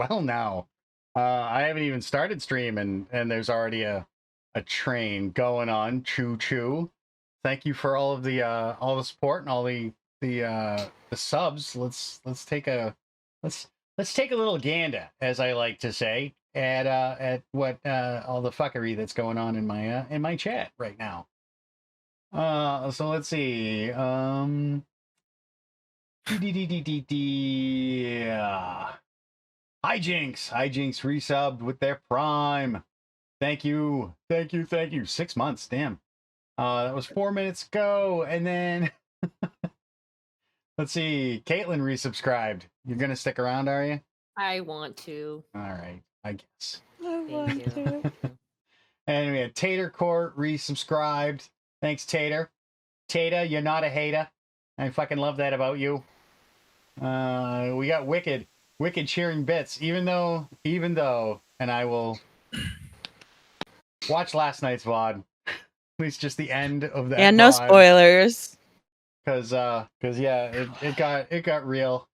well now. I haven't even started stream, and there's already a train going on. Choo choo. Thank you for all the support and all the subs. Let's take a little gander, as I like to say, at what all the fuckery that's going on in my chat right now. So let's see. Hijinks resubbed with their Prime. Thank you. 6 months, damn. That was 4 minutes ago, and then let's see. Caitlin resubscribed. You're gonna stick around, are you? I want to. All right, I guess. I want to. And we had Tater Court resubscribed. Thanks, Tater. Tater, you're not a hater. I fucking love that about you. We got Wicked cheering bits. Even though, and I will watch last night's VOD. At least just the end of that. And no VOD. spoilers. Cause yeah, it got real.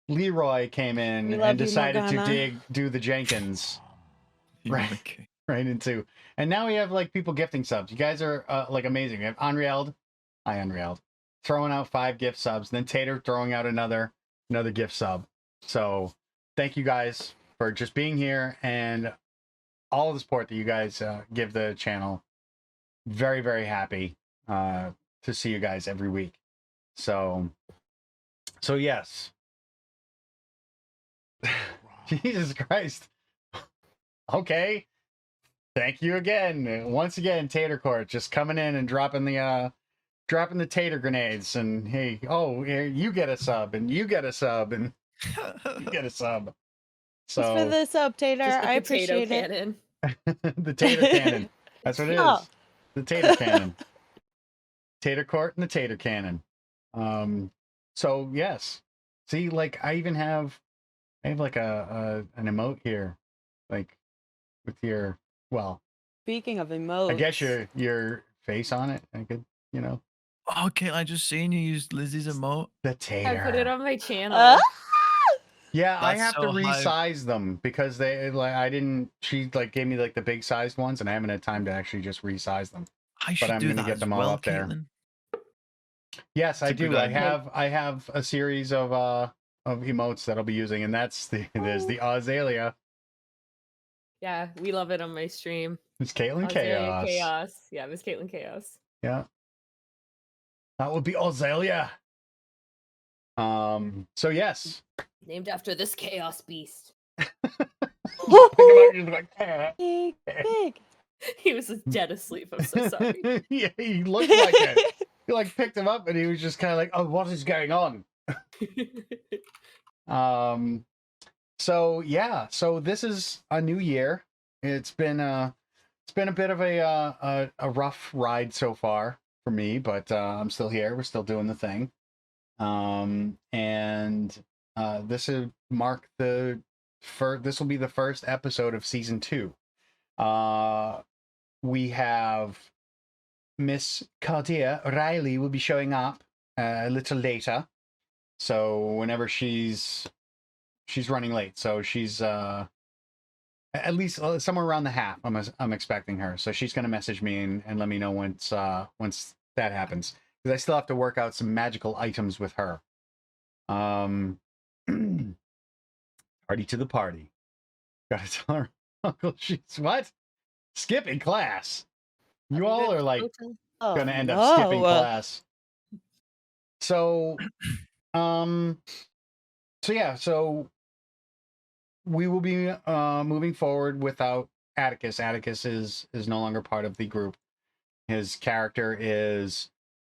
Leroy came in and decided to do the Jenkins. Right into. And now we have like people gifting subs. You guys are like amazing. We have Unrealed, throwing out 5 gift subs, then Tater throwing out another gift sub. So thank you guys for just being here and all the support that you guys give the channel. Very, very happy to see you guys every week. So yes. Jesus Christ. Okay. Thank you again. Once again, Tater Court just coming in and dropping the tater grenades, and hey, you get a sub, and you get a sub, and you get a sub. So just for the sub, Tater. I appreciate it. The tater cannon. That's what it is. The tater cannon. Tater Court and the tater cannon. So yes. See, like I have like an emote here, like with your Speaking of emotes, I guess your face on it. I could, Okay, I just seen you use Lizzie's emote. The tater. I put it on my channel. Yeah, That's I have to so resize them because they she gave me like the big sized ones, and I haven't had time to actually just resize them. I should I'm do gonna that get as them well, all up Caitlin. there. Yes, I do. good I idea. have a series of emotes that I'll be using, and there's the Azalea. Yeah, we love it on my stream. It's Caitlin Azalea Chaos. Yeah, Miss Caitlin Chaos. Yeah. That would be Azalea. So yes. Named after this chaos beast. Big. He was dead asleep. I'm so sorry. Yeah, he looked like it. You picked him up and he was just kind of like, oh, what is going on? So yeah, so this is a new year. It's been a bit of a rough ride so far for me, but I'm still here. We're still doing the thing. And this will mark this will be the first episode of season 2. We have Miss Cartier Riley will be showing up a little later. So whenever she's running late, so she's at least somewhere around the half. I'm expecting her, so she's gonna message me and let me know once that happens, because I still have to work out some magical items with her. Party to the party. Gotta tell her uncle she's what? Skipping class. You all are like gonna end up skipping class. So so we will be moving forward without Atticus. Atticus is no longer part of the group. His character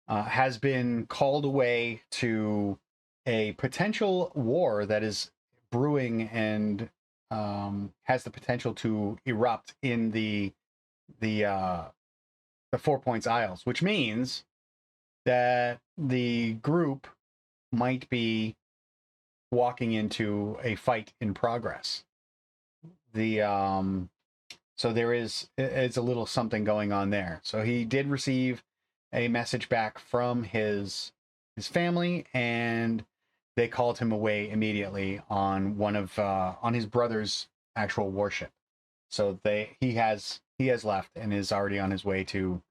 has been called away to a potential war that is brewing and has the potential to erupt in the 4 Points Isles, which means that the group might be walking into a fight in progress. So it's a little something going on there. So he did receive a message back from his family, and they called him away immediately on one of on his brother's actual warship. So he has left and is already on his way to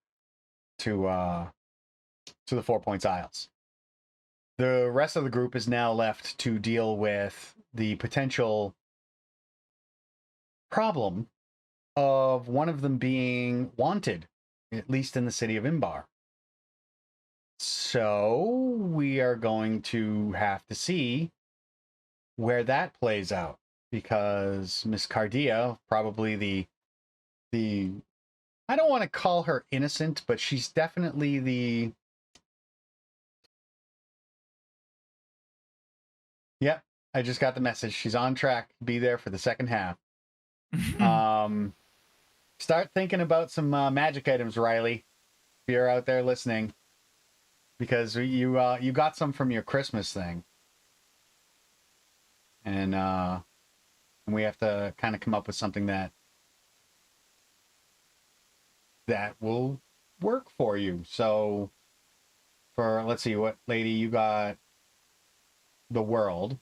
the 4 Points Isles. The rest of the group is now left to deal with the potential problem of one of them being wanted, at least in the city of Imbar. So we are going to have to see where that plays out, because Miss Cardia, probably the I don't want to call her innocent, but she's definitely the... Yep, I just got the message. She's on track. Be there for the second half. Start thinking about some magic items, Riley, if you're out there listening, because you got some from your Christmas thing, and we have to kind of come up with something that will work for you. So, for, let's see, what lady you got? The world.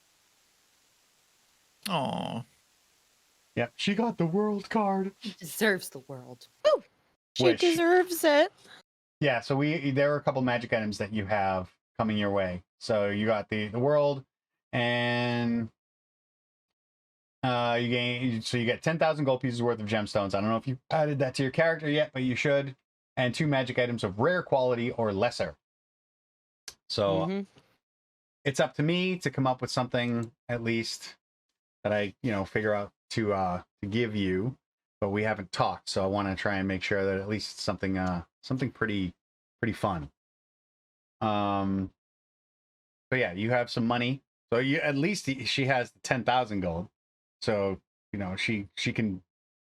Oh. Yep, she got the world card. She deserves the world. Ooh, she deserves it. Yeah, so there are a couple magic items that you have coming your way. So you got the world, and you get 10,000 gold pieces worth of gemstones. I don't know if you added that to your character yet, but you should. And 2 magic items of rare quality or lesser. So it's up to me to come up with something, at least, that I figure out to give you. But we haven't talked, so I want to try and make sure that at least something pretty fun. So yeah, you have some money. So at least she has 10,000 gold. So she can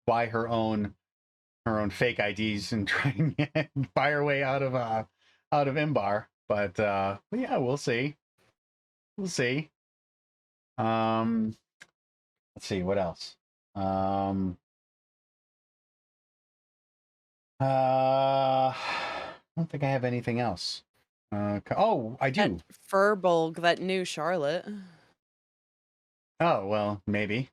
buy her own fake IDs and try and buy her way out of Imbar. But yeah, we'll see. Let's see what else. I don't think I have anything else. Oh, I do. That Furbolg that knew Charlotte. Oh, well, maybe.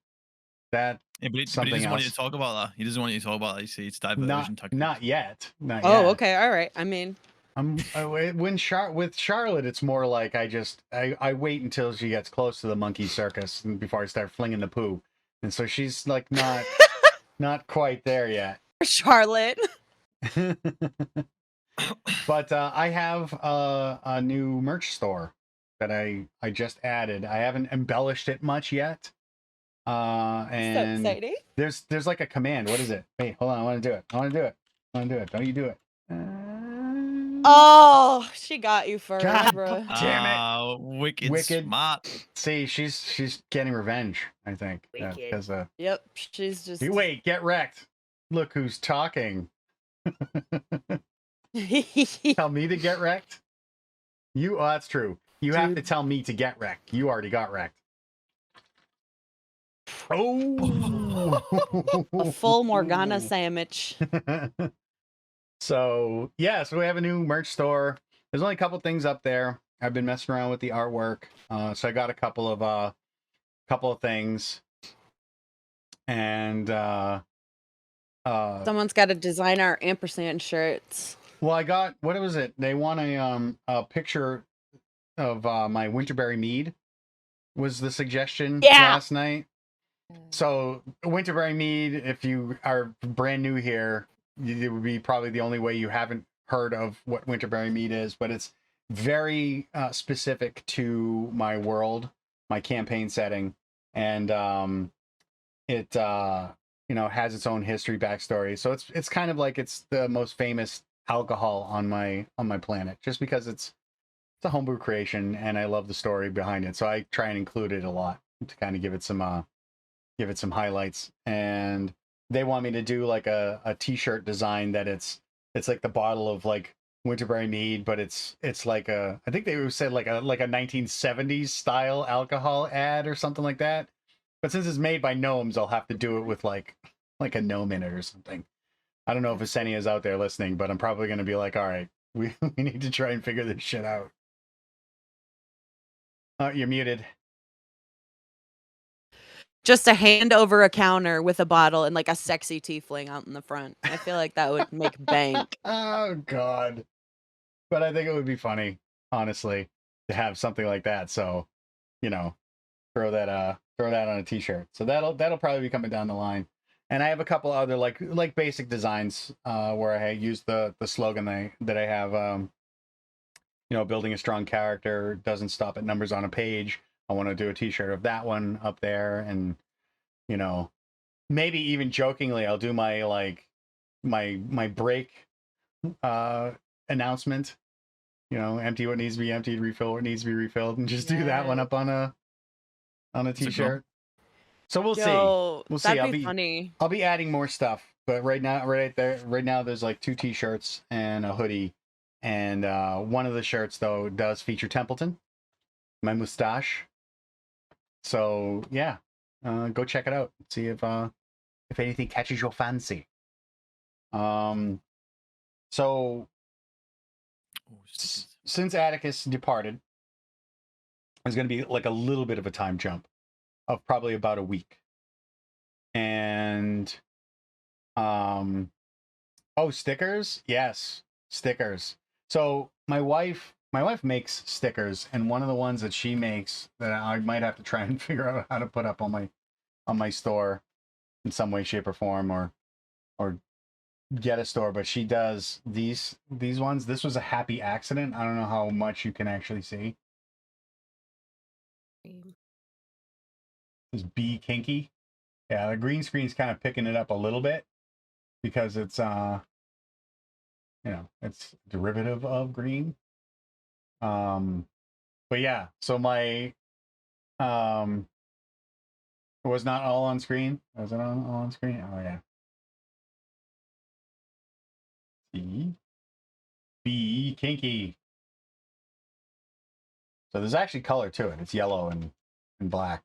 That Yeah, but he doesn't want you to talk about that. He doesn't want you to talk about that. You see, it's diversion tactics. Not yet. Not yet. Oh, okay. All right. I mean... with Charlotte, it's more like I wait until she gets close to the monkey circus before I start flinging the poo, and so she's like not quite there yet. Charlotte. But I have a new merch store that I just added. I haven't embellished it much yet. And so exciting. There's like a command. What is it? Wait, hold on. I want to do it. Don't you do it? Oh, she got you first, bro. Damn it! Wicked smart. See, she's getting revenge, I think. Because yep, she's just... Wait, get wrecked. Look who's talking. Tell me to get wrecked? Oh, that's true. You have to tell me to get wrecked. You already got wrecked. Oh! A full Morgana sandwich. So, yeah, so we have a new merch store. There's only a couple things up there. I've been messing around with the artwork. So I got a couple of things. And someone's got to design our ampersand shirts. Well, I got, what was it? They want a picture of my Winterberry mead was the suggestion last night. So Winterberry mead, if you are brand new here, it would be probably the only way you haven't heard of what Winterberry mead is, but it's very specific to my world, my campaign setting, and it has its own history backstory. So it's kind of like it's the most famous alcohol on my planet, just because it's a homebrew creation and I love the story behind it. So I try and include it a lot to kind of give it some highlights. And they want me to do like a t-shirt design that it's like the bottle of like Winterberry mead, but it's like I think they said like a 1970s style alcohol ad or something like that. But since it's made by gnomes, I'll have to do it with like a gnome in it or something. I don't know if Visenia is out there listening, but I'm probably going to be like, all right, we need to try and figure this shit out. Oh, you're muted. Just a hand over a counter with a bottle and like a sexy tiefling out in the front. I feel like that would make bank. Oh God. But I think it would be funny, honestly, to have something like that. So, you know, throw that on a t-shirt. So that'll probably be coming down the line. And I have a couple other like basic designs where I use the slogan that I have building a strong character doesn't stop at numbers on a page. I want to do a t-shirt of that one up there, and maybe even jokingly I'll do my break announcement. Empty what needs to be emptied, refill what needs to be refilled, and just do that one up on a t-shirt. So we'll see. We'll see. That'd be funny. I'll be adding more stuff, but right now there's like 2 t-shirts and a hoodie, and one of the shirts though does feature Templeton, my mustache. So yeah, go check it out. See if anything catches your fancy. So since Atticus departed, there's going to be like a little bit of a time jump of probably about a week. And stickers? Yes, stickers. So my wife makes stickers, and one of the ones that she makes that I might have to try and figure out how to put up on my store in some way, shape, or form, or get a store, but she does these ones. This was a happy accident. I don't know how much you can actually see. This Be Kinky. Yeah, the green screen's kind of picking it up a little bit because it's it's derivative of green. But yeah, so my it was not all on screen. Was it all on screen? Oh yeah. See? Be Kinky. So there's actually color to it. It's yellow and black.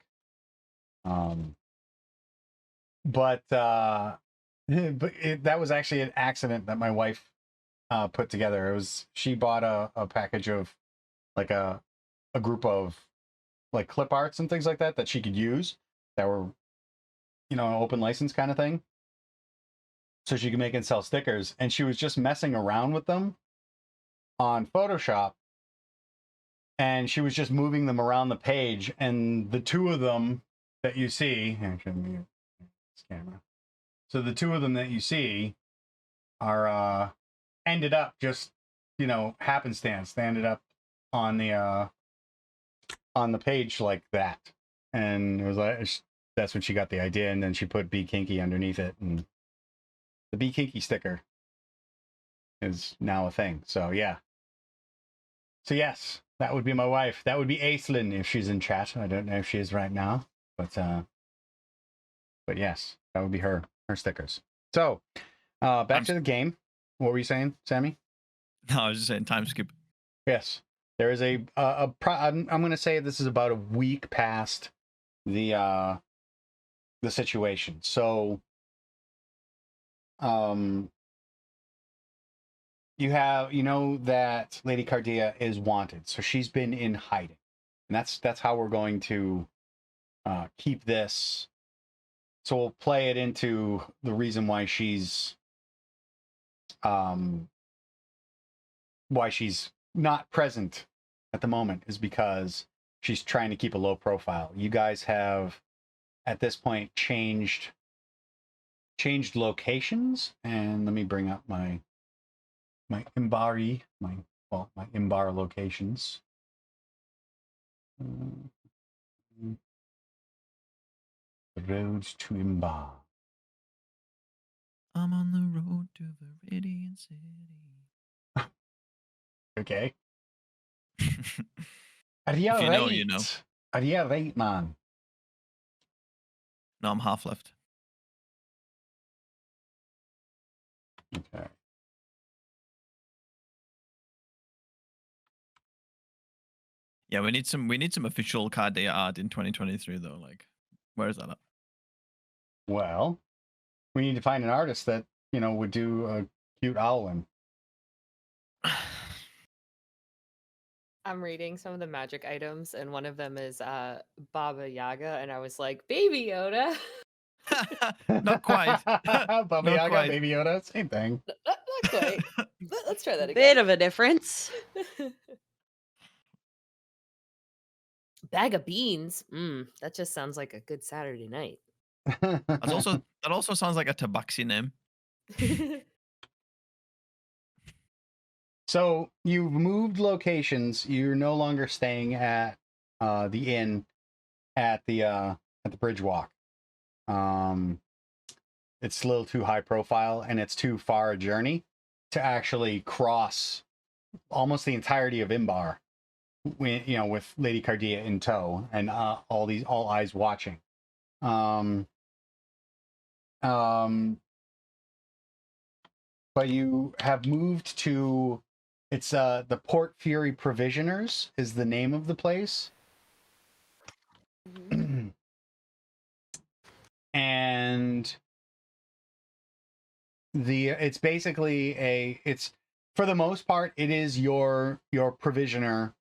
But that was actually an accident that my wife put together. She bought a package of like a group of like clip arts and things like that she could use that were an open license kind of thing, so she could make and sell stickers. And she was just messing around with them on Photoshop, and she was just moving them around the page, and the 2 of them that you see, actually, this camera. So the 2 of them that you see are ended up just happenstance. They ended up on the page like that, and it was like that's when she got the idea, and then she put Be Kinky underneath it, and the Be Kinky sticker is now a thing. So yeah. So yes, that would be my wife. That would be Aislinn if she's in chat. I don't know if she is right now, but yes, that would be her stickers. So back to the game. What were you saying, Sammy? No, I was just saying time skip. Yes, there is I'm going to say this is about a week past the situation. So you know that Lady Cardia is wanted, so she's been in hiding, and that's how we're going to keep this. So we'll play it into the reason why she's not present at the moment is because she's trying to keep a low profile. You guys have at this point changed locations, and let me bring up my Imbari, my Imbar locations. The roads to Imbar. I'm on the road to Viridian City. Okay. Are you right? Know, you know. Are you right, man? No, I'm half left. Okay. Yeah, we need some official Cardia art in 2023 though. Like, where is that at? Well, we need to find an artist that would do a cute Alwyn. I'm reading some of the magic items, and one of them is Baba Yaga, and I was like, Baby Yoda. Not quite. Baba Not Yaga, quite. Baby Yoda, same thing. Not quite. Let's try that again. Bit of a difference. Bag of beans. That just sounds like a good Saturday night. That also sounds like a tabaxi name. So you've moved locations. You're no longer staying at the inn at the bridge walk. It's a little too high profile, and it's too far a journey to actually cross almost the entirety of Imbar, with Lady Cardia in tow and all eyes watching. But you have moved to, it's the Port Fury Provisioners is the name of the place. And it's basically it's for the most part it is your provisioner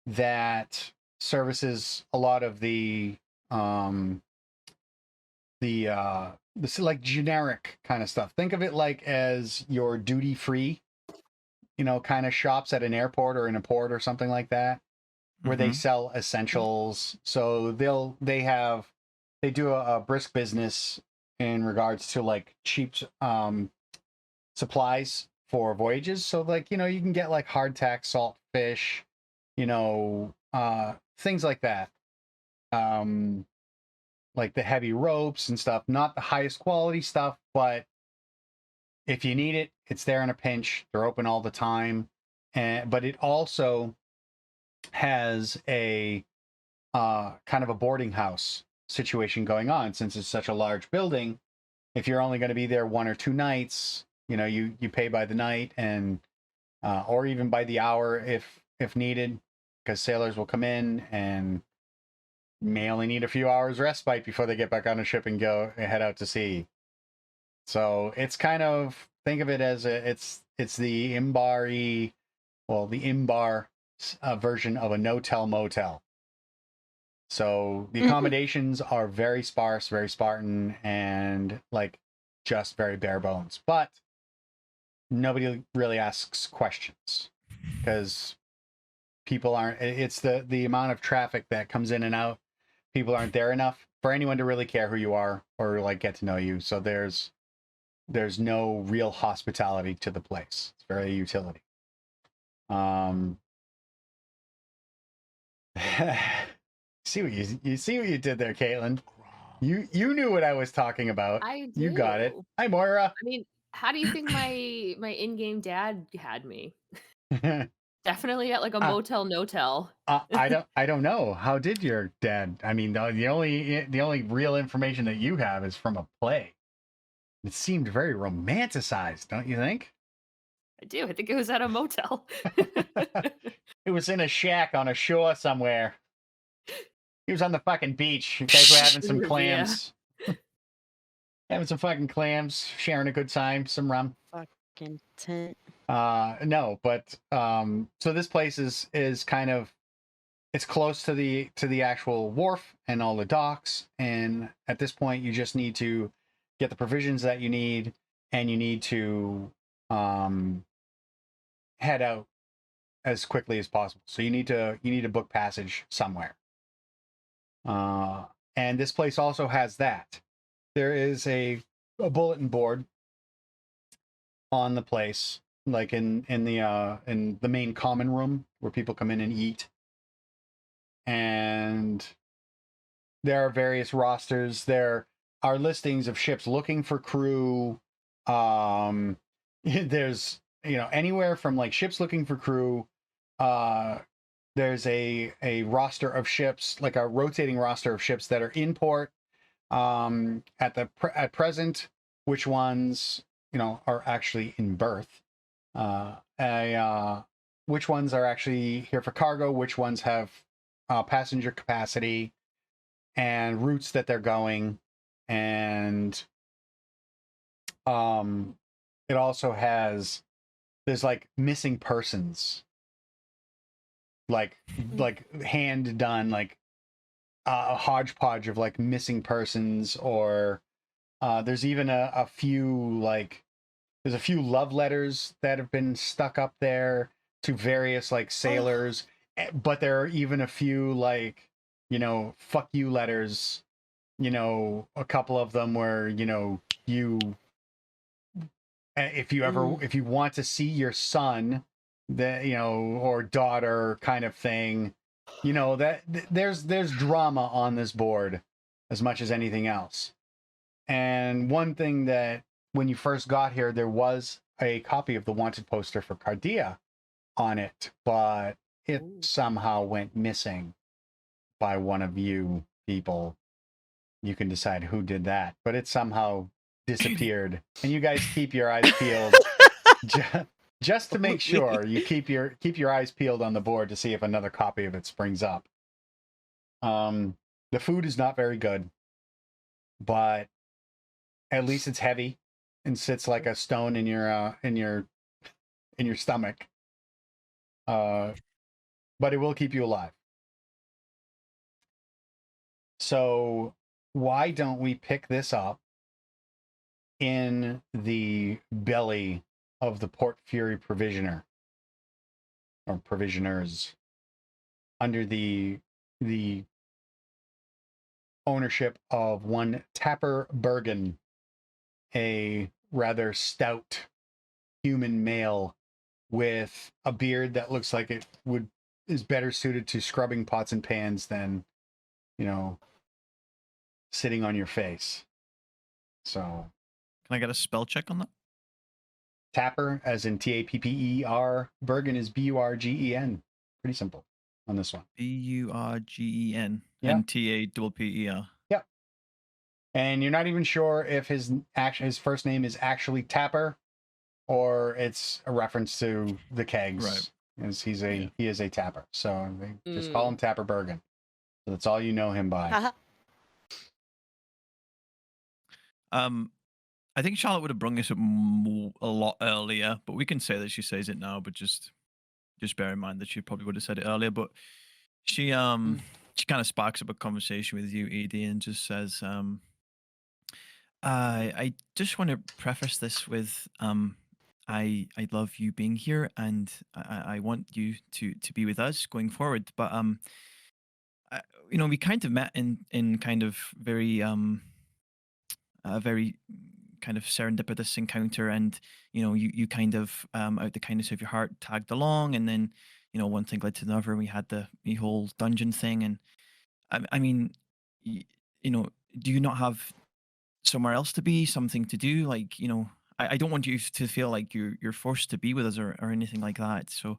that services a lot of the like generic kind of stuff. Think of it like as your duty free, kind of shops at an airport or in a port or something like that, where they sell essentials. So they do a brisk business in regards to like cheap supplies for voyages. So like, you can get like hardtack, salt fish, things like that. Like the heavy ropes and stuff, not the highest quality stuff, but if you need it, it's there in a pinch. They're open all the time. But it also has a kind of a boarding house situation going on, since it's such a large building. If you're only going to be there 1 or 2 nights, you pay by the night, and or even by the hour if needed, because sailors will come in and may only need a few hours respite before they get back on a ship and head out to sea. So it's kind of, think of it as it's the Imbar version of a no-tell motel. So the accommodations are very sparse, very Spartan, and like just very bare bones. But nobody really asks questions because people aren't. It's the amount of traffic that comes in and out. People aren't there enough for anyone to really care who you are or like get to know you. So there's no real hospitality to the place. It's very utility. See what you did there, Caitlin. You knew what I was talking about. I do. You got it. Hi, Moira. I mean, how do you think my in-game dad had me? Definitely at like a motel no-tell. I don't know. How did your dad? I mean, the only real information that you have is from a play. It seemed very romanticized, don't you think? I do. I think it was at a motel. It was in a shack on a shore somewhere. He was on the fucking beach. You guys were having some clams. Having some fucking clams, sharing a good time, some rum. Fucking tent. No, but so this place is kind of, it's close to the actual wharf and all the docks, and at this point you just need to get the provisions that you need, and you need to head out as quickly as possible. So you need to book passage somewhere. And this place also has that. There is a bulletin board on the place, like in the main common room where people come in and eat. And there are various rosters. There are listings of ships looking for crew. There's anywhere from like ships looking for crew. There's a roster of ships, like a rotating roster of ships that are in port at present, which ones are actually in berth, which ones are actually here for cargo, which ones have passenger capacity, and routes that they're going. And it also has, there's like missing persons like hand done, like a hodgepodge of like missing persons, or there's even a few like there's a few love letters that have been stuck up there to various like sailors, but there are even a few like, you know, fuck you letters, you know, a couple of them where, you know, if you want to see your son, that, you know, or daughter kind of thing, you know, that there's drama on this board as much as anything else. And one thing that when you first got here, there was a copy of the wanted poster for Cardia on it, but it somehow went missing by one of you people. You can decide who did that, but it somehow disappeared. And you guys keep your eyes peeled just to make sure you keep your eyes peeled on the board to see if another copy of it springs up. The food is not very good, but at least it's heavy and sits like a stone in your stomach. But it will keep you alive. So why don't we pick this up in the belly of the Port Fury Provisioner, or Provisioners, under the ownership of one Tapper Bergen, a rather stout human male with a beard that looks like it is better suited to scrubbing pots and pans than, you know, sitting on your face. So can I get a spell check on that? Tapper, as in Tapper. Bergen is Burgen. Pretty simple on this one. Burgen. Yeah. And Tapper. Yep. And you're not even sure if his first name is actually Tapper, or it's a reference to the kegs. Right. As he is a tapper. So they just call him Tapper Bergen. So that's all you know him by. I think Charlotte would have brung this up a lot earlier, but we can say that she says it now, but just bear in mind that she probably would have said it earlier. But she kind of sparks up a conversation with you, Edie, and just says, I just want to preface this with I love you being here, and I want you to be with us going forward. But you know, we kind of met in kind of very very kind of serendipitous encounter, and you know, you kind of out the kindness of your heart tagged along, and then, you know, one thing led to another, and we had the whole dungeon thing. And I mean, you know, do you not have somewhere else to be, something to do? Like, you know, I don't want you to feel like you're forced to be with us or anything like that. So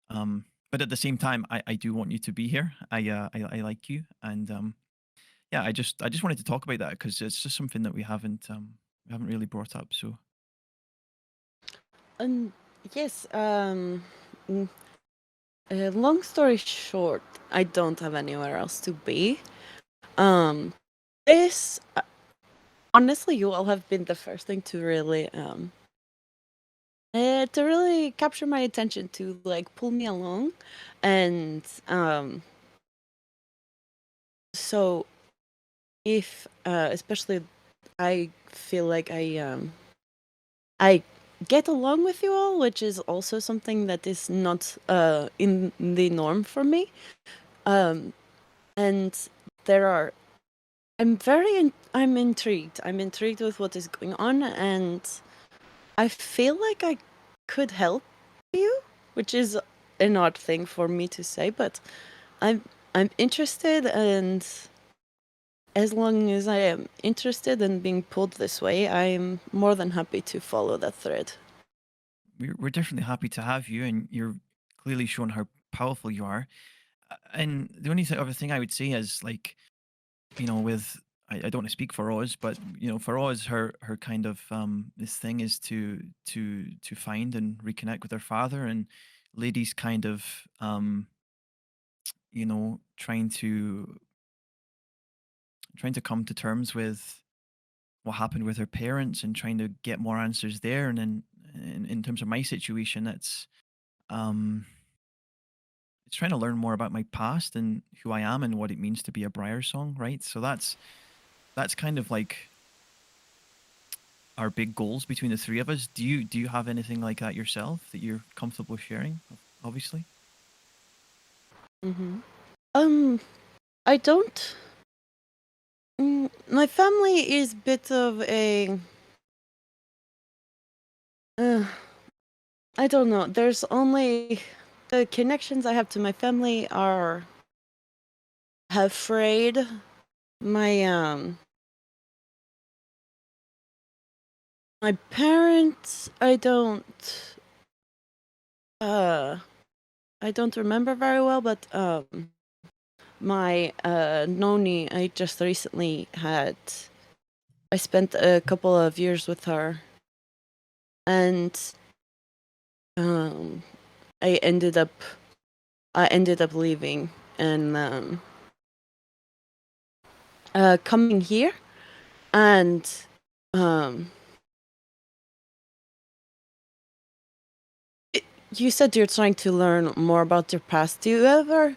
but at the same time, I do want you to be here. I like you, and yeah, I just wanted to talk about that because it's just something that we haven't really brought up. So yes, long story short, I don't have anywhere else to be. This honestly, you all have been the first thing to really capture my attention, to like pull me along. And so if especially I feel like I get along with you all, which is also something that is not in the norm for me. And there are I'm intrigued. I'm intrigued with what is going on, and I feel like I could help you, which is an odd thing for me to say, but I'm interested, and as long as I am interested in being pulled this way, I'm more than happy to follow that thread. we're definitely happy to have you, and you're clearly showing how powerful you are. And the only other thing I would say is, like, you know, with I don't want to speak for Oz, but you know, for Oz, her kind of this thing is to find and reconnect with her father, and Lady's kind of you know, trying to come to terms with what happened with her parents and trying to get more answers there. And then in terms of my situation, it's it's trying to learn more about my past and who I am and what it means to be a Briar song, right? So that's kind of like our big goals between the three of us. Do you have anything like that yourself that you're comfortable sharing? Obviously. I don't. My family is a bit of a. I don't know. There's only the connections I have to my family are afraid. My parents, I don't remember very well, but my noni, I just recently had. I spent a couple of years with her, and I ended up leaving and coming here, and you said you're trying to learn more about your past. Do you ever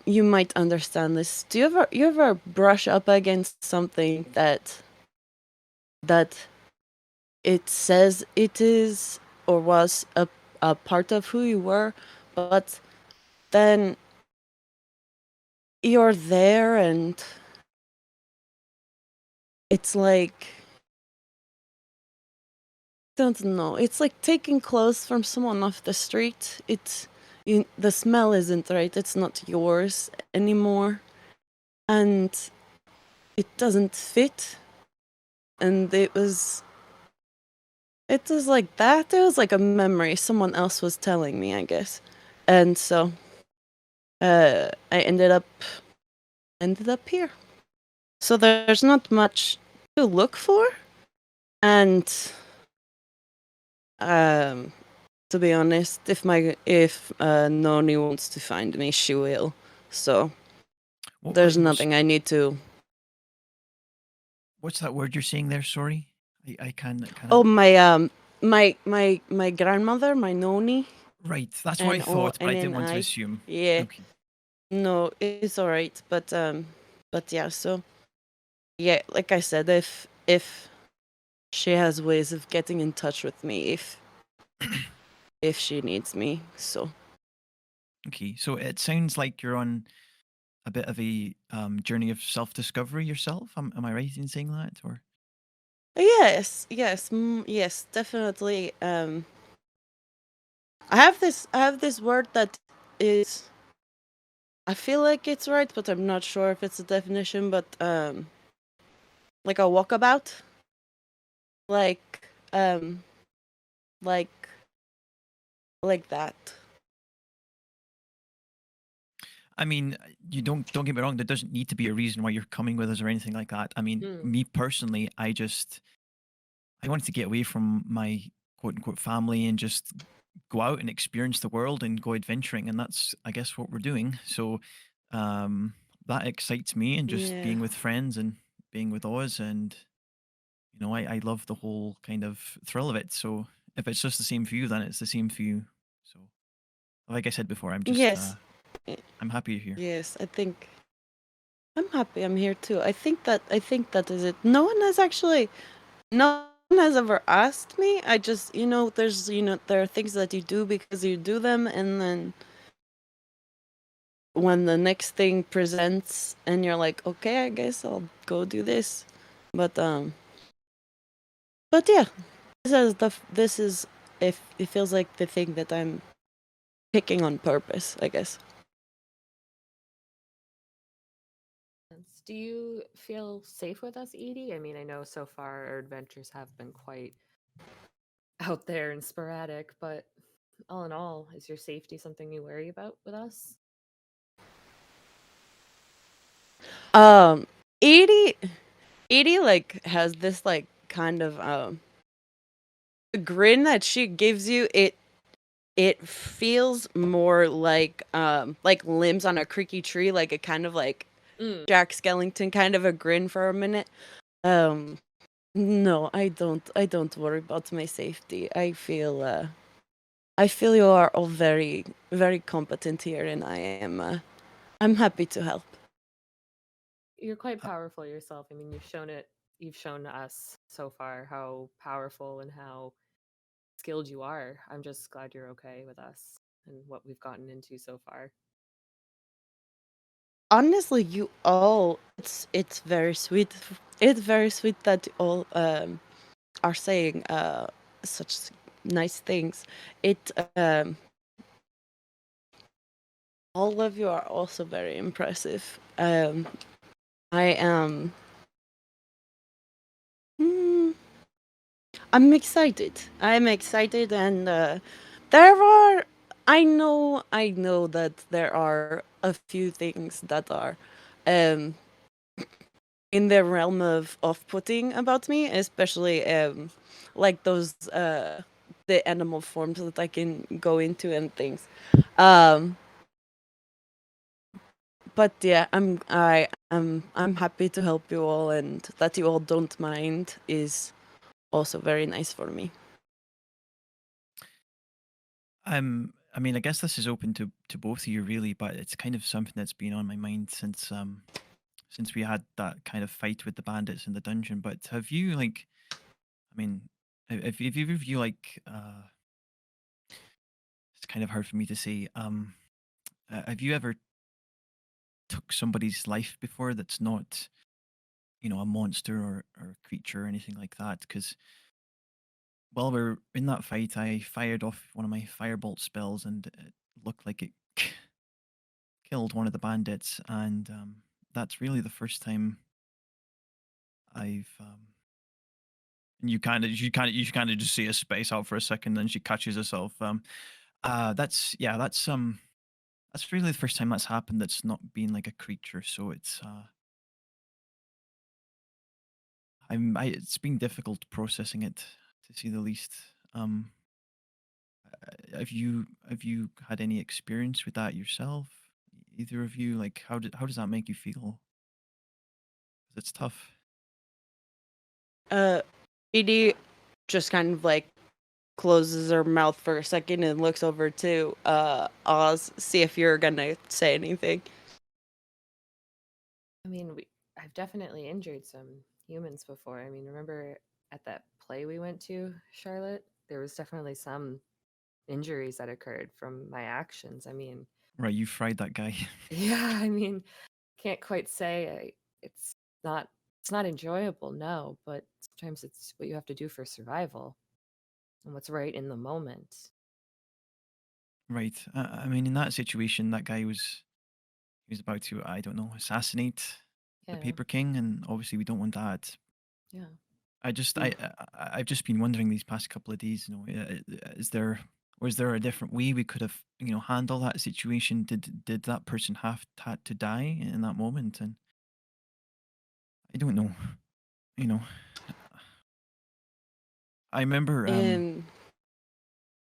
you might understand this. Do you ever brush up against something that it says it is or was a part of who you were, but then you're there and it's like, don't know, it's like taking clothes from someone off the street. The smell isn't right, it's not yours anymore, and it doesn't fit. And it was like that. It was like a memory someone else was telling me, I guess. And so I ended up here. So there's not much to look for, and to be honest, if Noni wants to find me, she will. So there's nothing I need to. What's that word you're saying there? Sorry, I can't. Oh, my grandmother, my Noni. Right, that's what I thought, but I didn't want to assume. Yeah. Okay. No, it's all right, but yeah. So yeah, like I said, if she has ways of getting in touch with me, if she needs me, so. Okay, so it sounds like you're on a bit of a journey of self-discovery yourself. Am I right in saying that, or? Yes, definitely. I have this word that is. I feel like it's right, but I'm not sure if it's a definition. But like a walkabout, like that. I mean, you don't get me wrong. There doesn't need to be a reason why you're coming with us or anything like that. I mean, me personally, I wanted to get away from my quote unquote family and just go out and experience the world and go adventuring, and that's, I guess, what we're doing. So that excites me, and just being with friends and being with Oz, and I love the whole kind of thrill of it. So if it's just the same for you, then it's the same for you. So like I said before, I'm just I'm happy you're here. Yes, I think I'm happy I'm here too. I think that is it. No one has ever asked me. I just, there's, there are things that you do because you do them, and then when the next thing presents and you're like, okay, I guess I'll go do this. But yeah, it feels like the thing that I'm picking on purpose, I guess. Do you feel safe with us, Edie? I mean, I know so far our adventures have been quite out there and sporadic, but all in all, is your safety something you worry about with us? Edie like has this like kind of grin that she gives you. It feels more like limbs on a creaky tree, like a kind of like Jack Skellington kind of a grin for a minute. No, I don't worry about my safety. I feel I feel you are all very, very competent here, and I'm happy to help. You're quite powerful yourself. I mean, you've shown us so far how powerful and how skilled you are. I'm just glad you're okay with us and what we've gotten into so far. Honestly, you all, it's very sweet. It's very sweet that you all are saying such nice things. It all of you are also very impressive. I am. I'm excited. I'm excited, and there are. I know that there are a few things that are, um, in the realm of off-putting about me, especially like those the animal forms that I can go into and things. But yeah, I'm happy to help you all, and that you all don't mind is also very nice for me. I mean, I guess this is open to both of you really, but it's kind of something that's been on my mind since we had that kind of fight with the bandits in the dungeon. But have you like, I mean, if either of you like, it's kind of hard for me to say. Have you ever took somebody's life before that's not, a monster or a creature or anything like that? Because while we're in that fight, I fired off one of my firebolt spells, and it looked like it killed one of the bandits, and that's really the first time I've. You kind of just see a space out for a second, then she catches herself. That's really the first time that's happened. That's not been like a creature, so it's been difficult processing it, to say the least. Um, have you had any experience with that yourself? Either of you, like how does that make you feel? 'Cause it's tough. Edie just kind of like closes her mouth for a second and looks over to Oz, see if you're gonna say anything. I mean, I've definitely injured some humans before. I mean, remember at that play we went to, Charlotte? There was definitely some injuries that occurred from my actions. I mean, Right, you fried that guy. yeah, I mean, can't quite say it's not enjoyable, no, but sometimes it's what you have to do for survival and what's right in the moment. Right. I mean, in that situation, that guy he was about to, I don't know, assassinate the Yeah, Paper King, and obviously we don't want that. yeah. I've just been wondering these past couple of days, was there a different way we could have, handled that situation? Did that person had to die in that moment? And I don't know. You know, I remember.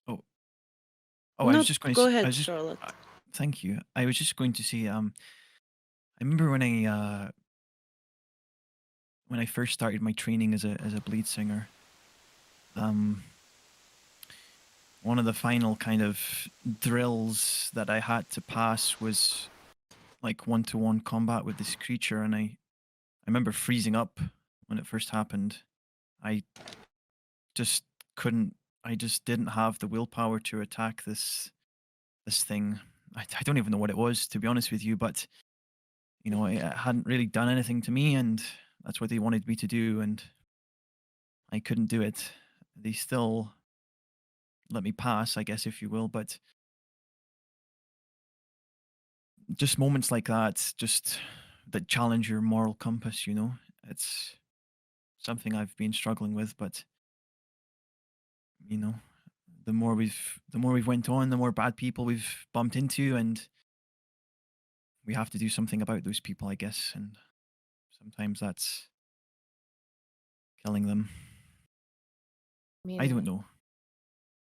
Oh, I was No, just going go to. I ahead, was just. Charlotte. Thank you. I was just going to say. I remember when I first started my training as a bleed singer. One of the final kind of drills that I had to pass was like one-to-one combat with this creature, and I remember freezing up when it first happened. I just couldn't. I just didn't have the willpower to attack this thing. I don't even know what it was, to be honest with you, but it hadn't really done anything to me, and that's what they wanted me to do, and I couldn't do it. They still let me pass, I guess, if you will, but just moments like that, just that challenge your moral compass, it's something I've been struggling with, but you know, the more we've went on, the more bad people we've bumped into, and we have to do something about those people, I guess, and sometimes that's killing them. I I mean, don't know.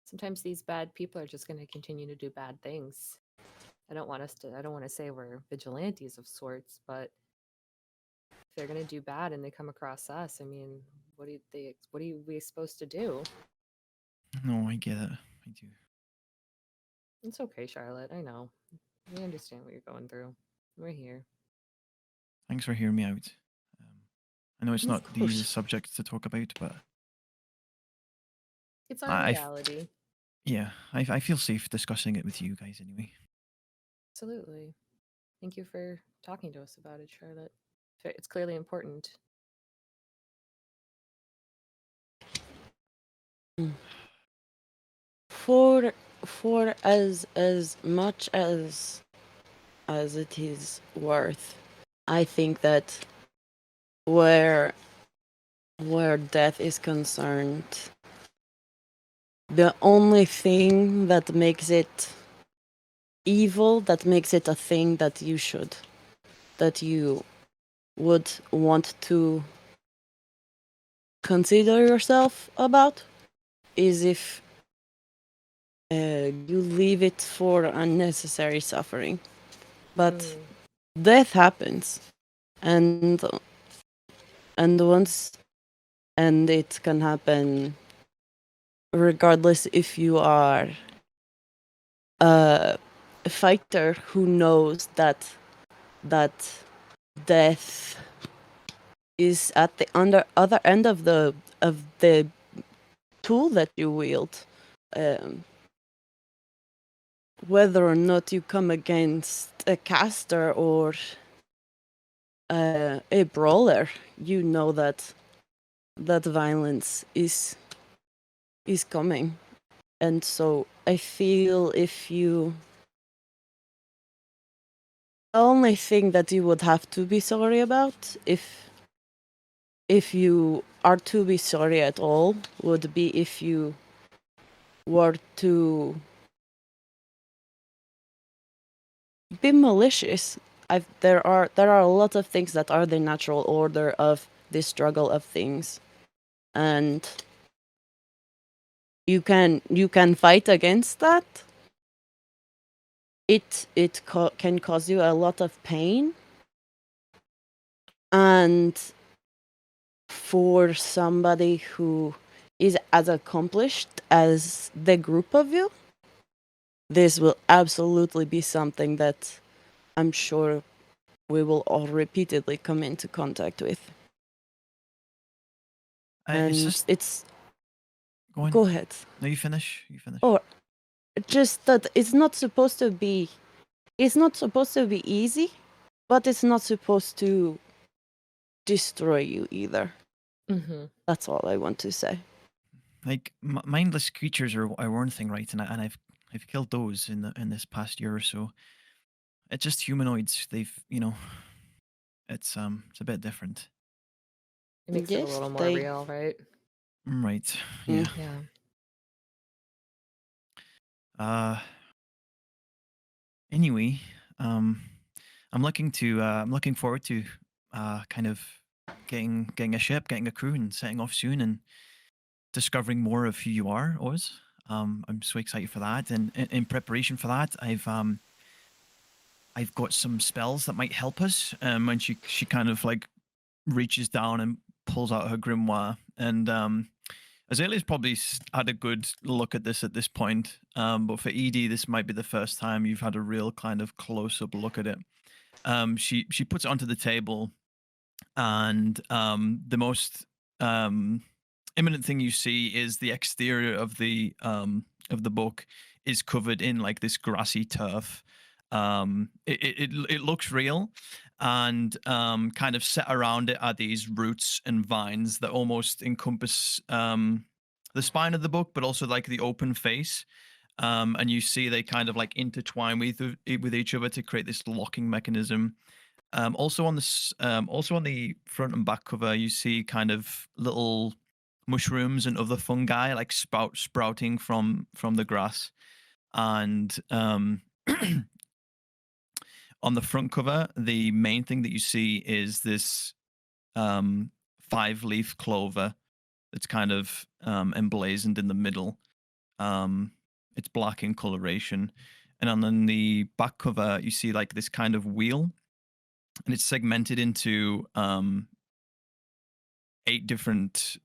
sometimes these bad people are just going to continue to do bad things. I don't want to say we're vigilantes of sorts, but if they're going to do bad and they come across us, I mean, what are we supposed to do? No, I get it. I do. It's okay, Charlotte. I know. We understand what you're going through. We're here. Thanks for hearing me out. I know it's Of not the course. easiest subject to talk about, but It's our I reality. yeah, I feel safe discussing it with you guys anyway. Absolutely. Thank you for talking to us about it, Charlotte. It's clearly important. For as much as it is worth, I think that where death is concerned, the only thing that makes it evil, that makes it a thing that you would want to consider yourself about, is if you leave it for unnecessary suffering. But death happens, and once, and it can happen regardless if you are a fighter who knows that death is at the other end of the tool that you wield. Whether or not you come against a caster or a brawler, you know that violence is coming. And so I feel the only thing that you would have to be sorry about, if you are to be sorry at all, would be if you were to be malicious. There are a lot of things that are the natural order of the struggle of things, and you can fight against that. It can cause you a lot of pain, and for somebody who is as accomplished as the group of you, this will absolutely be something that I'm sure we will all repeatedly come into contact with. And it's go ahead. No, you finish. You finish. Or just that it's not supposed to be easy, but it's not supposed to destroy you either. Mm-hmm. That's all I want to say. Like mindless creatures are one thing, right? And I've killed those in this past year or so. It's just humanoids. They've it's a bit different. It makes it a little more real, right? Right. Yeah. Yeah. Anyway, I'm looking forward to kind of getting a ship, getting a crew, and setting off soon, and discovering more of who you are, Oz. I'm so excited for that, and in preparation for that, I've got some spells that might help us. When she kind of like reaches down and pulls out her grimoire, and Azalea's probably had a good look at this point, but for Edie, this might be the first time you've had a real kind of close-up look at it. She puts it onto the table, and the most imminent thing you see is the exterior of the book is covered in like this grassy turf. It looks real, and kind of set around it are these roots and vines that almost encompass the spine of the book, but also like the open face. And you see they kind of like intertwine with each other to create this locking mechanism. Also on the front and back cover, you see kind of little mushrooms and other fungi like sprouting from the grass, and on the front cover, the main thing that you see is this 5-leaf clover that's kind of emblazoned in the middle. It's black in coloration, and on the back cover, you see like this kind of wheel, and it's segmented into 7 different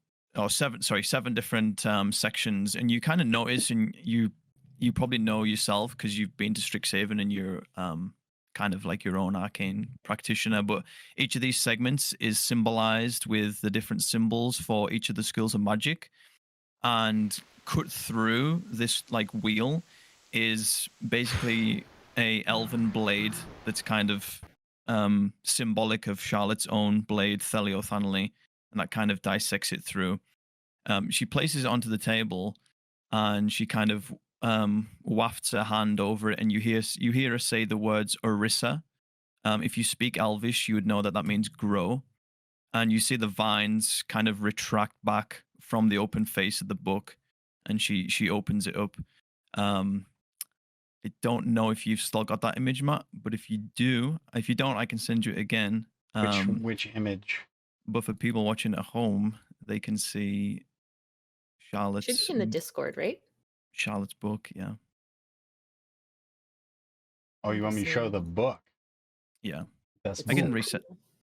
sections, and you kind of notice, and you you probably know yourself because you've been to Strixhaven and you're kind of like your own arcane practitioner. But each of these segments is symbolized with the different symbols for each of the schools of magic, and cut through this like wheel is basically a elven blade that's kind of symbolic of Charlotte's own blade, Theliothanli, and that kind of dissects it through. She places it onto the table, and she kind of wafts her hand over it, and you hear her say the words Orissa. If you speak Elvish, you would know that that means grow. And you see the vines kind of retract back from the open face of the book, and she opens it up. I don't know if you've still got that image, Matt, but if you don't, I can send you it again. Which image? But for people watching at home, they can see Charlotte's. Should be in the Discord, right? Charlotte's book, yeah. Oh, you want me to show the book? Yeah. That's I can cool.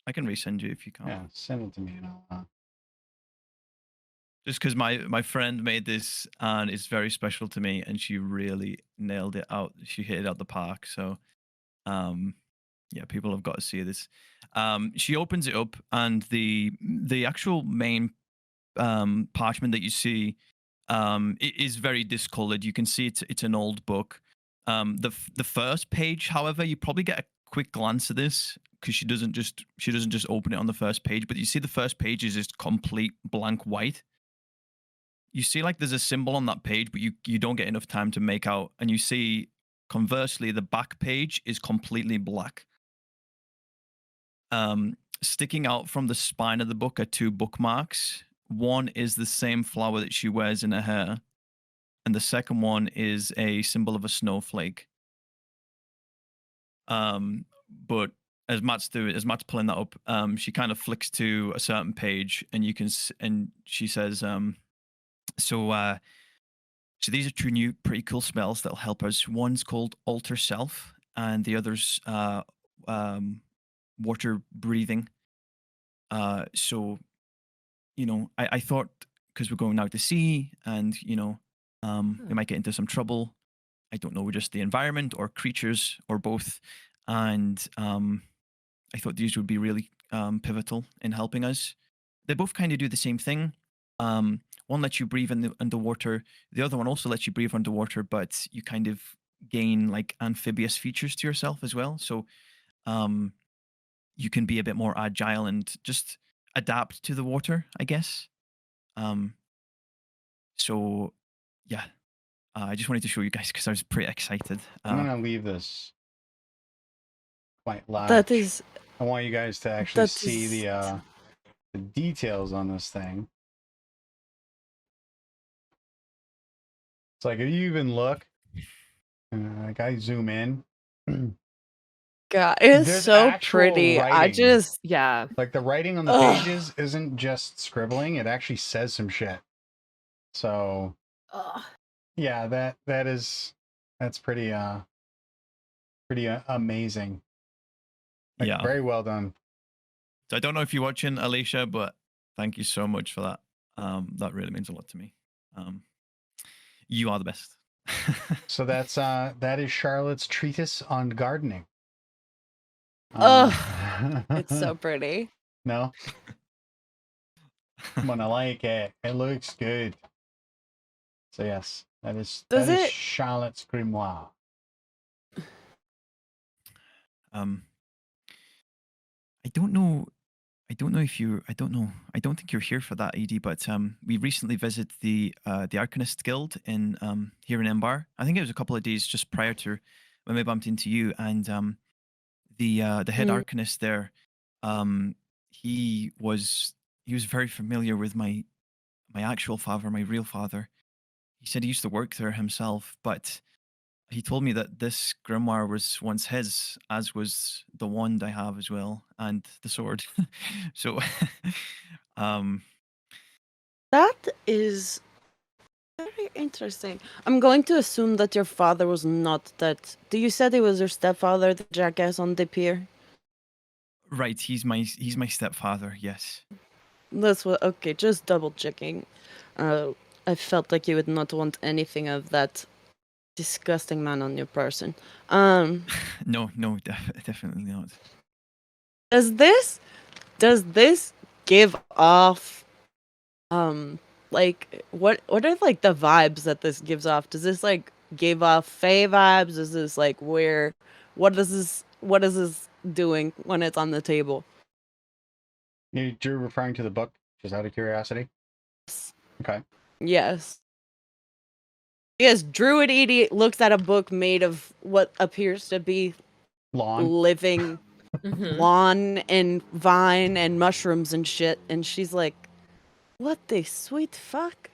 I can resend you if you can't. Yeah, send it to me and I'll. Just because my friend made this and it's very special to me, and she really nailed it out. She hit it out the park. So, yeah, people have got to see this. She opens it up, and the actual main parchment that you see it is very discolored. You can see it's an old book. The first page, however, you probably get a quick glance at this because she doesn't just open it on the first page, but you see the first page is just complete blank white. You see like there's a symbol on that page, but you don't get enough time to make out. And you see, conversely, the back page is completely black. Sticking out from the spine of the book are two bookmarks. One is the same flower that she wears in her hair, and the second one is a symbol of a snowflake. But as Matt's pulling that up, she kind of flicks to a certain page, and she says, so these are two new pretty cool spells that'll help us. One's called Alter Self, and the other's water breathing. So, I thought because we're going out to sea, and we might get into some trouble. I don't know, just the environment or creatures or both. And I thought these would be really pivotal in helping us. They both kind of do the same thing. One lets you breathe underwater. The other one also lets you breathe underwater, but you kind of gain like amphibious features to yourself as well. So you can be a bit more agile and just adapt to the water, I guess. So yeah, I just wanted to show you guys because I was pretty excited. I'm gonna leave this quite large. That is. I want you guys to actually see the details on this thing. It's like if you even look, like I zoom in. God, it's There's so actual pretty. writing. Yeah. Like the writing on the pages isn't just scribbling; it actually says some shit. So, yeah, that's pretty amazing. Like, yeah, very well done. So I don't know if you're watching, Alicia, but thank you so much for that. That really means a lot to me. You are the best. So that is Charlotte's treatise on gardening. It's so pretty. No, but I like it. It looks good. So yes, that is Charlotte's grimoire. I don't know if you. I don't think you're here for that, ED. But we recently visited the Arcanist Guild in here in Embar. I think it was a couple of days just prior to when we bumped into you, and the head Arcanist there. He was very familiar with my actual father, my real father. He said he used to work there himself, but he told me that this grimoire was once his, as was the wand I have as well, and the sword. So, that is very interesting. I'm going to assume that your father was not that. You said it was your stepfather, the jackass on the pier? Right, he's my stepfather. Yes. That's what. Okay, just double checking. I felt like you would not want anything of that disgusting man on your person. No, definitely not. Does this give off like what are like the vibes that this gives off? Does this like give off fae vibes? Is this like where what is this doing when it's on the table? You're referring to the book, just out of curiosity? Okay. Yes. Yes, Druid Edie looks at a book made of what appears to be living lawn and vine and mushrooms and shit, and she's like, what the sweet fuck?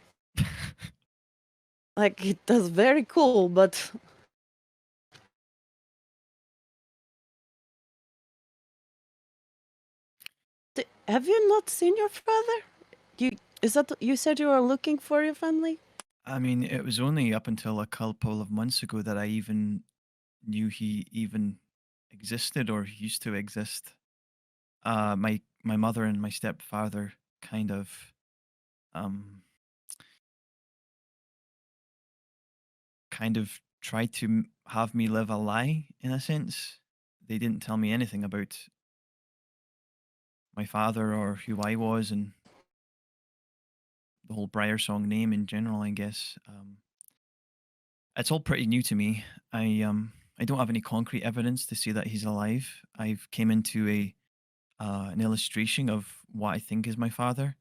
Like, it does very cool, but have you not seen your father? You said you were looking for your family? I mean, it was only up until a couple of months ago that I even knew he even existed or used to exist. My mother and my stepfather kind of um tried to have me live a lie in a sense. They didn't tell me anything about my father or who I was and the whole Briar Song name in general, I guess. It's all pretty new to me. I don't have any concrete evidence to say that he's alive. I've came into an illustration of what I think is my father.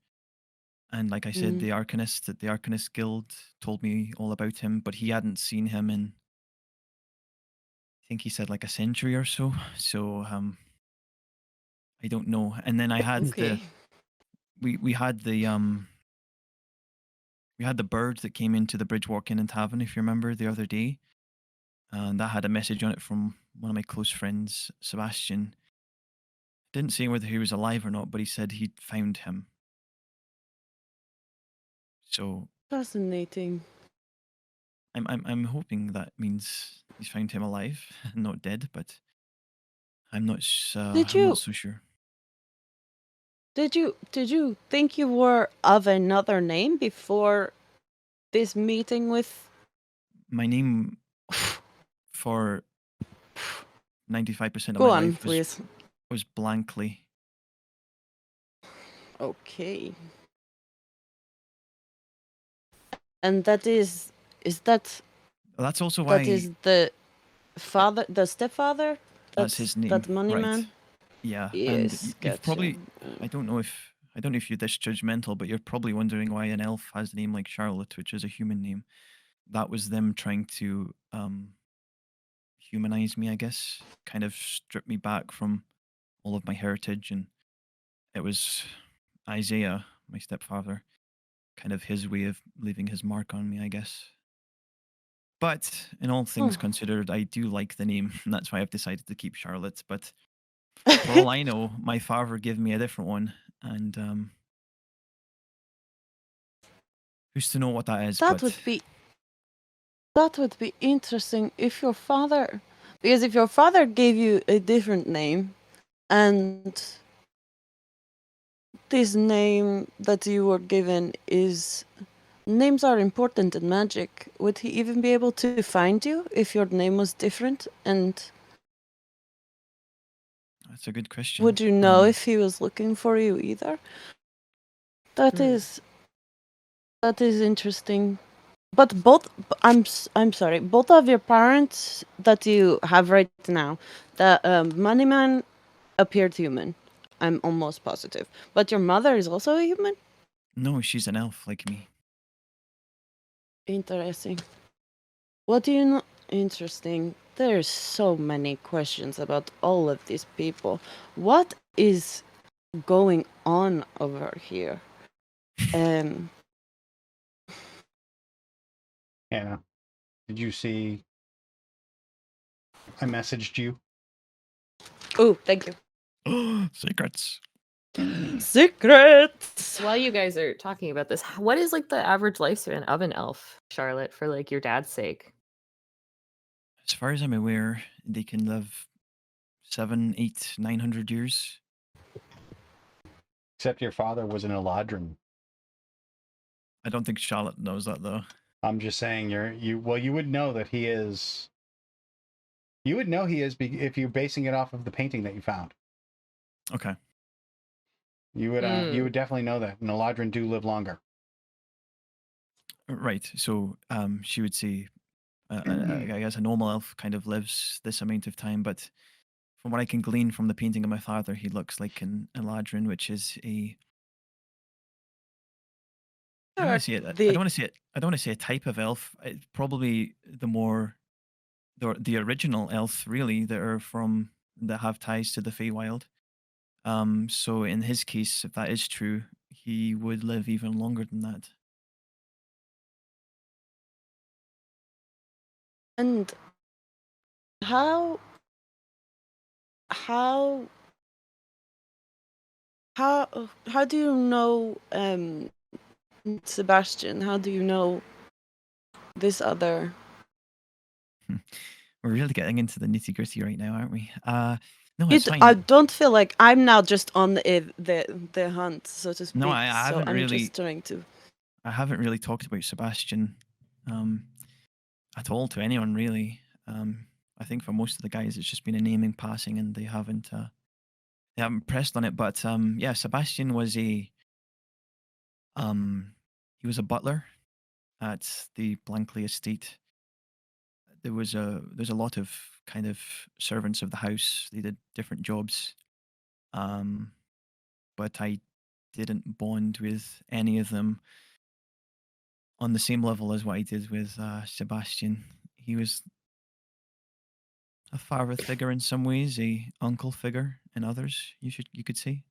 And like I said, the Arcanist at the Arcanist Guild told me all about him, but he hadn't seen him in, I think he said like a century or so. So I don't know. And then I had we had the bird that came into the Bridgewalk Inn and Tavern, if you remember, the other day. And that had a message on it from one of my close friends, Sebastian. Didn't say whether he was alive or not, but he said he'd found him. So fascinating. I'm hoping that means he's found him alive, not dead, but I'm not so sure. Did you think you were of another name before this meeting with my name for 95% of Go my on, life please. was Blankly. Okay. And that is that that's also why that is the father, the stepfather? That's his name. That money right. man? Yeah. Yes, And you've gotcha. probably I don't know if you're this judgmental, but you're probably wondering why an elf has a name like Charlotte, which is a human name. That was them trying to humanize me, I guess. Kind of strip me back from all of my heritage, and it was Isaiah, my stepfather, kind of his way of leaving his mark on me, I guess. But in all things considered, I do like the name, and that's why I've decided to keep Charlotte. But for all I know, my father gave me a different one, and who's to know what that is? That would be interesting if your father, because if your father gave you a different name, and this name that you were given is names are important in magic. Would he even be able to find you if your name was different? And That's a good question. would you know if he was looking for you either? That is interesting. But I'm sorry. Both of your parents that you have right now, the Moneyman appeared human. I'm almost positive. But your mother is also a human? No, she's an elf like me. Interesting. What do you know? Interesting. There's so many questions about all of these people. What is going on over here? Anna, did you see I messaged you? Oh, thank you. Secrets. Secrets. While you guys are talking about this, what is like the average lifespan of an elf, Charlotte, for like your dad's sake? As far as I'm aware, they can live 700, 800, 900 years. Except your father was an Eladrin. I don't think Charlotte knows that though. I'm just saying you would know that he is. You would know he is if you're basing it off of the painting that you found. Okay. You would definitely know that. And Eladrin do live longer. Right. So she would say, I guess a normal elf kind of lives this amount of time, but from what I can glean from the painting of my father, he looks like an Eladrin, which is a. I don't want to say it. I don't want to say it. I don't want to say a type of elf. It's probably the original elf, really, that have ties to the Feywild. So in his case, if that is true, he would live even longer than that. And how do you know Sebastian? How do you know this other? We're really getting into the nitty gritty right now, aren't we? No, it's fine. I don't feel like I'm now just on the hunt, so to speak. No, I haven't so I'm really. just trying to. I haven't really talked about Sebastian at all to anyone, really. I think for most of the guys, it's just been a name in passing, and they haven't pressed on it. But yeah, Sebastian was he was a butler at the Blankley estate. There's a lot of kind of servants of the house. They did different jobs, but I didn't bond with any of them on the same level as what I did with Sebastian. He was a father figure in some ways, a uncle figure in others. You could say.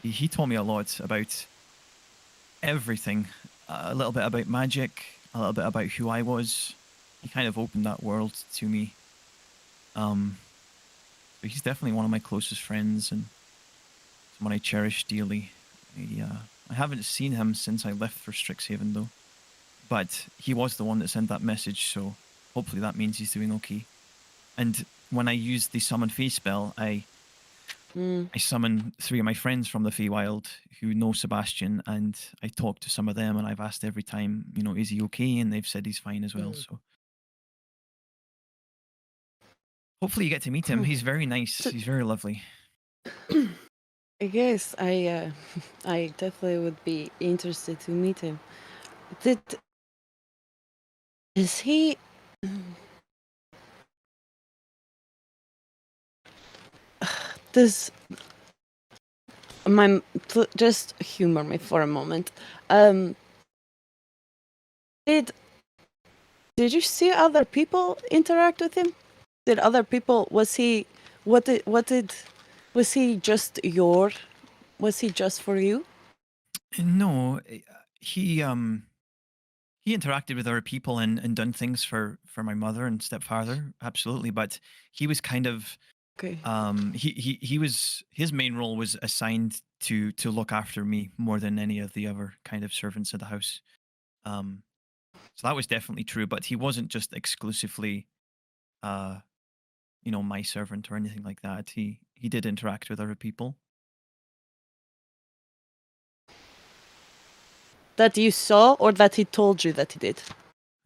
He taught me a lot about everything, a little bit about magic, a little bit about who I was. He kind of opened that world to me. So he's definitely one of my closest friends and someone I cherish dearly. I haven't seen him since I left for Strixhaven though, but he was the one that sent that message, so hopefully that means he's doing okay. And when I used the summon Fey spell, I summoned 3 of my friends from the Feywild who know Sebastian, and I talked to some of them, and I've asked every time, is he okay? And they've said he's fine as well. So hopefully you get to meet him. He's very nice. He's very lovely. I guess I definitely would be interested to meet him. Is he? Just humor me for a moment. Did you see other people interact with him? Did other people? Was he? Was he just Was he just for you? No, he interacted with other people and done things for my mother and stepfather, absolutely. But he was kind of okay. He was, his main role was assigned to look after me more than any of the other kind of servants of the house. So that was definitely true. But he wasn't just exclusively, my servant or anything like that. He did interact with other people. That you saw, or that he told you that he did?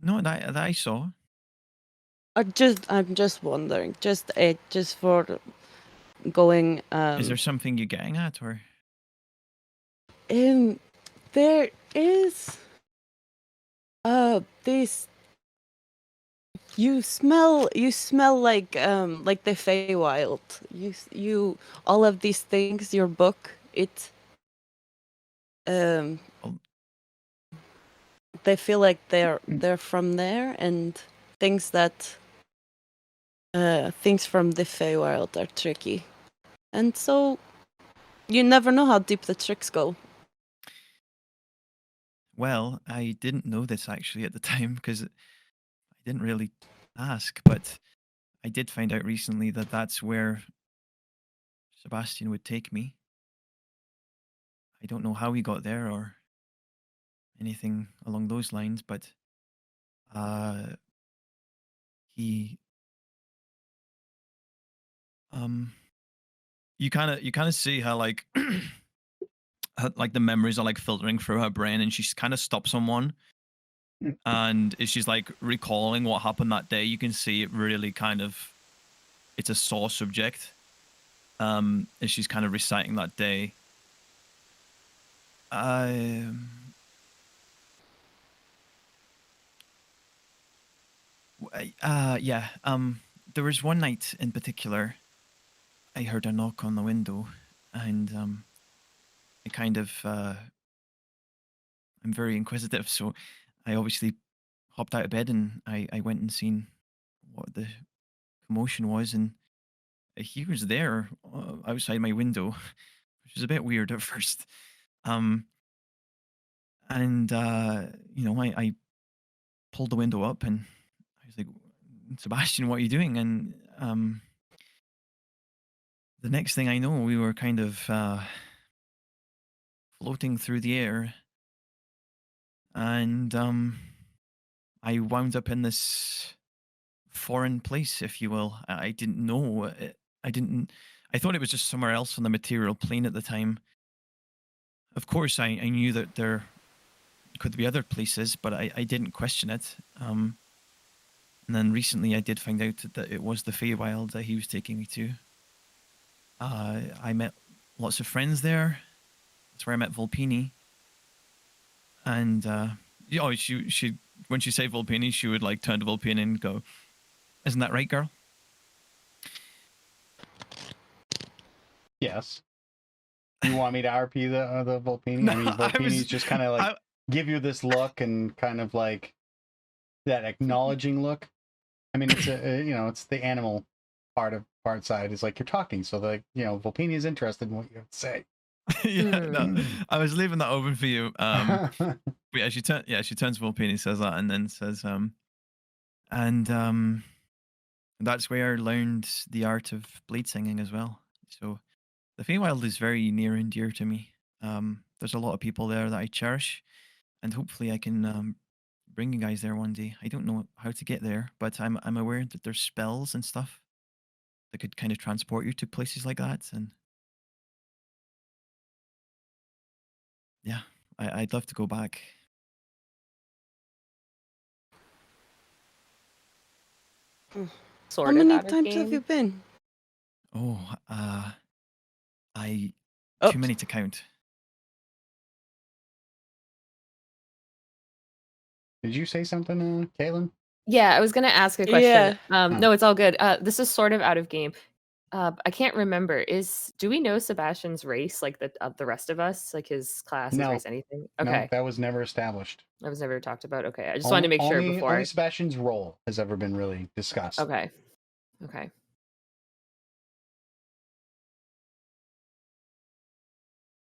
No, that I saw. I'm just wondering, just for going. Is there something you're getting at, or? There is. This. You smell like the Feywild. You all of these things. Your book. They feel like they're from there, and things from the Feywild are tricky, and so you never know how deep the tricks go. Well, I didn't know this actually at the time because I didn't really ask, but I did find out recently that that's where Sebastian would take me. I don't know how he got there or anything along those lines, but he you kind of see how like how, like the memories are like filtering through her brain, and she kind of stops on one, And as she's like recalling what happened that day, you can see it really kind of, it's a sore subject. As she's kind of reciting that day. Yeah. There was one night in particular, I heard a knock on the window, and it kind of, I'm very inquisitive, so I obviously hopped out of bed and I went and seen what the commotion was, and he was there outside my window, which was a bit weird at first. And I pulled the window up and I was like, Sebastian, what are you doing? And the next thing I know, we were kind of floating through the air, and I wound up in this foreign place, if you will. I didn't know it. I thought it was just somewhere else on the material plane at the time. Of course, I knew that there could be other places, but I didn't question it. And then recently I did find out that it was the Feywild that he was taking me to. I met lots of friends there. That's where I met Volpini. And she when she said Volpini, she would like turn to Volpini and go, "Isn't that right, girl?" Yes. You want me to RP the Volpini? No, I mean, Volpini's just kind of like give you this look and kind of like that acknowledging look. I mean, it's it's the animal part side is like you're talking, so like Volpini is interested in what you have to say. Yeah, no, I was leaving that open for you. But yeah, she turns to Volpini, says that, and then says, and that's where I learned the art of blade singing as well. So the Feywild is very near and dear to me. There's a lot of people there that I cherish, and hopefully I can bring you guys there one day. I don't know how to get there, but I'm aware that there's spells and stuff that could kind of transport you to places like that, and yeah, I'd love to go back. How many times have you been? Oh, too many to count. Did you say something, Caitlin? Yeah, I was gonna ask a question. No, it's all good. This is sort of out of game. I can't remember. Do we know Sebastian's race, like the rest of us, like his class, his race, anything? Okay, no, that was never established. That was never talked about. Okay, I just wanted to make sure before. Only Sebastian's role has ever been really discussed. Okay.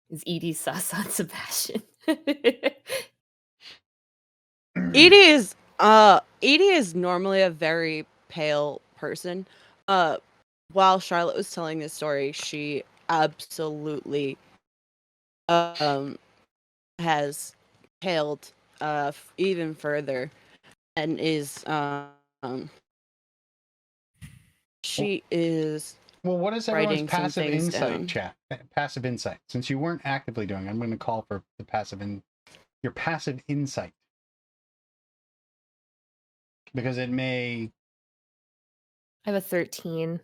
Is Edie sus on Sebastian? Edie is normally a very pale person. While Charlotte was telling this story, she absolutely has paled even further, and is she is. Well, what is everyone's passive insight, chat? Passive insight. Since you weren't actively doing it, I'm going to call for the your passive insight. Because it may... I have a 13.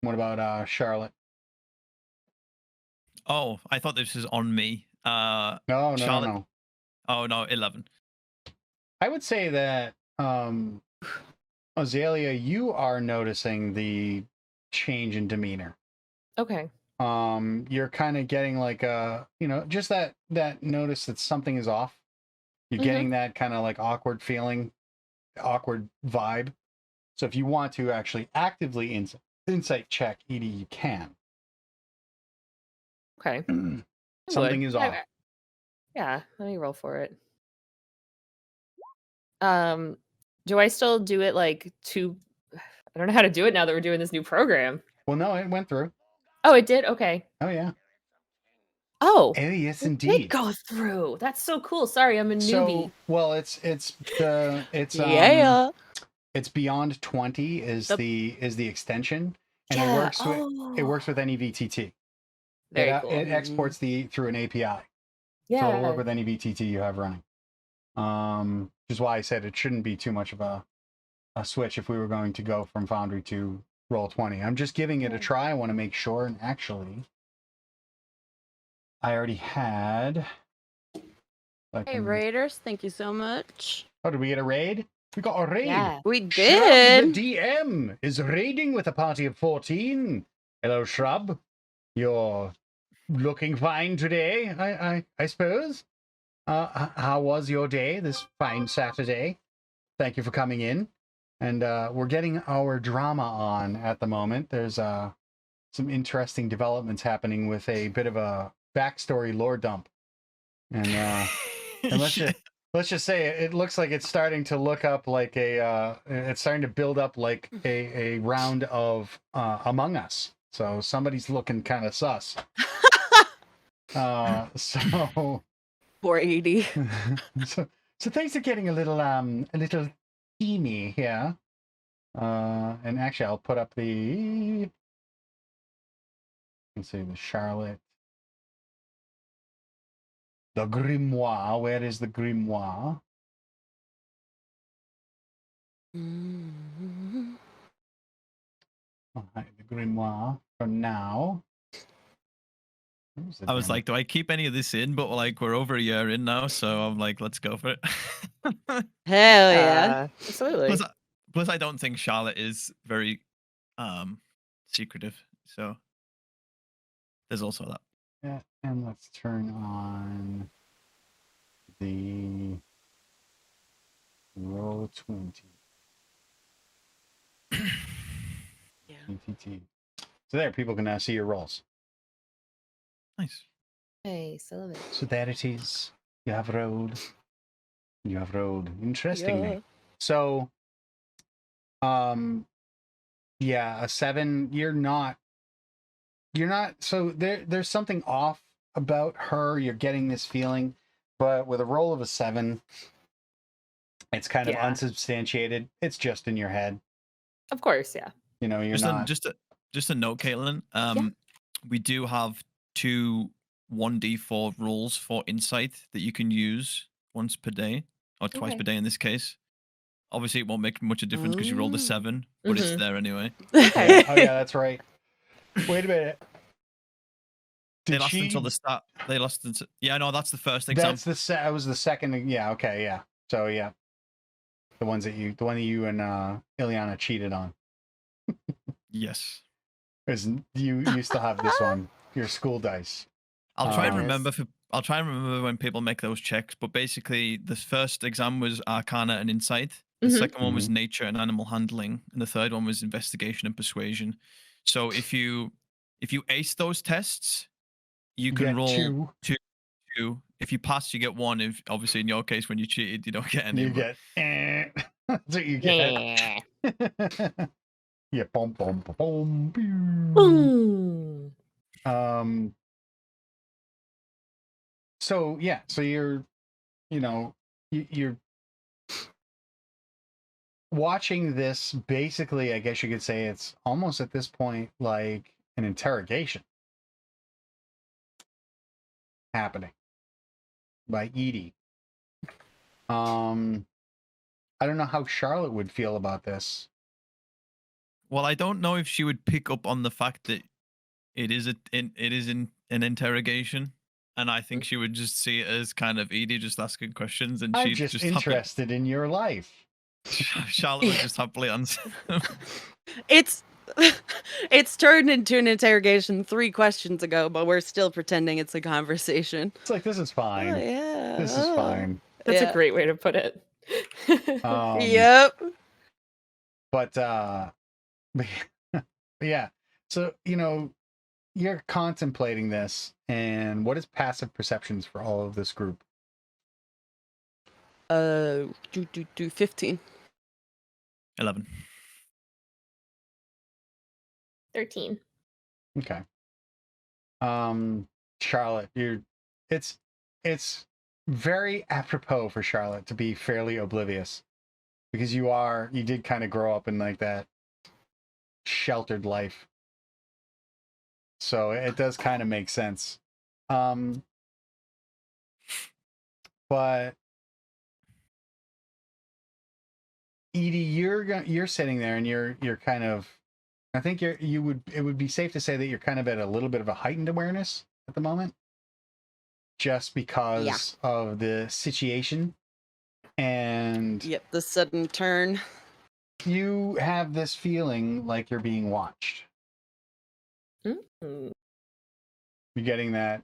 What about Charlotte? Oh, I thought this was on me. No. Oh, no, 11. I would say that, Azalea, you are noticing the change in demeanor. Okay. You're kind of getting like just that notice that something is off. You're getting that kind of like awkward feeling, awkward vibe. So if you want to actually actively insight check Edie, you can. Okay. Something is off. Yeah, let me roll for it. Do I still do it like I don't know how to do it now that we're doing this new program. Well, no, it went through. Oh, it did? Okay. Oh, yeah. Oh, yes, indeed. It did go through. That's so cool. Sorry, I'm a newbie. So, well, it's yeah. It's beyond 20 is the extension, and Yeah. it works with any VTT. Very cool. It exports through an API. Yeah. So it'll work with any VTT you have running. Which is why I said it shouldn't be too much of a switch if we were going to go from Foundry to Roll20. I'm just giving it a try. I want to make sure. And actually, I already had. Hey, Raiders, thank you so much. Oh, did we get a raid? We got a raid. Yeah. We did. Shrub the DM is raiding with a party of 14. Hello, Shrub. You're looking fine today, I suppose. How was your day this fine Saturday? Thank you for coming in. And we're getting our drama on at the moment. There's some interesting developments happening with a bit of a backstory lore dump. And, and let's just say it looks like it's starting to look up like it's starting to build up like a round of Among Us. So somebody's looking kind of sus. So Poor Edie. so things are getting a little steamy here. And actually I'll put up the, let's see, the Charlotte. The grimoire. Where is the grimoire? All right, the grimoire for now. I was like, do I keep any of this in? But like, we're over a year in now, so I'm like, let's go for it. Hell yeah. Absolutely. Plus, I don't think Charlotte is very secretive. So there's also that. Yeah, and let's turn on the Roll20. Yeah. ETT. So there, people can now see your rolls. Nice. Hey, Sullivan. So there it is. You have rolled. You have rolled. Interestingly. Yeah. So, yeah, a 7. You're not. So there's something off about her. You're getting this feeling, but with a roll of a 7, it's kind of unsubstantiated. It's just in your head. Of course, yeah. You know, you're Just not. Just a note, Caitlin. We do have 2 1d4 rules for insight that you can use once per day, or twice per day in this case. Obviously, it won't make much of a difference because you rolled a 7, but it's there anyway. Yeah. Oh yeah, that's right. Wait a minute. They lost until the start. They lost until... Yeah, no, that's the first exam. That was the second. Yeah. Okay. Yeah. So yeah, the one that you and Ileana cheated on. Yes. Because you still have this one, your school dice. I'll try and remember when people make those checks. But basically, the first exam was Arcana and Insight. The second one was Nature and Animal Handling, and the third one was Investigation and Persuasion. So if you ace those tests, you can roll 2. If you pass, you get 1. If obviously in your case, when you cheated, you don't get any. You get. That's what you get. Yeah. Boom. Boom. Boom. Boom. So yeah. So you're watching this. Basically, I guess you could say it's almost at this point like an interrogation happening by Edie. I don't know how Charlotte would feel about this. Well, I don't know if she would pick up on the fact that it is an interrogation, and I think she would just see it as kind of Edie just asking questions, and I'm she's just interested in your life. Charlotte would just happily answer. It's turned into an interrogation 3 questions ago, but we're still pretending it's a conversation. It's like, this is fine. Oh, yeah. This is fine. That's a great way to put it. Yep. But yeah. So, you're contemplating this, and what is passive perceptions for all of this group? 15. 11. 13. Okay. Charlotte, it's very apropos for Charlotte to be fairly oblivious, because you did kind of grow up in like that sheltered life. So it does kind of make sense. But Edie, you're sitting there and you're kind of, I think it would be safe to say that you're kind of at a little bit of a heightened awareness at the moment, just because of the situation. And yep, the sudden turn. You have this feeling like you're being watched. Mm-hmm. You're getting that,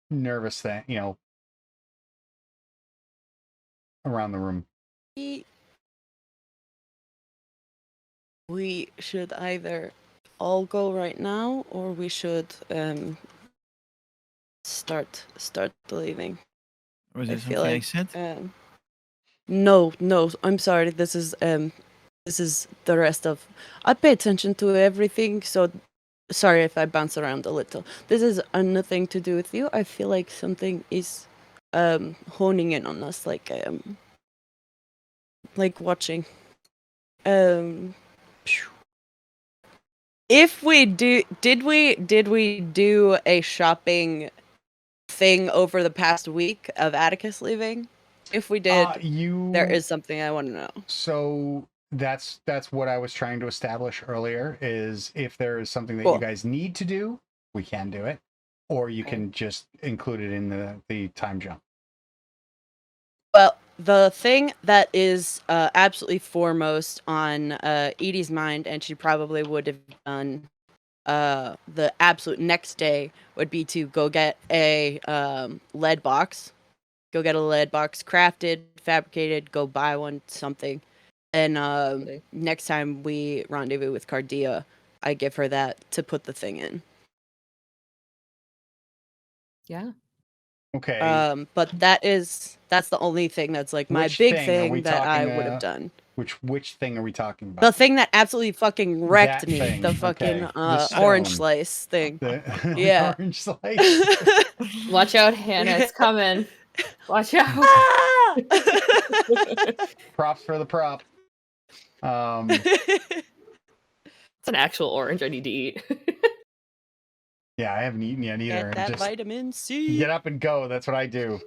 nervous thing, around the room. We should either all go right now, or we should start leaving. Or is it something I said? No, I'm sorry. This is the rest of. I pay attention to everything, so sorry if I bounce around a little. This is nothing to do with you. I feel like something is honing in on us, like watching. If we did we do a shopping thing over the past week of Atticus leaving? If we did, there is something I want to know. So that's what I was trying to establish earlier, is if there is something that you guys need to do, we can do it, or you can just include it in the time jump. Well, the thing that is absolutely foremost on Edie's mind, and she probably would have done the absolute next day, would be to go get a lead box. Go get a lead box, crafted, fabricated, go buy one, something. And next time we rendezvous with Cardia, I give her that to put the thing in. Yeah. Okay. But that's the only thing that's like my big thing that I would have done. Which thing are we talking about? The thing that absolutely fucking wrecked me. Thing. The fucking The orange slice thing. The orange slice. Watch out, Hannah. It's coming. Watch out. Props for the prop. It's an actual orange I need to eat. Yeah, I haven't eaten yet either. Get that just vitamin C. Get up and go. That's what I do.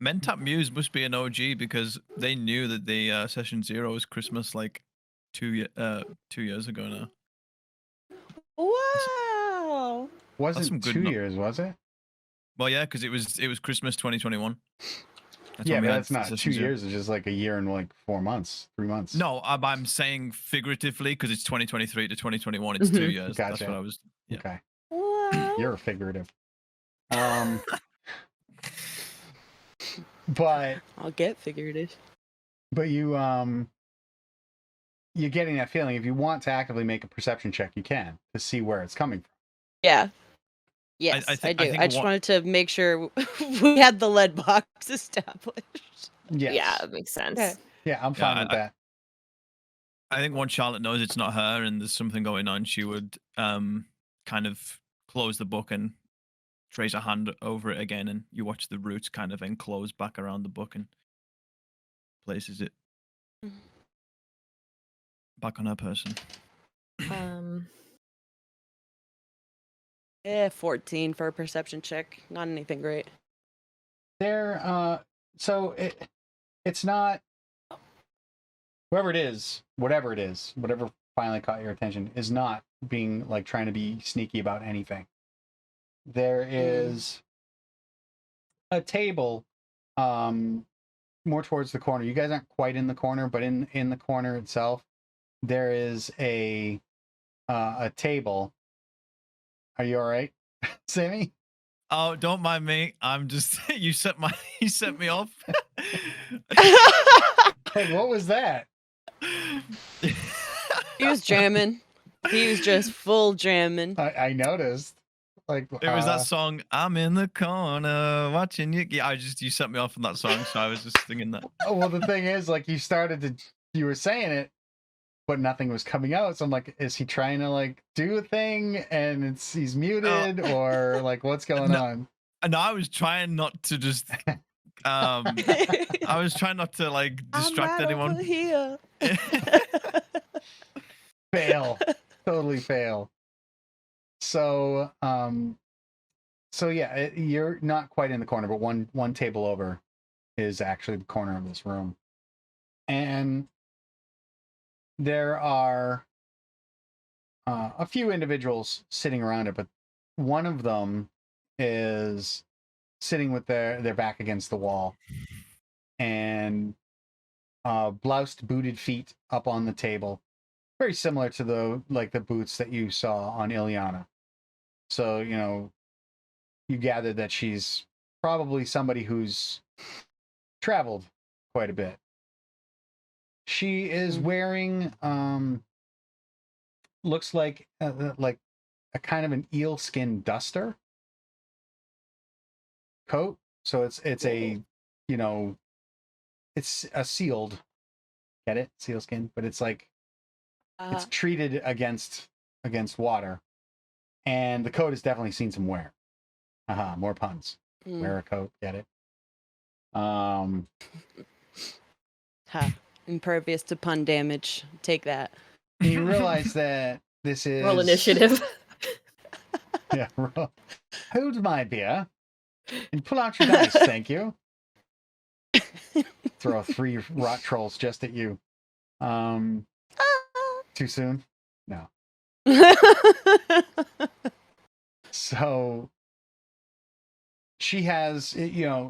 Mentap Muse must be an OG because they knew that the Session 0 was Christmas like 2 years ago now. Wow. Wasn't 2 years, was it? Well, yeah, because it was Christmas 2021. Yeah, but that's not 2 years. It's just like a year and like 4 months, 3 months. No, I'm saying figuratively because it's 2023 to 2021. It's 2 years. Gotcha. That's what I was. Yeah. Okay. Wow. You're figurative. But I'll get figurative. But you're getting that feeling. If you want to actively make a perception check, you can to see where it's coming from. Yeah. Yes, I do. I just wanted to make sure we had the lead box established. Yes. Yeah, it makes sense. Okay. Yeah, I'm fine with that. I think once Charlotte knows it's not her and there's something going on, she would kind of close the book and trace her hand over it again, and you watch the roots kind of enclose back around the book and places it back on her person. 14 for a perception check. Not anything great. So it's not, whatever it is, whatever finally caught your attention, is not being like trying to be sneaky about anything. There is a table more towards the corner. You guys aren't quite in the corner, but in the corner itself, there is a table. Are you all right, Sammy? Oh, don't mind me. I'm just you set me off. Hey, what was that? He was jamming. He was just full jamming. I noticed. Like it was that song, I'm in the corner watching you. Yeah, you set me off on that song, so I was just singing that. Oh, well, the thing is, like, you were saying it, but nothing was coming out. So I'm like, is he trying to like do a thing and he's muted, or like what's going on? No, I was trying not to just I was trying not to like distract anyone. Over here. Fail. Totally fail. So yeah, you're not quite in the corner, but one table over. is actually the corner of this room. And there are a few individuals sitting around it, but one of them is sitting with their back against the wall and bloused booted feet up on the table, very similar to the boots that you saw on Ilyana. So you gather that she's probably somebody who's traveled quite a bit. She is wearing looks like a kind of an eel skin duster coat. So it's a it's a sealed, get it, seal skin, but it's like it's treated against water, and the coat has definitely seen some wear. More puns. Wear a coat, get it? Impervious to pun damage. Take that. You realize that this is roll initiative. Yeah, roll. Hold my beer and pull out your dice, thank you. Throw 3 rot trolls just at you. Too soon? No. So she has, the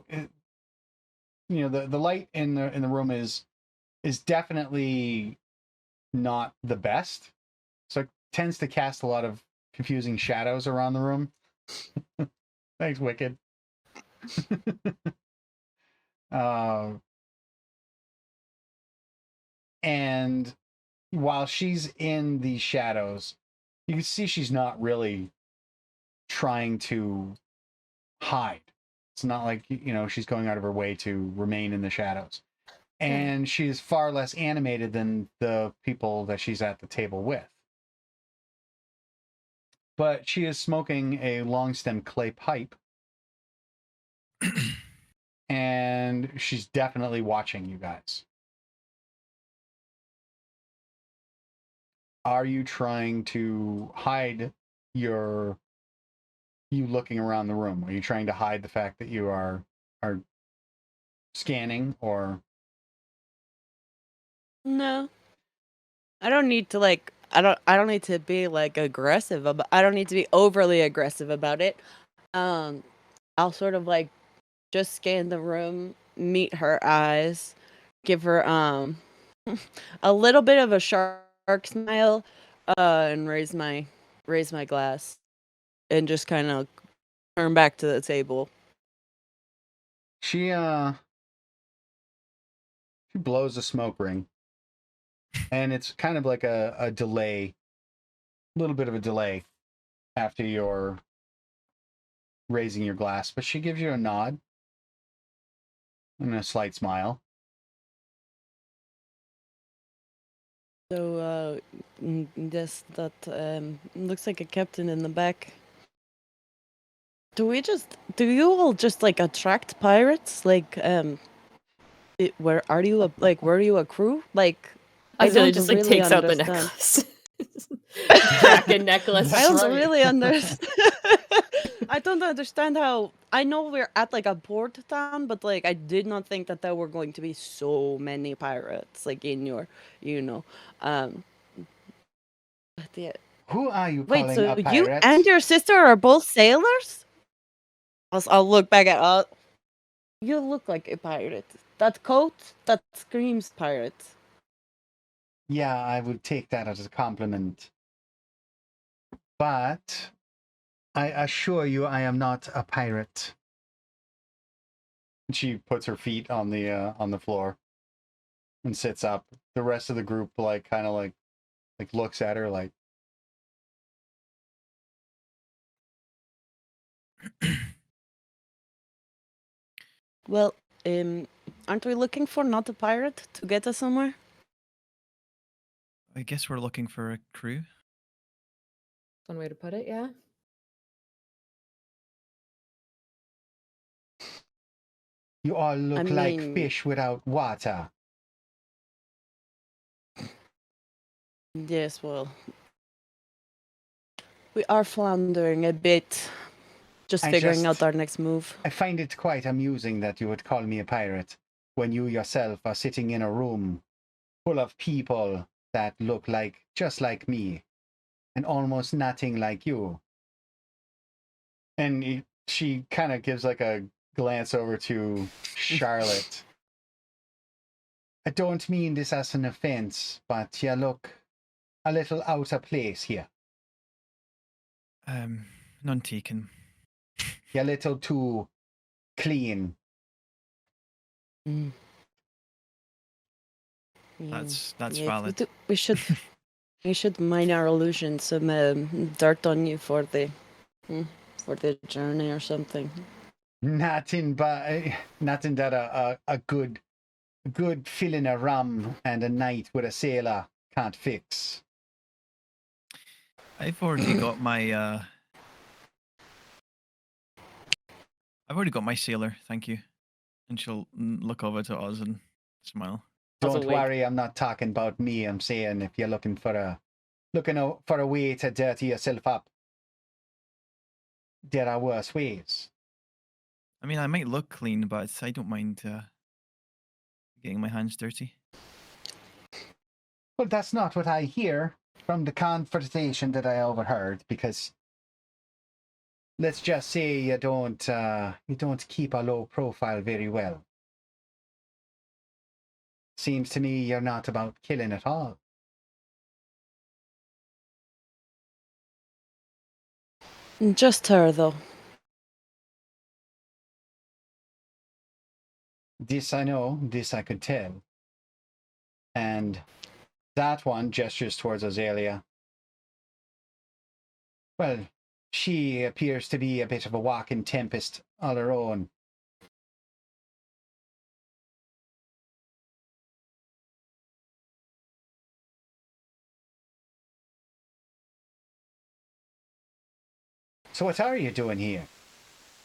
light in the room is definitely not the best. So it tends to cast a lot of confusing shadows around the room. Thanks, Wicked. And while she's in the shadows, you can see she's not really trying to hide. It's not like, she's going out of her way to remain in the shadows. And she's far less animated than the people that she's at the table with. But she is smoking a long stem clay pipe. And she's definitely watching you guys. Are you trying to hide you looking around the room? Are you trying to hide the fact that you are scanning, or? No. I don't need to I don't need to be aggressive about I don't need to be overly aggressive about it. I'll sort of just scan the room, meet her eyes, give her a little bit of a shark smile, and raise my glass and just kind of turn back to the table. She blows a smoke ring, and it's kind of like a delay, a little bit of a delay after you're raising your glass, but she gives you a nod and a slight smile. So, yes, that looks like a captain in the back. Do you all just attract pirates? Were you a crew? I really just really takes out the understand. necklace. Dragon necklace. I don't really understand. I don't understand how. I know we're at a port town, but I did not think that there were going to be so many pirates in your, but yeah. Who are you Wait, calling so a pirate? you and your sister are both sailors? I'll look back at. You look like a pirate. That coat, that screams pirate. Yeah, I would take that as a compliment. But I assure you, I am not a pirate. She puts her feet on the floor and sits up. The rest of the group kind of looks at her like. Well, aren't we looking for not a pirate to get us somewhere? I guess we're looking for a crew. One way to put it, yeah. You all look like fish without water. Yes, well, we are floundering a bit. Just figuring out our next move. I find it quite amusing that you would call me a pirate when you yourself are sitting in a room full of people that look just like me and almost nothing like you. And she kind of gives like a glance over to Charlotte. I don't mean this as an offense, but you look a little out of place here. None taken. You're a little too clean. Mm. That's yeah, valid. We should mine our illusion, some dirt on you for the journey or something. Nothing that a good filling of rum and a night with a sailor can't fix. I've already got my sailor, thank you. And she'll look over to Oz and smile. Don't worry, I'm not talking about me. I'm saying if you're looking for a way to dirty yourself up, there are worse ways. I mean, I might look clean, but I don't mind getting my hands dirty. Well, that's not what I hear from the conversation that I overheard, because let's just say you don't keep a low profile very well. Seems to me you're not about killing at all. Just her, though. This I know, this I could tell. And that one gestures towards Azalea. Well, she appears to be a bit of a walking tempest all her own. So what are you doing here?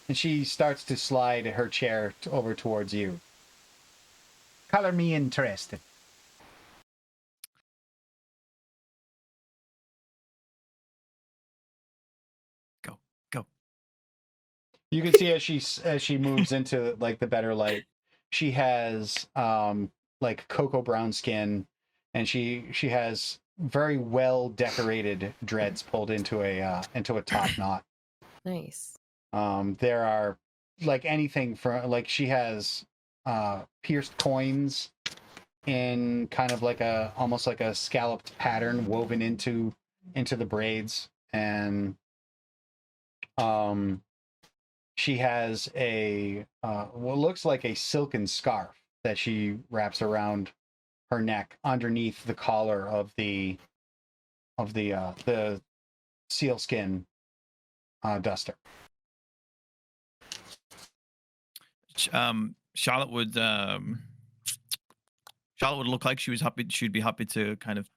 And she starts to slide her chair over towards you. Color me interested. Go. You can see as she moves into like the better light, she has like cocoa brown skin, and she has very well decorated dreads pulled into a top knot. Nice. There are like anything from like she has pierced coins in kind of like almost like a scalloped pattern woven into the braids, and she has a what looks like a silken scarf that she wraps around her neck underneath the collar of the sealskin duster. Charlotte would look like she was happy. She'd be happy to kind of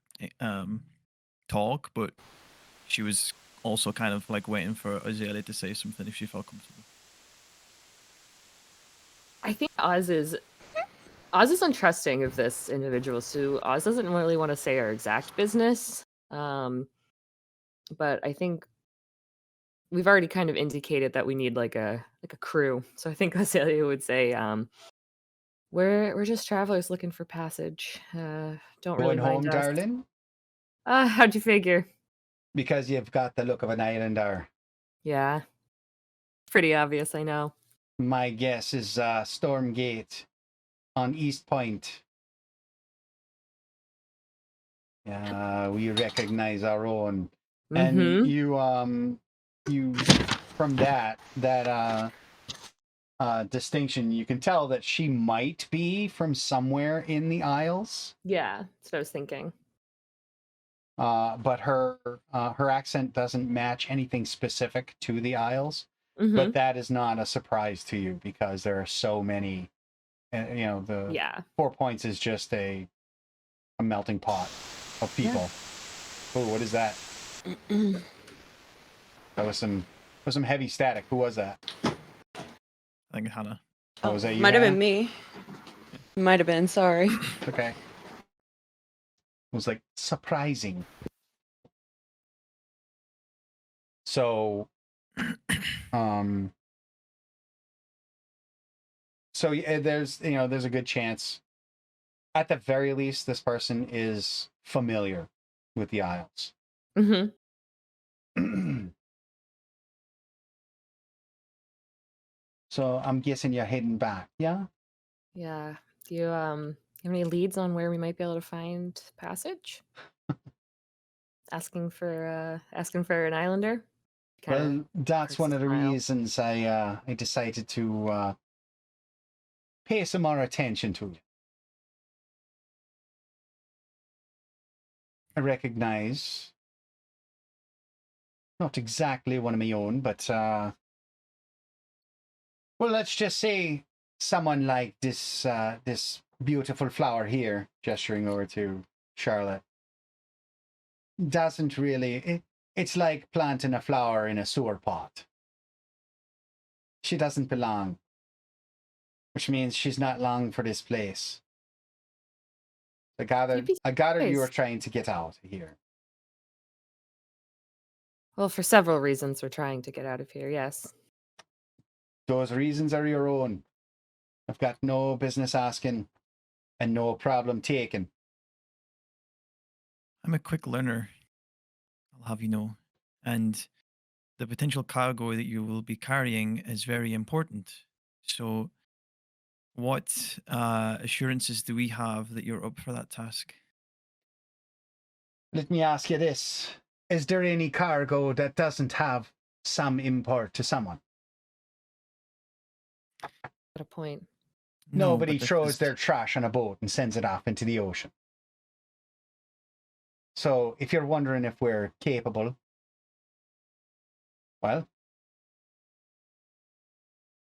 talk, but she was also kind of like waiting for Azalea to say something if she felt comfortable. I think Oz is untrusting of this individual, so Oz doesn't really want to say our exact business. But I think we've already kind of indicated that we need like a crew. So I think Azalea would say, we're just travelers looking for passage. Don't really Going mind home, us. darling? How'd you figure? Because you've got the look of an islander. Yeah. Pretty obvious, I know. My guess is Stormgate on East Point. Yeah, we recognize our own. And you from that distinction, you can tell that she might be from somewhere in the Isles. Yeah, that's what I was thinking. But her accent doesn't match anything specific to the Isles. But that is not a surprise to you because there are so many. You know, the 4 Points is just a melting pot of people. Yeah. Oh, what is that? That was some heavy static. Who was that? I think Hannah. Oh, was that you? Might have been me. Might have been. Sorry. Okay. It was like surprising. So So there's there's a good chance, at the very least, this person is familiar with the Isles. Mm-hmm. So I'm guessing you're heading back, yeah? Yeah. Do you have any leads on where we might be able to find passage? Asking for an islander? Well, that's one of the smile. reasons I decided to pay some more attention to you. I recognize not exactly one of my own, but well, let's just say someone like this this beautiful flower here, gesturing over to Charlotte, doesn't really. It's like planting a flower in a sewer pot. She doesn't belong, which means she's not long for this place. I gathered you were trying to get out of here. Well, for several reasons, we're trying to get out of here. Yes. Those reasons are your own. I've got no business asking, and no problem taking. I'm a quick learner, I'll have you know, and the potential cargo that you will be carrying is very important. So, what assurances do we have that you're up for that task? Let me ask you this. Is there any cargo that doesn't have some import to someone? At a point. No, Nobody but throws their trash on a boat and sends it off into the ocean. So if you're wondering if we're capable, well,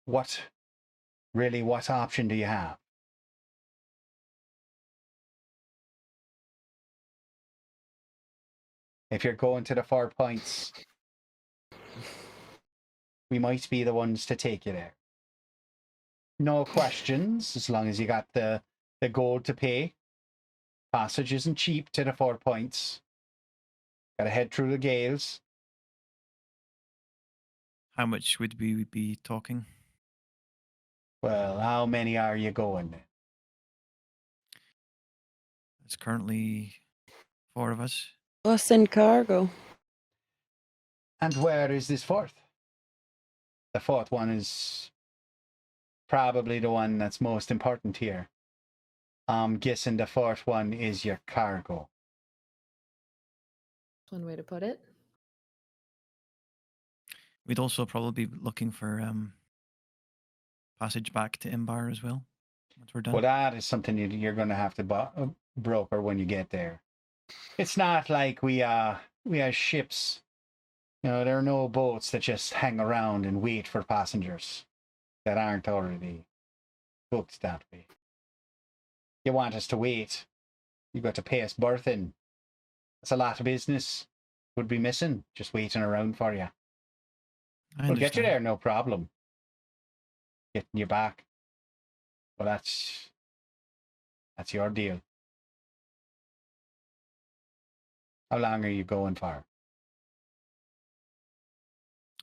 what option do you have? If you're going to the 4 points, we might be the ones to take you there. No questions, as long as you got the gold to pay. Passage isn't cheap to the 4 points. Gotta head through the gales. How much would we be talking? Well, how many are you going then? It's currently 4 of us. Us in cargo. And where is this fourth? The fourth one is probably the one that's most important here. I'm guessing the fourth one is your cargo. One way to put it. We'd also probably be looking for passage back to Imbar as well, once we're done. Well, that is something you're going to have to broker when you get there. It's not like we have ships. There are no boats that just hang around and wait for passengers that aren't already booked that way. You want us to wait, you got to pay us berthing. That's a lot of business would be missing just waiting around for you. We'll get you there, no problem. Getting you back. Well, that's your deal. How long are you going for?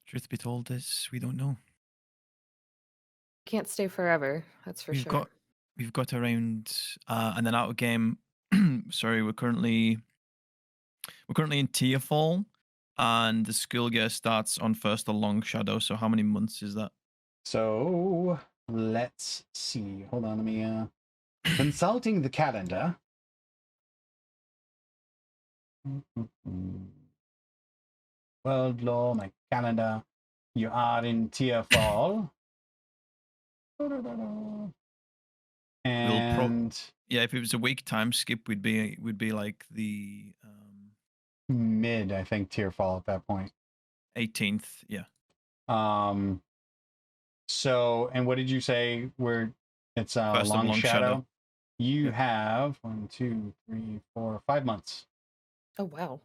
Truth be told, we don't know. Can't stay forever, that's for sure. We've got around, and then out of game. Sorry, we're currently in Tearfall, and the school year starts on 1st of Long Shadow. So how many months is that? So let's see. Hold on, let me consulting the calendar. World law, my calendar. You are in Tearfall. And if it was a week time skip, would be like the mid, I think, Tearfall at that point. 18th, yeah. So, and what did you say? It's a long shadow. You have 1, 2, 3, 4, 5 months. Oh wow.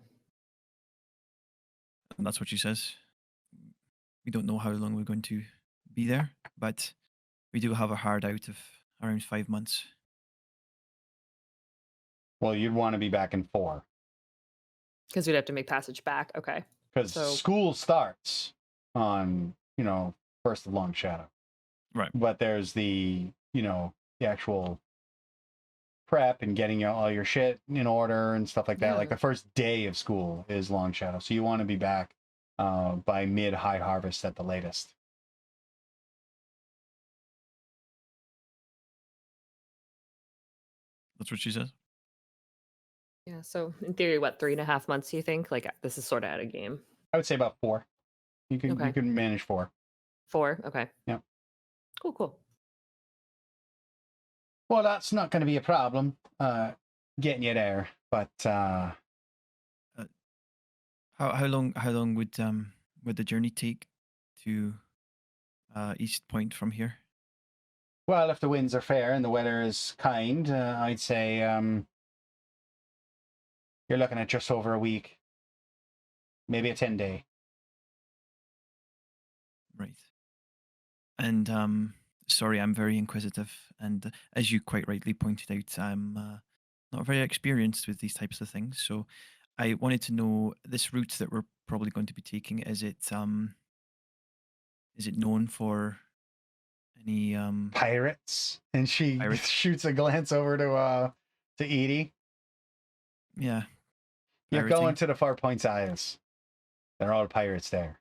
And that's what she says. We don't know how long we're going to be there, but we do have a hard out of around 5 months. Well, you'd want to be back in 4. Because we'd have to make passage back. Okay. Because school starts on, First of Long Shadow. Right. But there's the, the actual prep and getting all your shit in order and stuff like that. Yeah. Like the first day of school is Long Shadow. So you want to be back by mid-high harvest at the latest. That's what she says. Yeah. So in theory, what, 3.5 months? Do you think? Like this is sort of out of game. I would say about 4. You can manage 4. 4. Okay. Yep. Cool. Well, that's not going to be a problem. Getting you there, but how long would the journey take to East Point from here? Well, if the winds are fair and the weather is kind, I'd say you're looking at just over a week, maybe a 10-day. Right. And sorry, I'm very inquisitive, and as you quite rightly pointed out, I'm not very experienced with these types of things. So I wanted to know, this route that we're probably going to be taking, is it known for any Pirates? And she shoots a glance over to Edie. Yeah. You're Pirating. going to the Far Points Isles. They're all pirates there.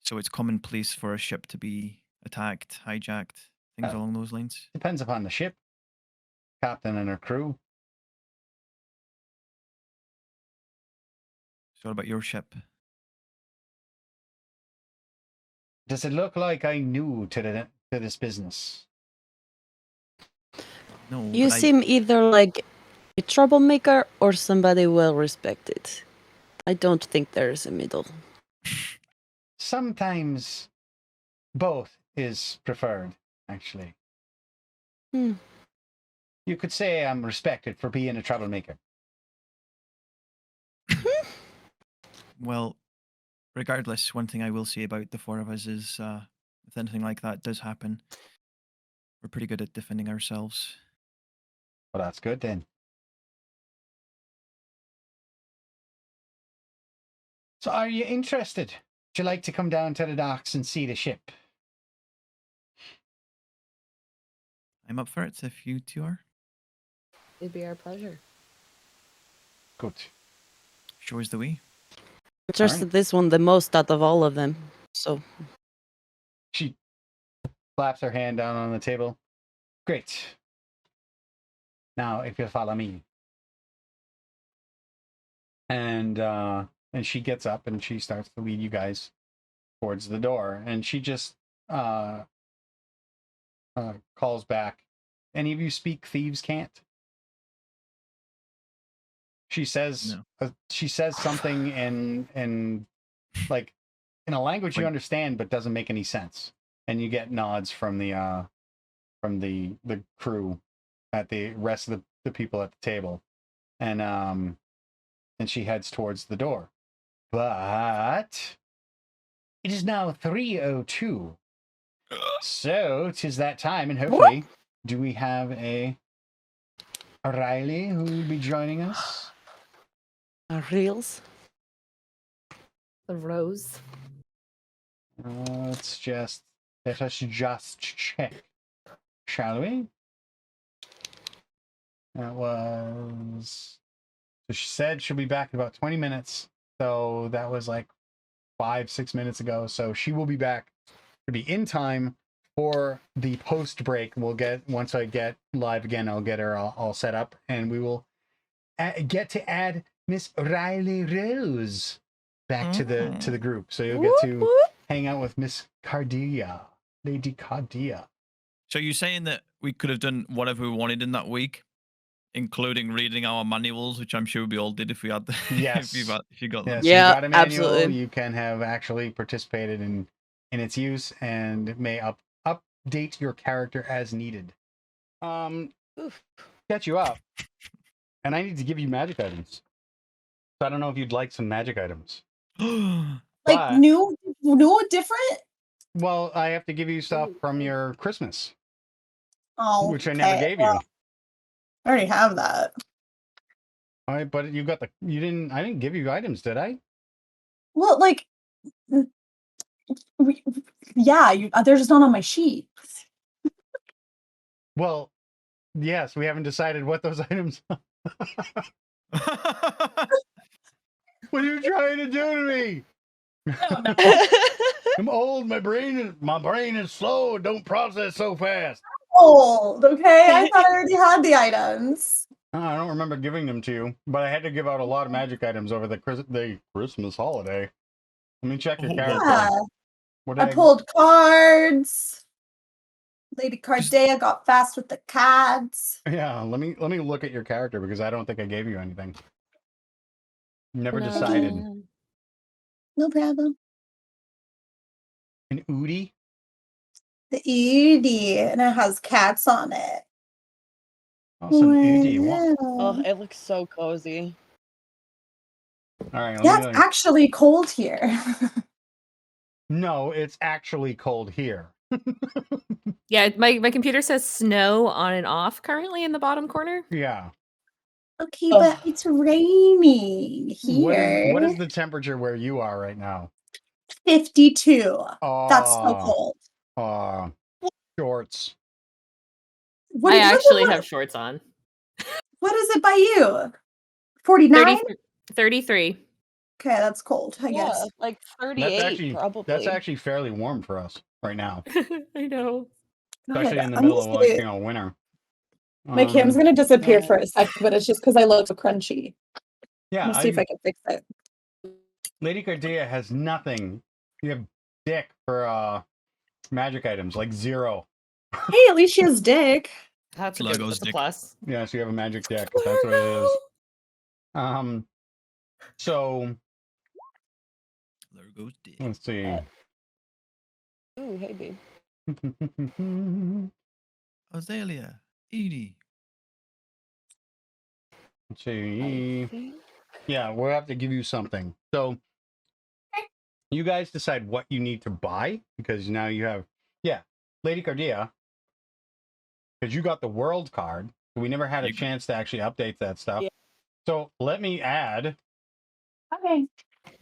So it's commonplace for a ship to be attacked, hijacked, things along those lines? Depends upon the ship, captain and her crew. So what about your ship? Does it look like I'm new to this business? No. You seem either like a troublemaker or somebody well respected. I don't think there's a middle. Sometimes both is preferred, actually. You could say I'm respected for being a troublemaker. Well, regardless, one thing I will say about the 4 of us is if anything like that does happen, we're pretty good at defending ourselves. Well, that's good then. So are you interested? Would you like to come down to the docks and see the ship? I'm up for it if you two are. It'd be our pleasure. Good. Shows the way. I trusted this one the most out of all of them, so... She slaps her hand down on the table. Great. Now, if you'll follow me. And she gets up and she starts to lead you guys towards the door. And she just calls back. Any of you speak Thieves' Cant? She says something in like in a language you understand but doesn't make any sense. And you get nods from the crew at the rest of the people at the table. And she heads towards the door. But it is now 3:02. So 'tis that time, and hopefully, do we have a Riley who will be joining us? Reels? The rose. Let us just check, shall we? That was... So she said she'll be back in about 20 minutes. So that was like 5-6 minutes ago. So she will be back to be in time for the post break. Once I get live again, I'll get her all set up, and we will get to add Miss Riley Rose back to the group. So you'll get to hang out with Miss Cardia, Lady Cardia. So you're saying that we could have done whatever we wanted in that week, including reading our manuals, which I'm sure we all did if we had. Yes. if you got them. Yes, yeah, you got a manual, absolutely. You can have actually participated in its use and may update your character as needed. Get you up, and I need to give you magic items. So I don't know if you'd like some magic items. Like new, different? Well, I have to give you stuff from your Christmas. Oh, which I never gave you. I already have that. All right, but you got I didn't give you items, did I? Well, like, Yeah, they're just not on my sheet. Well, yes, we haven't decided what those items are. What are you trying to do to me? I'm old. My brain is slow. Don't process so fast. Old, okay? I thought I already had the items. I don't remember giving them to you, but I had to give out a lot of magic items over the Christmas holiday. Let me check your character. Yeah. What I pulled cards. Lady Cardea got fast with the cards. Yeah, let me look at your character because I don't think I gave you anything. Never No. decided. No problem. An Udi? The Udi, and it has cats on it. Oh, some Udi. Oh, it looks so cozy. All right. Yeah, it's actually cold here. No, it's actually cold here. Yeah, my computer says snow on and off currently in the bottom corner. Yeah. Okay, but it's raining here. What is the temperature where you are right now? 52. That's so cold. Shorts. I actually have shorts on. What is it by you? 49? 33. Okay, that's cold, I guess. Like 38 probably. That's actually fairly warm for us right now. I know. Especially in the middle of winter. My cam's gonna disappear for a second, but it's just because I look so crunchy. Yeah. Let's see if I can fix it. Lady Cardea has nothing. You have dick for magic items, like 0. Hey, at least she has dick. That's a plus. Yeah, so you have a magic deck. That's what it is. So there goes dick. Let's see. Ooh, hey, babe. Azalea, Edie. Let's see. Yeah, we'll have to give you something. So you guys decide what you need to buy because now you have, Lady Cardea, because you got the world card. We never had a chance to actually update that stuff. Yeah. So let me add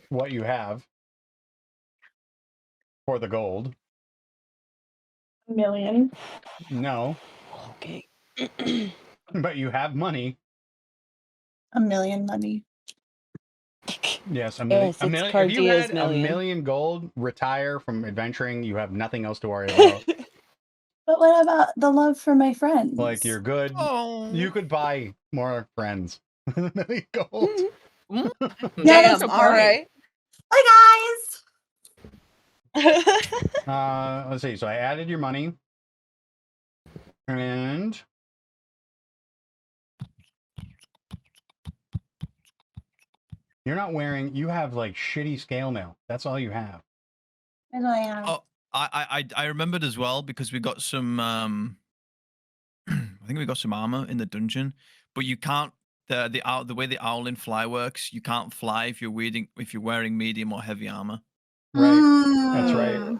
what you have for the gold. $1 million. No. Okay. But you have money. $1 million money. Yes, a million. Yes, a million. If you had $1 million gold, retire from adventuring, you have nothing else to worry about. But what about the love for my friends? Like you're good. Oh. You could buy more friends. $1 million gold. Yeah, all right. Bye, guys. Let's see. So I added your money, and you're not wearing. You have like shitty scale mail. That's all you have. And I am. Oh, I remembered as well because we got some. I think we got some armor in the dungeon, but you can't. The way the owl in fly works, you can't fly if you're wearing medium or heavy armor. Right. That's right.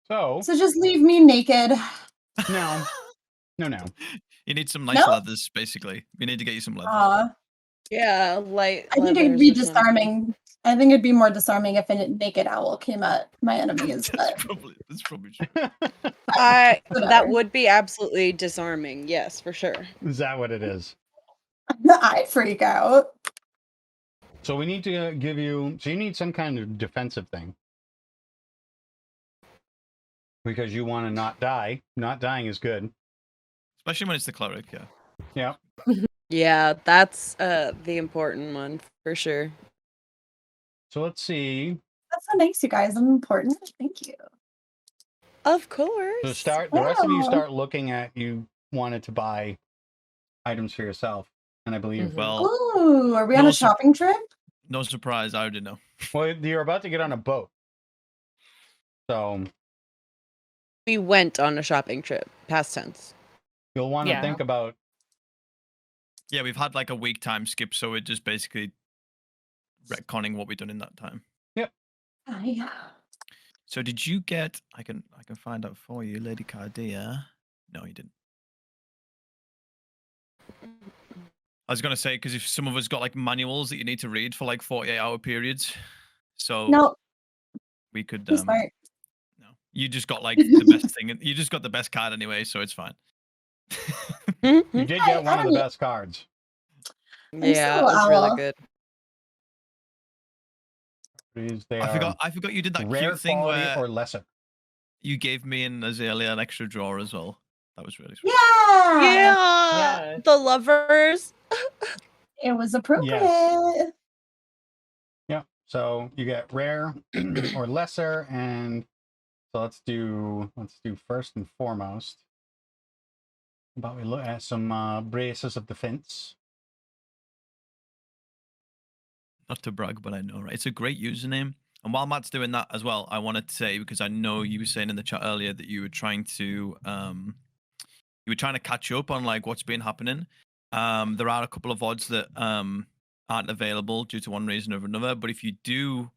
So just leave me naked. No. You need some nice leathers, basically. We need to get you some leathers. Yeah, light. I think it'd be disarming. I think it'd be more disarming if a naked owl came at my enemies. That's probably true. That would be absolutely disarming. Yes, for sure. Is that what it is? I'd freak out. So we need to give you. So you need some kind of defensive thing. Because you want to not die. Not dying is good. Especially when it's the cleric, yeah. Yeah. Yeah, that's the important one for sure. So let's see. That's so nice, you guys. I'm important. Thank you. Of course. So the rest of you start looking at. You wanted to buy items for yourself, and I believe. Well, ooh, are we on a shopping trip? No surprise, I already know. Well, you're about to get on a boat, so we went on a shopping trip. Past tense. You'll want to think about. Yeah, we've had like a week time skip, so we're just basically retconning what we've done in that time. Yep. Yeah. So did you get? I can find out for you, Lady Cardea. No, you didn't. I was gonna say because if some of us got like manuals that you need to read for like 48-hour periods, so no, We could. Too smart. No, you just got like the best thing. You just got the best card anyway, so it's fine. You did I get one of don't the need- best cards. Yeah, still it was really owl. good. They I forgot you did that rare cute thing quality where or lesser. you gave me and Azalea an extra drawer as well. That was really sweet. Yeah. Yeah. The lovers. It was appropriate. Yes. Yep. So you get rare or lesser, and so let's do first and foremost. But we look at some braces of defense. Not to brag, but I know, right? It's a great username. And while Matt's doing that as well, I wanted to say, because I know you were saying in the chat earlier that you were trying to catch up on like what's been happening. There are a couple of VODs that aren't available due to one reason or another. But if you do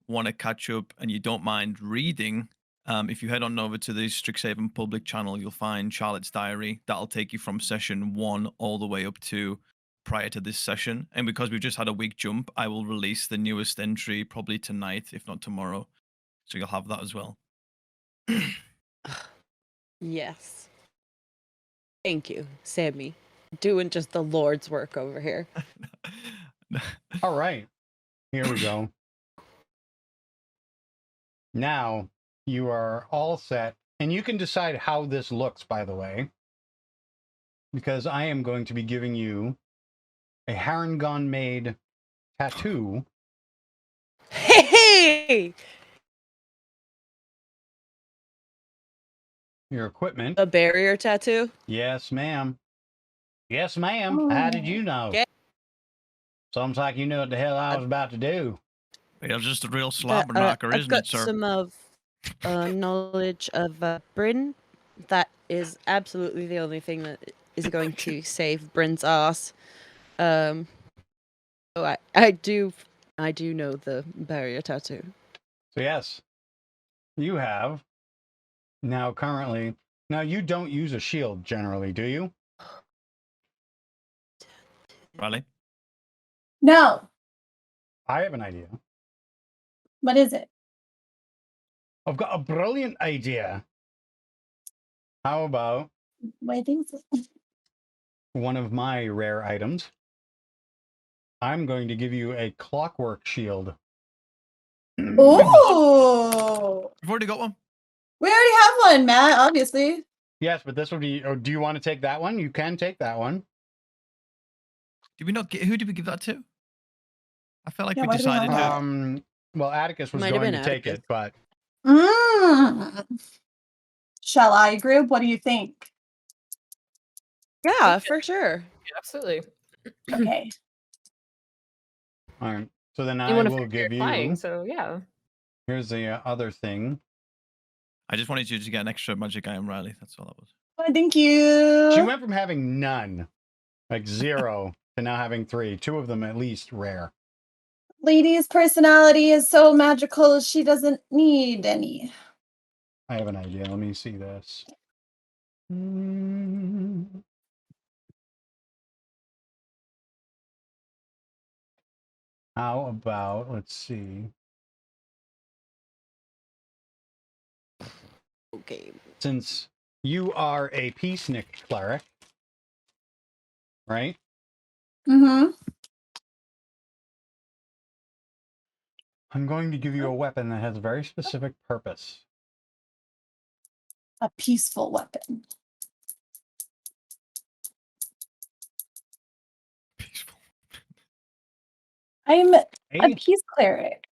want to catch up and you don't mind reading, if you head on over to the Strixhaven public channel, you'll find Charlotte's Diary. That'll take you from session 1 all the way up to prior to this session. And because we've just had a week jump, I will release the newest entry probably tonight, if not tomorrow. So you'll have that as well. Yes. Thank you, Sammy. Doing just the Lord's work over here. All right. Here we go. Now you are all set, and you can decide how this looks, by the way, because I am going to be giving you a Harangon made tattoo. Hey! Your equipment. A barrier tattoo? Yes, ma'am. Yes, ma'am. How did you know? Okay. Sounds like you knew what the hell I was about to do. You're just a real slobberknocker, I've isn't got it, sir? some knowledge of Bryn. That is absolutely the only thing that is going to save Bryn's ass. So I do know the barrier tattoo. So yes, you have now currently. Now you don't use a shield generally, do you? Riley? No. I have an idea. What is it? I've got a brilliant idea. How about What do you think? one of my rare items? I'm going to give you a clockwork shield. Ooh. You've already got one? We already have one, Matt, obviously. Yes, but this would be. Oh, do you want to take that one? You can take that one. Did we not get? Who did we give that to? I felt like Yeah, we why do we have decided that? to. Well, Atticus was Might have going been to take Atticus. it, but Shall I group? What do you think? Yeah, for sure. Absolutely. Okay. all right. So then You I want will to give you. flying, so yeah. Here's the other thing. I just wanted you to get an extra magic item, Riley. That's all that was. Oh, thank you. She went from having none, like 0, to now having 3. 2 of them at least rare. Lady's personality is so magical, she doesn't need any. I have an idea. Let me see this. How about, let's see. Okay. Since you are a peacenik cleric, right? Mm-hmm. I'm going to give you a weapon that has a very specific purpose. A peaceful weapon. Peaceful. I'm a Hey, peace cleric.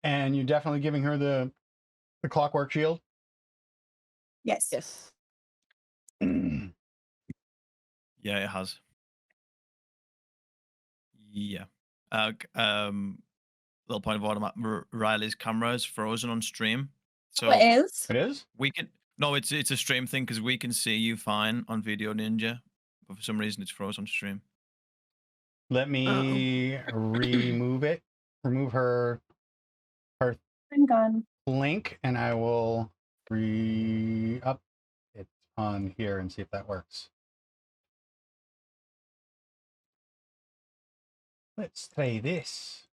and you're definitely giving her the clockwork shield? Yes. Yes. Yeah, it has. Yeah. Little point of order. Riley's camera is frozen on stream, so What is? It is? we can. No, it's a stream thing because we can see you fine on Video Ninja, but for some reason it's frozen on stream. Let me remove it. Remove her I'm gone. link, and I will re-up it on here and see if that works. Let's try this.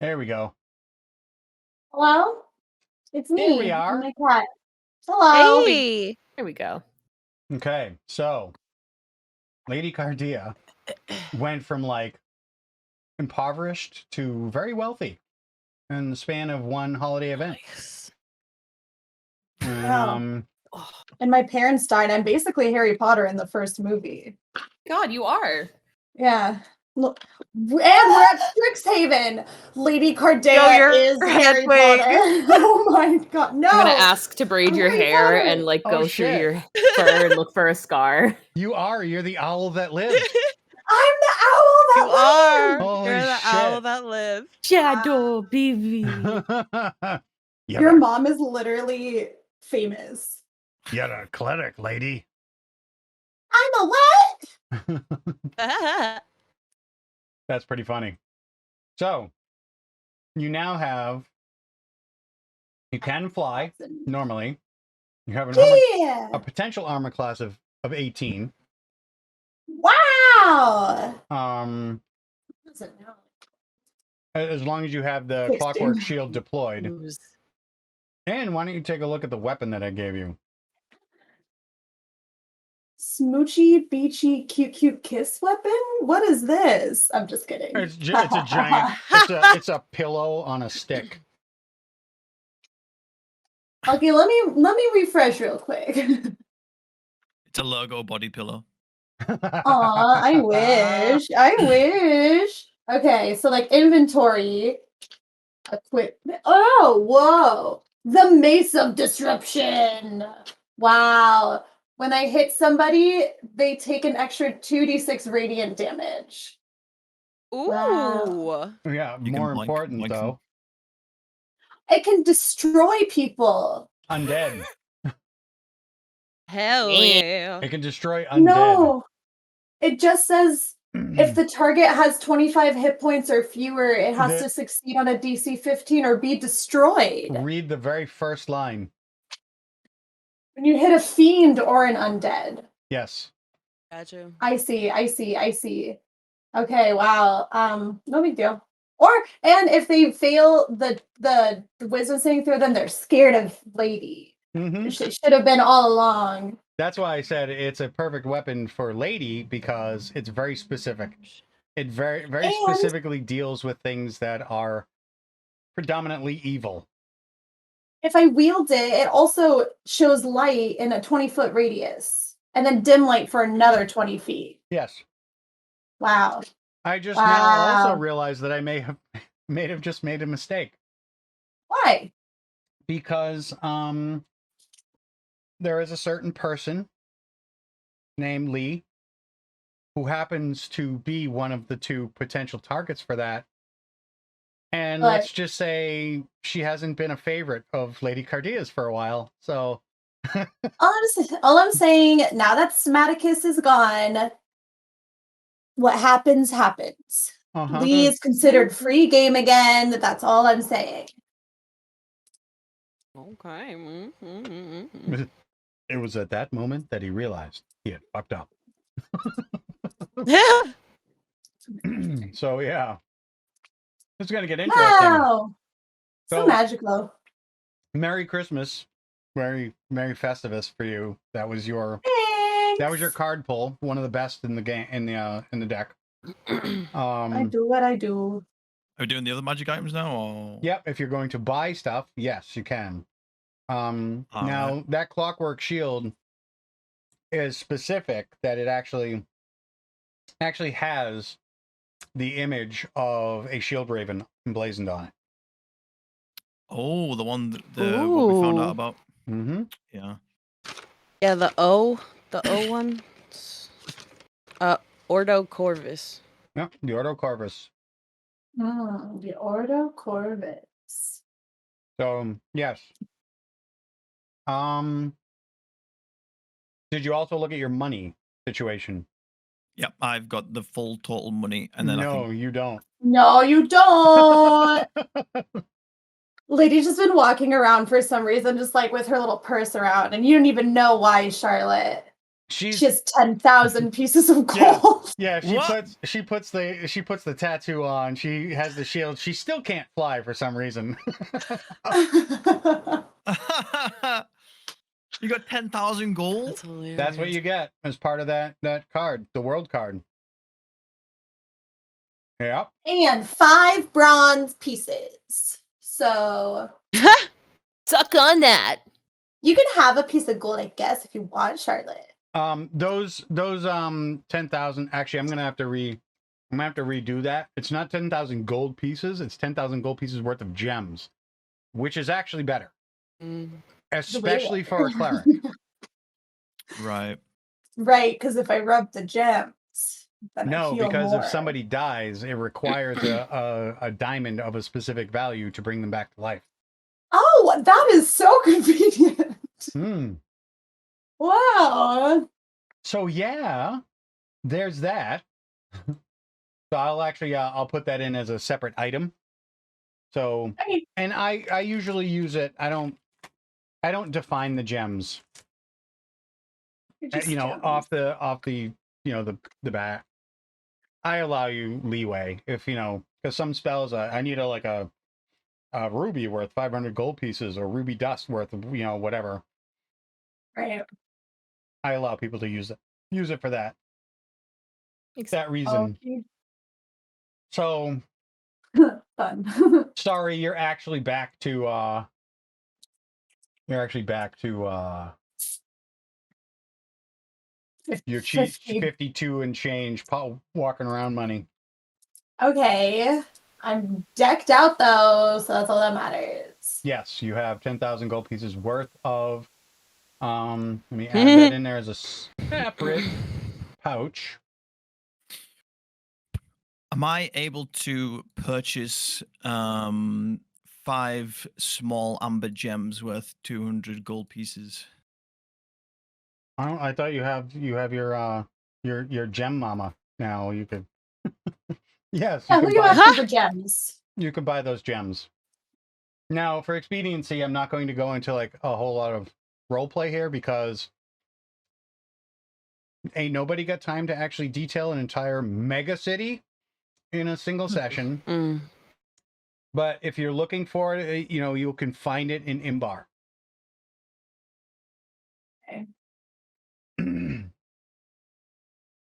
There we go. Hello? It's me. Here we are. And my cat. Hello. Hey. There we go. Okay, so Lady Cardia went from like impoverished to very wealthy in the span of one holiday event. Nice. And, Wow. And my parents died. I'm basically Harry Potter in the first movie. God, you are. Yeah. Look, and we're at Strixhaven. Lady Cardea is Harry Potter. Oh my god, no! I'm gonna ask to braid your Harry hair Potter. and like Oh, go shit. through your fur and look for a scar. you're the owl that lived. I'm the owl that You are. Holy You're the owl shit. that live. Shadow baby. Your mom is literally famous. You're a cleric, lady. I'm a what? That's pretty funny. So, you now have, you can fly normally. You have Yeah. a potential armor class of 18. Wow. As long as you have the 16. clockwork shield deployed. Ooze. And why don't you take a look at the weapon that I gave you? Smoochy, beachy, cute kiss weapon? What is this? I'm just kidding. It's a giant. It's a pillow on a stick. Okay, let me refresh real quick. It's a logo body pillow. Aw, I wish. I wish. Okay, so like inventory, equipment. Oh, whoa. The Mace of Disruption. Wow. When I hit somebody, they take an extra 2d6 radiant damage. Ooh. Wow. Yeah, You more can boink important them. though, It can destroy people. undead. Hell yeah. It can destroy undead. No. It just says if the target has 25 hit points or fewer, it has to succeed on a DC 15 or be destroyed. Read the very first line. When you hit a fiend or an undead. Yes. Gotcha. I see. Okay, wow. No big deal. And if they fail the wisdom saving throw, then they're scared of Lady. Mm-hmm. Which they should have been all along. That's why I said it's a perfect weapon for Lady, because it's very specific. It very specifically deals with things that are predominantly evil. If I wield it, it also shows light in a 20-foot radius. And then dim light for another 20 feet. Yes. Wow. I just now also realized that I may have just made a mistake. Why? Because there is a certain person named Lee who happens to be one of the two potential targets for that. And let's just say she hasn't been a favorite of Lady Cardia's for a while. So all I'm saying, now that Smaticus is gone, what happens. Lee is considered free game again. That's all I'm saying. Okay. It was at that moment that he realized he had fucked up. So yeah, it's gonna get interesting. Wow, so magical. Merry Christmas, Merry Festivus for you. That was your card pull, one of the best in the game in the deck. I do what I do. Are we doing the other magic items now? Or... Yep, if you're going to buy stuff, yes, you can. Now that clockwork shield is specific that it actually has the image of a shield raven emblazoned on it. Oh, the one what we found out about. Mm-hmm. Yeah. Yeah, the O one. Ordo Corvus. Yeah, the Ordo Corvus. The Ordo Corvus. So yes. Did you also look at your money situation? Yep, I've got the full total money, and then no, you don't. No, you don't. Lady's just been walking around for some reason, just like with her little purse around, and you don't even know why, Charlotte. She has 10,000 pieces of gold. Yeah, she puts the tattoo on. She has the shield. She still can't fly for some reason. You got 10,000 gold? That's what you get as part of that card, the world card. Yep. And 5 bronze pieces. So suck on that. You can have a piece of gold, I guess, if you want, Charlotte. Those 10,000. Actually, I'm gonna have to redo that. It's not 10,000 gold pieces. It's 10,000 gold pieces worth of gems, which is actually better, especially for a cleric. Right. Right, because if I rub the gems, then I feel because more. if somebody dies, it requires a diamond of a specific value to bring them back to life. Oh, that is so convenient. Wow. So yeah, there's that. So I'll put that in as a separate item. So, and I usually use it. I don't define the gems. Off the the bat. I allow you leeway if because some spells I need a ruby worth 500 gold pieces or ruby dust worth whatever. Right. I allow people to use it for that. That reason. Okay. So fun. Sorry, you're actually back to your cheap 52 and change walking around money. Okay. I'm decked out though, so that's all that matters. Yes, you have 10,000 gold pieces worth of let me add that in there as a separate pouch. Am I able to purchase 5 small amber gems worth 200 gold pieces? I thought you have your gem mama now. You could yes. Yeah, who you asking for gems? You can buy those gems. Now, for expediency, I'm not going to go into like a whole lot of role play here because ain't nobody got time to actually detail an entire mega city in a single session. But if you're looking for it, you can find it in Imbar. Okay.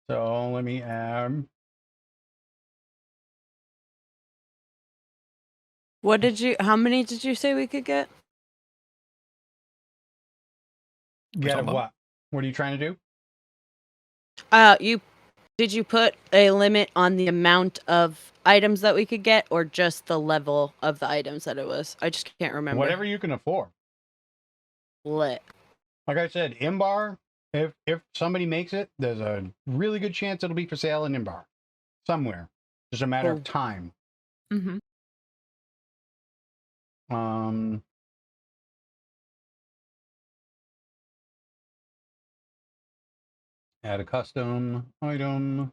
So let me add. How many did you say we could get? Get what? What are you trying to do? Did you put a limit on the amount of items that we could get, or just the level of the items that it was? I just can't remember. Whatever you can afford. Lit. Like I said, Imbar, if somebody makes it, there's a really good chance it'll be for sale in Imbar. Somewhere. Just a matter of time. Mm-hmm. Add a custom item.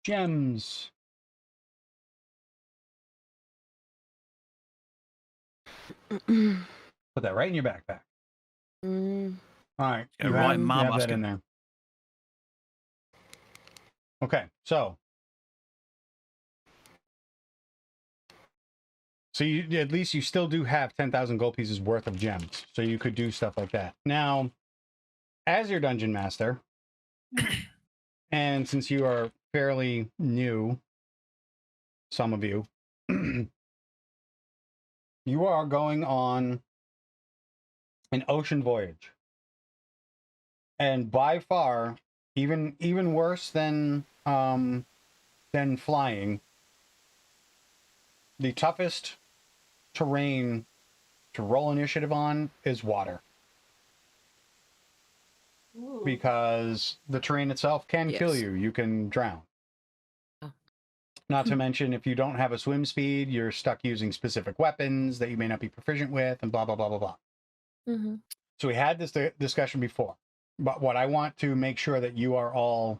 Gems. Put that right in your backpack. All right. You have that in there. Okay, so at least you still do have 10,000 gold pieces worth of gems, so you could do stuff like that. Now, as your dungeon master, and since you are fairly new, some of you, you are going on an ocean voyage, and by far, even worse than flying, the toughest terrain to roll initiative on is water. Because the terrain itself can kill you. You can drown. Not to mention, if you don't have a swim speed, you're stuck using specific weapons that you may not be proficient with, and blah, blah, blah, blah, blah. Mm-hmm. So we had this discussion before. But what I want to make sure that you are all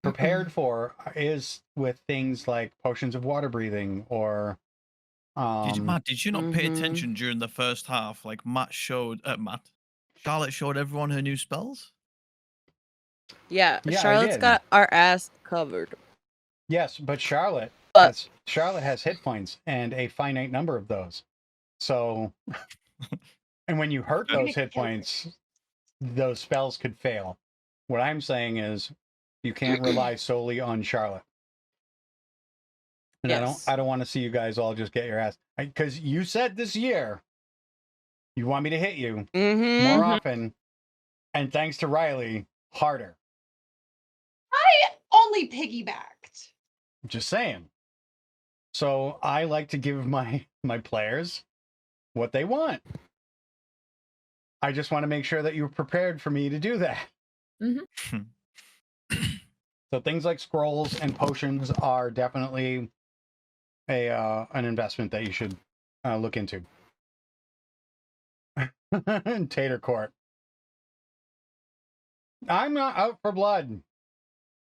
prepared for is with things like potions of water breathing or... Did you not pay attention during the first half? Like Charlotte showed everyone her new spells? Yeah, Yeah, I Charlotte's did. got our ass covered. Yes, but Charlotte But has hit points and a finite number of those. So, and when you hurt those hit points, those spells could fail. What I'm saying is, you can't rely solely on Charlotte. And yes. I don't want to see you guys all just get your ass, because you said this year you want me to hit you more often, and thanks to Riley, harder. I only piggybacked. Just saying. So I like to give my players what they want. I just want to make sure that you're prepared for me to do that. Mm-hmm. So things like scrolls and potions are definitely an investment that you should look into. Tater Court. I'm not out for blood.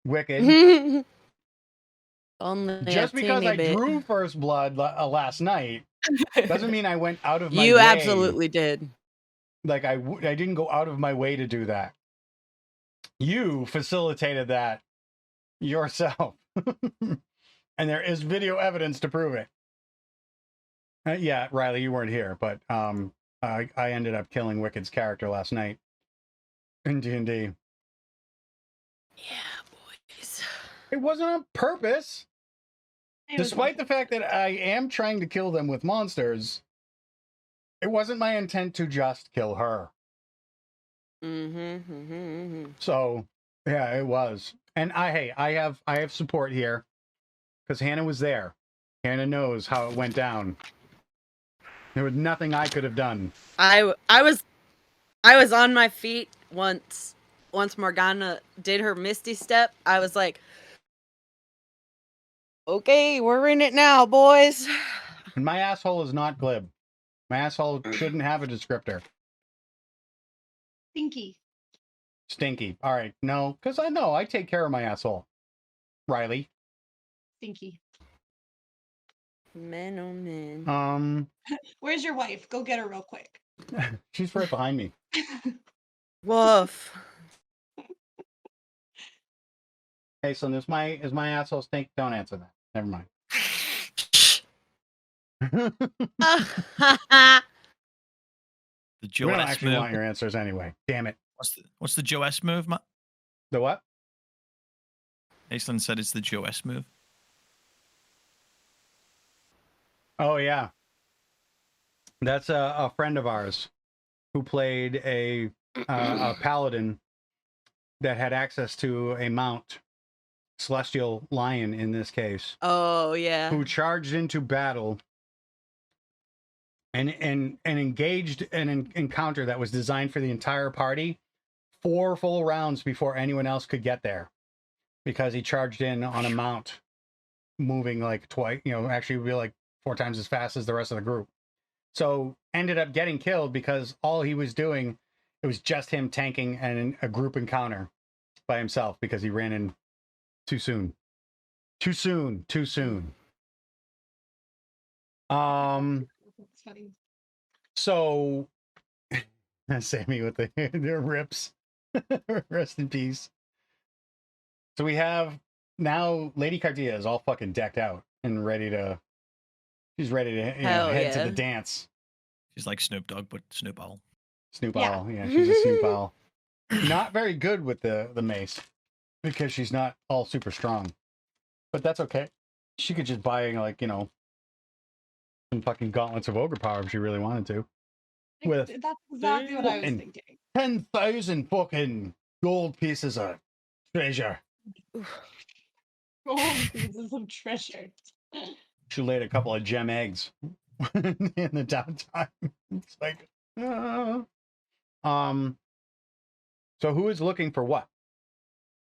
Wicked. Only Just because I bit. drew first blood last night doesn't mean I went out of my way. You absolutely did. Like I didn't go out of my way to do that. You facilitated that yourself. And there is video evidence to prove it. Yeah, Riley, you weren't here, but I ended up killing Wicked's character last night in D&D. Yeah, boys. It wasn't on purpose. Despite the fact that I am trying to kill them with monsters, it wasn't my intent to just kill her. So, yeah, it was. And I have support here because Hannah was there. Hannah knows how it went down. There was nothing I could have done. I was on my feet once Morgana did her Misty Step. I was like, okay, we're in it now, boys. And my asshole is not glib. My asshole shouldn't have a descriptor. Stinky. All right. No, because I know I take care of my asshole. Riley. Stinky. Man, oh man. Where's your wife? Go get her real quick. She's right behind me. Woof. Hey, so is my asshole stink? Don't answer that. Never mind. The Joe We don't S actually move. want your answers anyway. Damn it. What's the Joe S move, Matt? The what? Aislinn said it's the Joe S move. Oh, yeah. That's a friend of ours who played a paladin that had access to a mount, celestial lion in this case. Oh, yeah. Who charged into battle and engaged an encounter that was designed for the entire party 4 full rounds before anyone else could get there, because he charged in on a mount moving like twice, actually be like 4 times as fast as the rest of the group. So ended up getting killed because all he was doing, it was just him tanking a group encounter by himself because he ran in too soon. Too soon. That's funny. So Sammy with the rips. Rest in peace. So we have now Lady Cardia is all fucking decked out and she's ready to head to the dance. She's like Snoop Dogg, but Snoop Owl. Snoop Owl, yeah, she's a Snoop Owl. Not very good with the mace because she's not all super strong. But that's okay. She could just buy some fucking gauntlets of ogre power if she really wanted to. That's exactly what I was thinking. 10,000 fucking gold pieces of treasure. Gold pieces of treasure. She laid a couple of gem eggs in the downtime. It's like, So who is looking for what?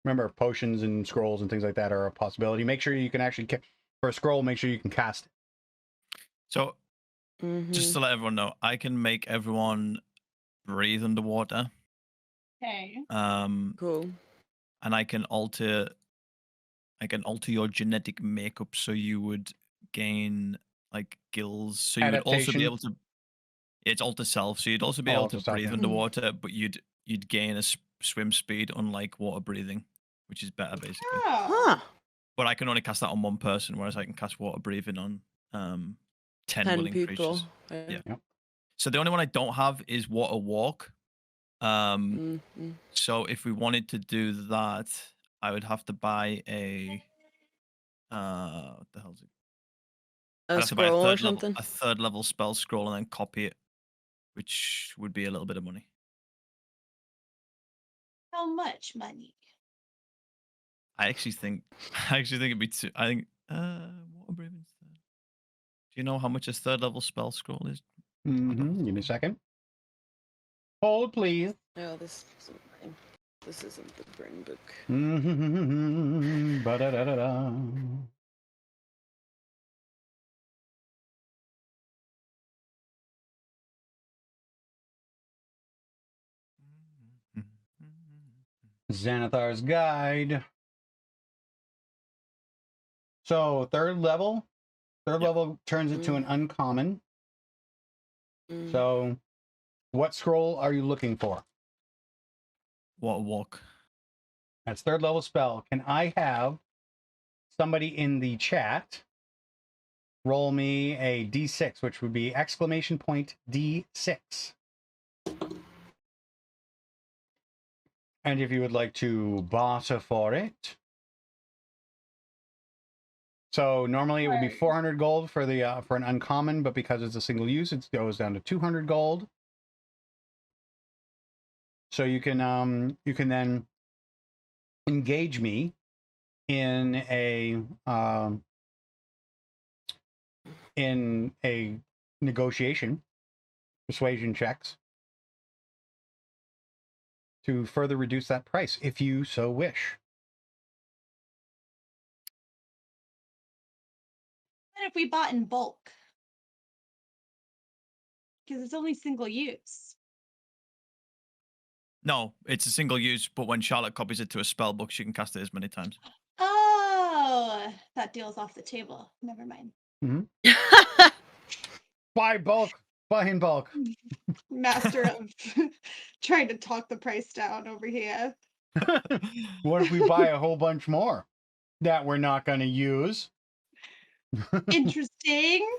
Remember, potions and scrolls and things like that are a possibility. Make sure you can actually, for a scroll, make sure you can cast it. So, just to let everyone know, I can make everyone breathe underwater. Okay. Cool. And I can alter your genetic makeup so you would gain like gills. So you would also be able to. It's alter self, so you'd also be able to breathe underwater, but you'd gain a swim speed, unlike water breathing, which is better basically. Huh. But I can only cast that on one person, whereas I can cast water breathing on 10 willing people. creatures. Yeah. So the only one I don't have is water walk. So if we wanted to do that, I would have to buy a what the hell is it? A scroll or something. A third level spell scroll and then copy it, which would be a little bit of money. How much money? I actually think it'd be too. I think water breathing. Do you know how much a third level spell scroll is? Give me a second. Hold, please. No, this isn't the brain book. Ba-da-da-da-da. Xanathar's Guide. So third level turns it to an uncommon. So what scroll are you looking for? Water walk. That's third level spell. Can I have somebody in the chat roll me a D6, which would be exclamation point D6. And if you would like to barter for it. So normally it would be 400 gold for the for an uncommon, but because it's a single use, it goes down to 200 gold. So you can then engage me in a negotiation, persuasion checks, to further reduce that price if you so wish. What if we bought in bulk? Because it's only single use. No, it's a single use, but when Charlotte copies it to a spell book, she can cast it as many times. Oh, that deal's off the table. Never mind. Buy bulk. Buy in bulk. Master of trying to talk the price down over here. What if we buy a whole bunch more that we're not going to use? Interesting.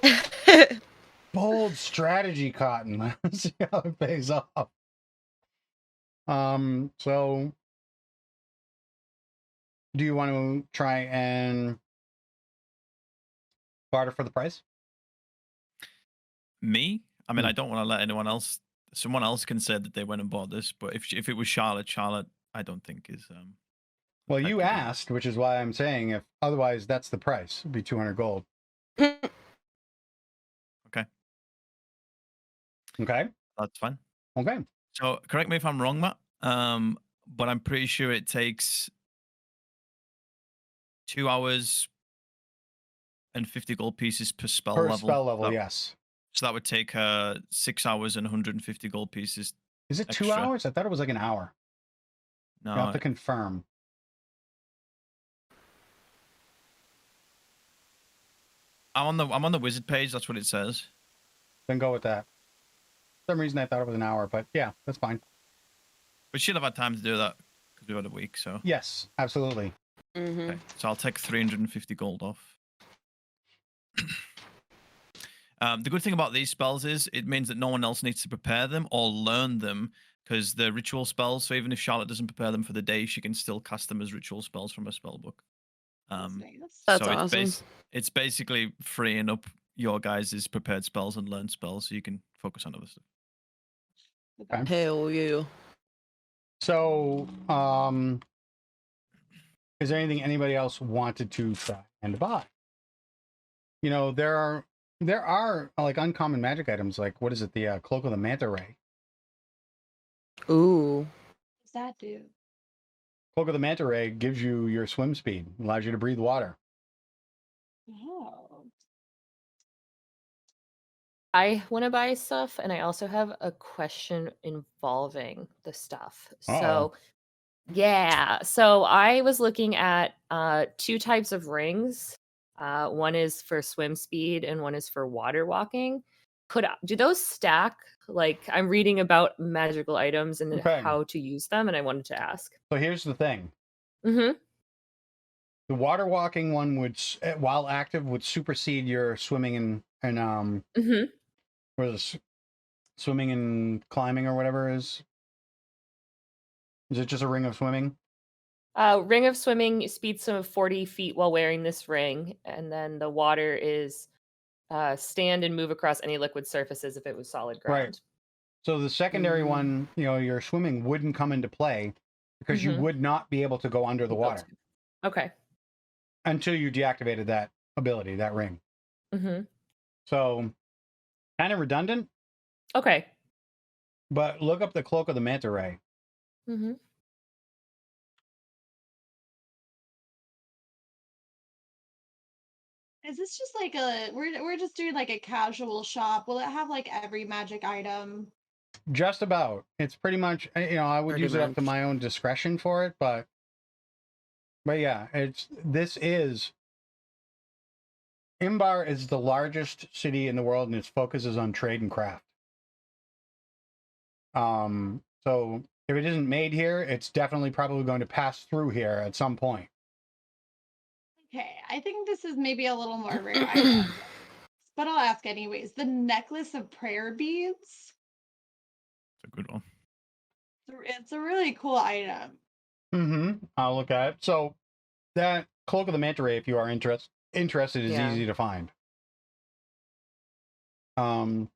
Bold strategy, Cotton. Let's see how it pays off. So do you want to try and barter for the price? Me? I mean, I don't want to let anyone else. Someone else can say that they went and bought this, but if it was Charlotte, I don't think is. Well, you asked, which is why I'm saying if otherwise that's the price. It'd be 200 gold. Okay. Okay. That's fine. Okay. So correct me if I'm wrong, Matt. But I'm pretty sure it takes 2 hours and 50 gold pieces per spell level. Per spell level, yes. So that would take 6 hours and 150 gold pieces. Is it extra. 2 hours? I thought it was like an hour. No. You have to confirm. I'm on the wizard page. That's what it says. Then go with that. For some reason I thought it was an hour, but yeah, that's fine. We should have had time to do that because we've had a week. So yes, absolutely. Okay, so I'll take 350 gold off. The good thing about these spells is it means that no one else needs to prepare them or learn them because they're ritual spells. So even if Charlotte doesn't prepare them for the day, she can still cast them as ritual spells from a spell book. That's awesome. It's basically freeing up your guys' prepared spells and learned spells so you can focus on other stuff. Okay. Hell yeah. So, is there anything anybody else wanted to try and buy? You know, there are like uncommon magic items, like what is it, the Cloak of the Manta Ray. Ooh. What does that do? Cloak of the Manta Ray gives you your swim speed, allows you to breathe water. Oh. I want to buy stuff, and I also have a question involving the stuff. So, yeah. So I was looking at 2 types of rings. One is for swim speed, and one is for water walking. Do those stack? Like, I'm reading about magical items and how to use them, and I wanted to ask. So here's the thing. Mm-hmm. The water walking one would, while active, would supersede your swimming and Mm-hmm. or the swimming and climbing or whatever is. Is it just a ring of swimming? Ring of swimming speeds of 40 feet while wearing this ring, and then the water is stand and move across any liquid surfaces if it was solid ground. Right. So the secondary one, your swimming wouldn't come into play because you would not be able to go under the water. Okay. Until you deactivated that ability, that ring. Mm-hmm. So, kind of redundant. Okay. But look up the Cloak of the Manta Ray. Mm-hmm. Is this just like we're just doing like a casual shop? Will it have like every magic item? Just about. It's pretty much, I would use it up to my own discretion for it, but yeah, Imbar is the largest city in the world, and its focus is on trade and craft. So if it isn't made here, it's definitely probably going to pass through here at some point. Okay, I think this is maybe a little more rare item, but I'll ask anyways. The necklace of prayer beads. It's a good one. It's a really cool item. I'll look at it. So that Cloak of the Manta Ray, if you are interested, is easy to find. And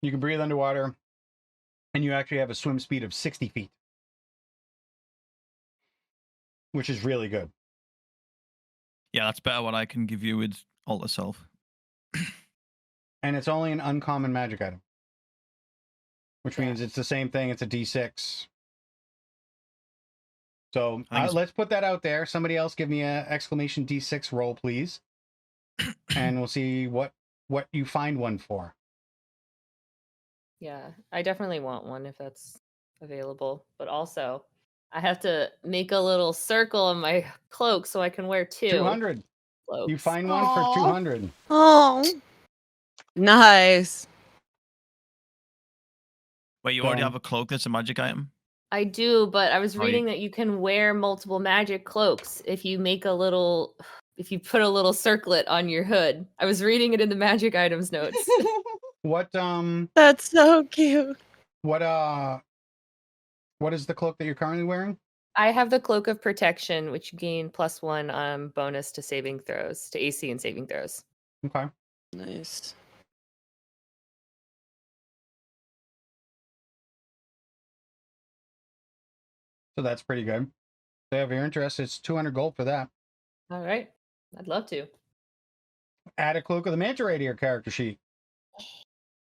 you can breathe underwater, and you actually have a swim speed of 60 feet, which is really good. Yeah, that's better what I can give you with Alter Self. And it's only an uncommon magic item, which means it's the same thing. It's a D6. So let's put that out there. Somebody else give me a exclamation D6 roll, please. And we'll see what you find one for. Yeah, I definitely want one if that's available. But also, I have to make a little circle on my cloak so I can wear 2. 200. Cloaks. You find one for 200. Oh, nice. Wait, you already have a cloak that's a magic item? I do, but I was reading that you can wear multiple magic cloaks if you make if you put a little circlet on your hood. I was reading it in the magic items notes. What That's so cute. What is the cloak that you're currently wearing? I have the Cloak of Protection, which you gain +1 bonus to saving throws, to AC and saving throws. Okay. Nice. So that's pretty good. So if you're interested, it's 200 gold for that. All right. I'd love to. Add a Cloak of the Manta Ray to your character sheet.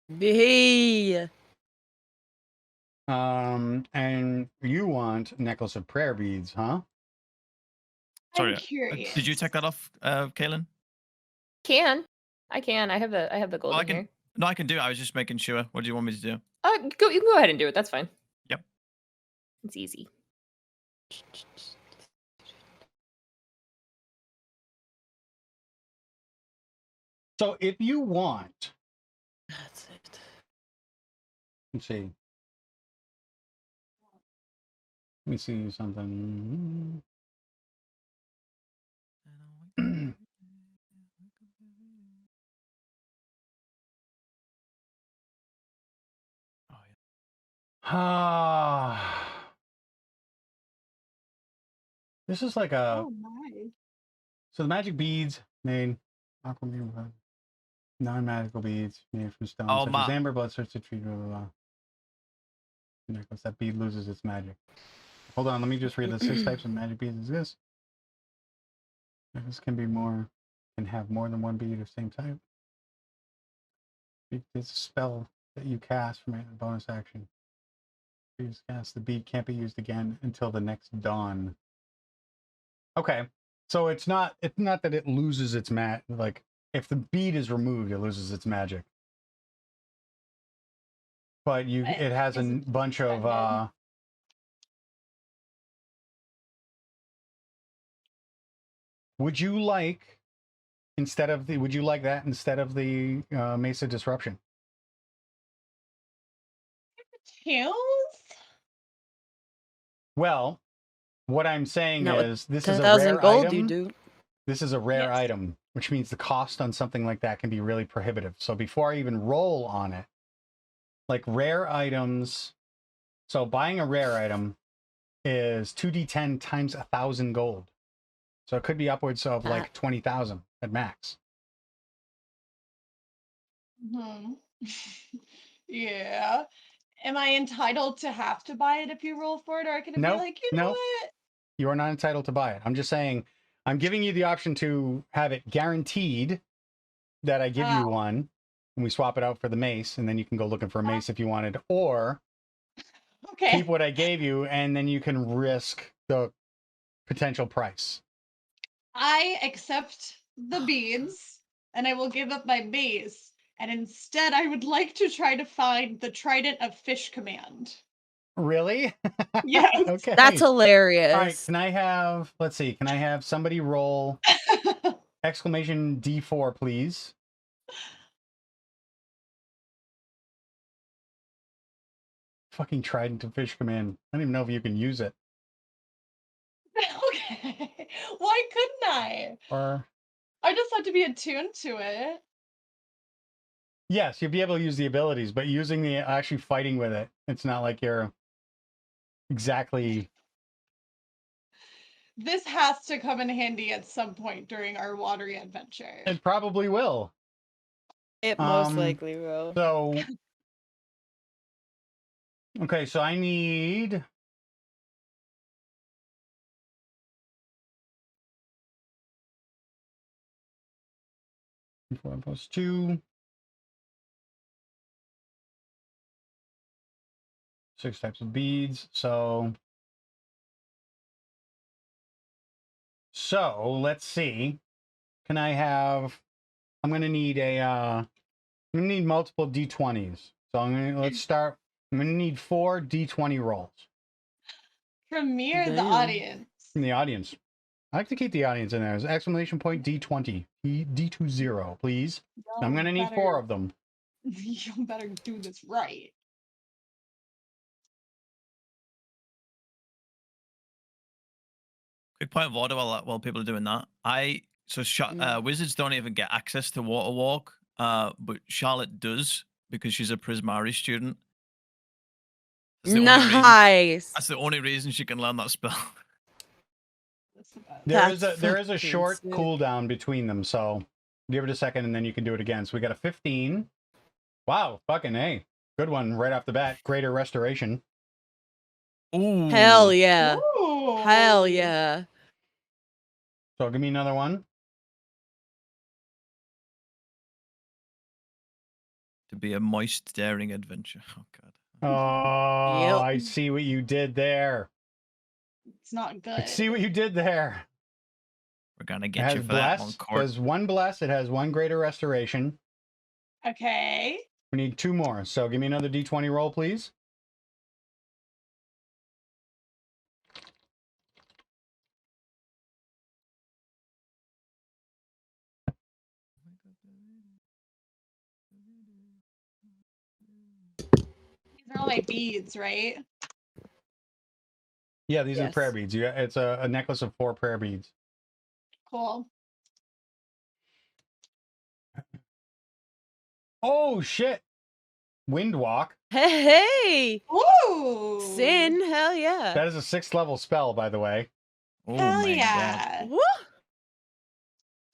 Hey. And you want Necklace of Prayer Beads, huh? Sorry, I'm curious. Did you take that off, Kaylin? I can. I have the gold in here. No, I can do it. I was just making sure. What do you want me to do? You can go ahead and do it. That's fine. Yep. It's easy. So if you want, That's it. let's see. Let me see something. This is like a. Oh my. So the magic beads made non-magical beads made from stone, such as amber, blood, search to treat, blah, blah, blah. Necklace. That bead loses its magic. Hold on, let me just read the 6 types of magic beads exist. This can have more than one bead of same type. It's a spell that you cast from a bonus action. Yes, the bead can't be used again until the next dawn. Okay, so it's not that it loses its like if the bead is removed, it loses its magic. But it has a bunch of would you like that instead of the Mesa Disruption? Choose? Well, what I'm saying No, is this is a 10,000 rare gold, item. you do. This is a rare Yes. item, which means the cost on something like that can be really prohibitive. So before I even roll on it, like rare items, so buying a rare item is 2d10 times 1,000 gold. So it could be upwards of like 20,000 at max. Hmm. Yeah. Am I entitled to have to buy it if you roll for it, or can it be like, you know what? You are not entitled to buy it. I'm just saying, I'm giving you the option to have it guaranteed that I give you one, and we swap it out for the mace, and then you can go looking for a mace if you wanted, or keep what I gave you, and then you can risk the potential price. I accept the beads, and I will give up my base, and instead I would like to try to find the Trident of Fish Command. Really? Yes. Okay. That's hilarious. All right, can I have somebody roll exclamation D4, please? Fucking Trident of Fish Command. I don't even know if you can use it. Okay. Why couldn't I? Or I just have to be attuned to it. yes, you'll be able to use the abilities, but using actually fighting with it, it's not like you're exactly. This has to come in handy at some point during our watery adventure. It probably will. It most likely will. So, okay, so I need. Four plus 2. 6 types of beads. So let's see. Can I have? I'm gonna need I'm gonna need multiple d20s. So let's start. I'm gonna need 4 d20 rolls. From me or the Damn. audience? From the audience. I like to keep the audience in there. Exclamation point d20. D20, please. I'm gonna need 4 of them. You better do this right. Quick point of order while people are doing that. Wizards don't even get access to Water Walk, but Charlotte does because she's a Prismari student. Nice. That's the only reason she can learn that spell. There is a short cooldown between them, so give it a second and then you can do it again. So we got a 15. Wow, fucking A. Good one right off the bat. Greater Restoration. Ooh. Hell yeah. Ooh. Hell yeah. So give me another one. To be a moist, daring adventure. Oh, God. Oh, Yep. I see what you did there. It's not good. I see what you did there. We're going to get you for that on court. There's 1 bless. It has 1 greater restoration. Okay. We need 2 more. So give me another d20 roll, please. These are all my beads, right? Yeah, these are prayer beads. It's a necklace of 4 prayer beads. Cool. Oh, shit. Windwalk. Hey. Ooh. Sin. Hell yeah. That is a 6th level spell, by the way. Oh, Hell my yeah. God. Woo.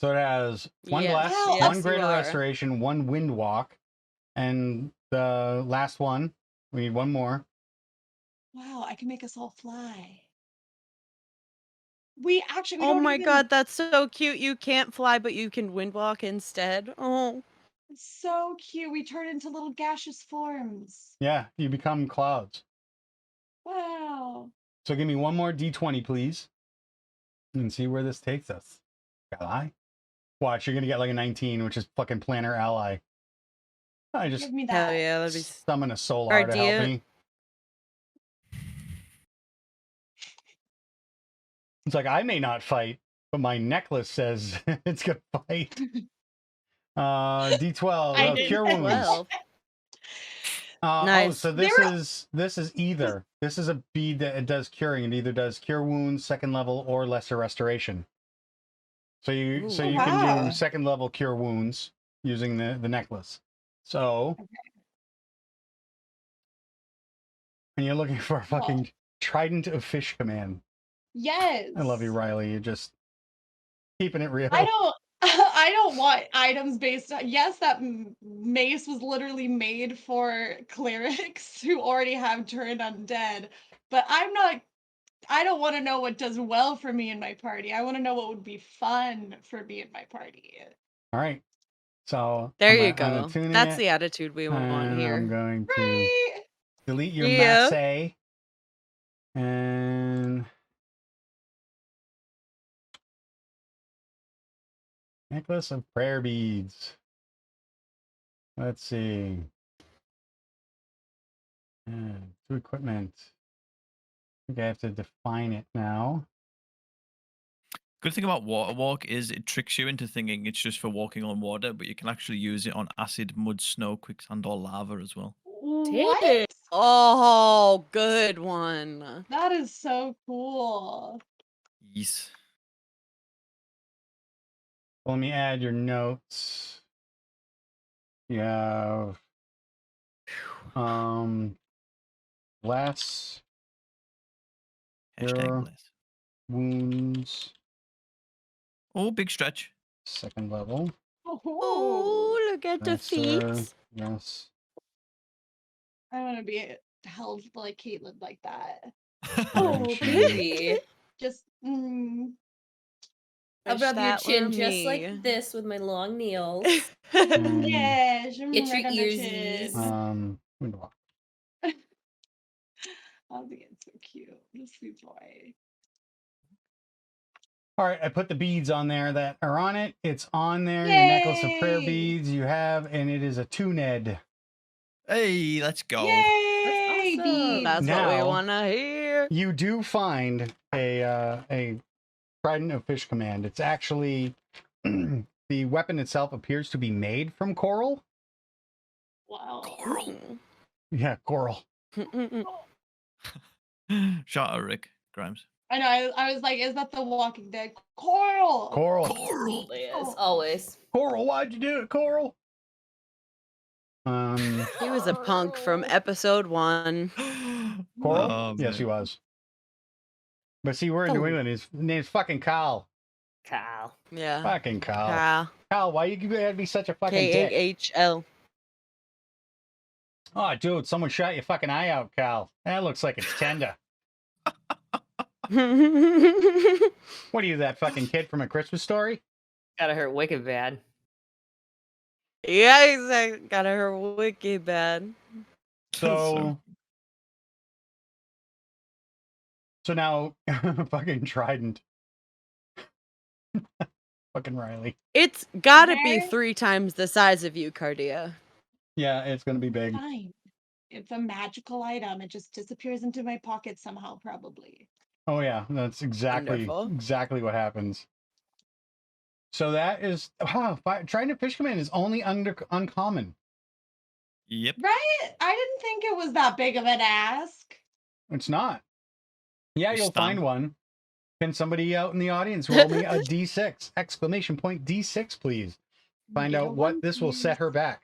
So it has 1 Yes, bless, yes, 1 you greater are. restoration, 1 windwalk, and the last one, we need 1 more. Wow, I can make us all fly. We Oh my God, that's so cute. You can't fly, but you can windwalk instead. Oh. So cute. We turn into little gaseous forms. Yeah, you become clouds. So give me one more D20, please. And see where this takes us. Ally? Watch, you're going to get like a 19, which is fucking planar ally. I just Give me Hell that. yeah, that'd be summon a solar to help Ardea. me. It's like, I may not fight, but my necklace says it's going to fight. D12, I did cure as wounds. well. Oh, Nice. so this is either. This is a bead that it does curing. It either does cure wounds, second level, or lesser restoration. So you Ooh. you Wow. can do second level cure wounds using the necklace. So, and you're looking for a fucking trident of fish command. Yes. I love you, Riley. You're just keeping it real. I don't want items based on. Yes, that mace was literally made for clerics who already have turned undead, but I don't want to know what does well for me in my party. I want to know what would be fun for me in my party. All right. So There you I'm go. tuning That's it, the attitude we want and I'm here. going to Right. delete your Yeah. masse and necklace of prayer beads. Let's see. To equipment. I think I have to define it now. Good thing about water walk is it tricks you into thinking it's just for walking on water, but you can actually use it on acid, mud, snow, quicksand, or lava as well. What? Oh, good one. That is so cool. Yes. Let me add your notes. You have less Hashtag cure bless. wounds, Oh, big stretch. second level. Oh, look at the Lesser, feet. yes. I want to be held like Caitlin like that. Oh, baby. Just I'll Wish rub your that were chin just me. like this with my long nails. yes. Get your right on the earsies. chin. Window. Oh, it's so cute. The sweet boy. All right, I put the beads on there that are on it. It's on there. Your necklace of prayer Yay! beads you have, and it is a two-ned. Hey, let's go. Yay! That's awesome. Beads. That's what we Now- want to hear. You do find a trident of fish command. It's actually the weapon itself appears to be made from coral. Wow. Coral. Yeah, coral. Shout out Rick Grimes. I know. I was like, is that the Walking Dead? Coral. Coral. Coral. Yes, always. Coral, why'd you do it, Coral? He was a punk from episode 1. Coral? Oh, Yes, he man. was. But see, we're in New Oh. England. His name's fucking Kyle. Kyle. Yeah. Fucking Kyle. Kyle. Kyle, why you gotta be such a fucking dick? K-A-H-L. Oh, dude, someone shot your fucking eye out, Kyle. That looks like it's tender. What are you, that fucking kid from A Christmas Story? Gotta hurt wicked bad. Yeah, exactly. Got her wicked bad. So now, fucking Trident. Fucking Riley. It's gotta be There- 3 times the size of you, Cardia. Yeah, it's gonna be big. Fine. It's a magical item. It just disappears into my pocket somehow, probably. Oh yeah, that's exactly Wonderful. what happens. So that is Trident Fish Command is only uncommon. Yep. Right? I didn't think it was that big of an ask. It's not. Yeah, You're you'll find stunned. one. Can somebody out in the audience roll me a D6! Exclamation point D6, please. Find Get a out what one, this will set her back.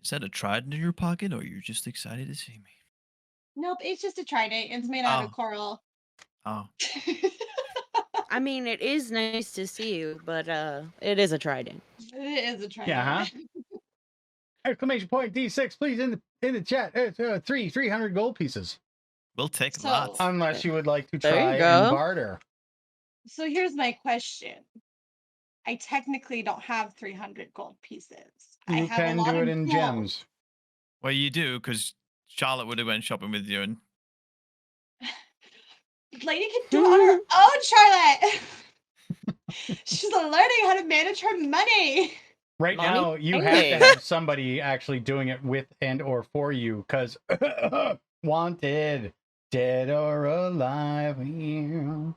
Is that a trident in your pocket, or you're just excited to see me? Nope, it's just a trident. It's made out of Oh. coral. Oh, I mean, it is nice to see you, but it is a trident. It is a trident. Yeah, huh? Exclamation point D6, please, in the chat. It's 300 gold pieces. we'll take So- that. Unless you would like to There you try and go. barter. So here's my question. I technically don't have 300 gold pieces. I You have a can lot do of it in gold. gems. Well, you do, because Charlotte would have went shopping with you, and lady can do it on her own, Charlotte. She's learning how to manage her money. Right Mommy? now, you have Hey. to have somebody actually doing it with and or for you, because wanted, dead or alive. Yeah,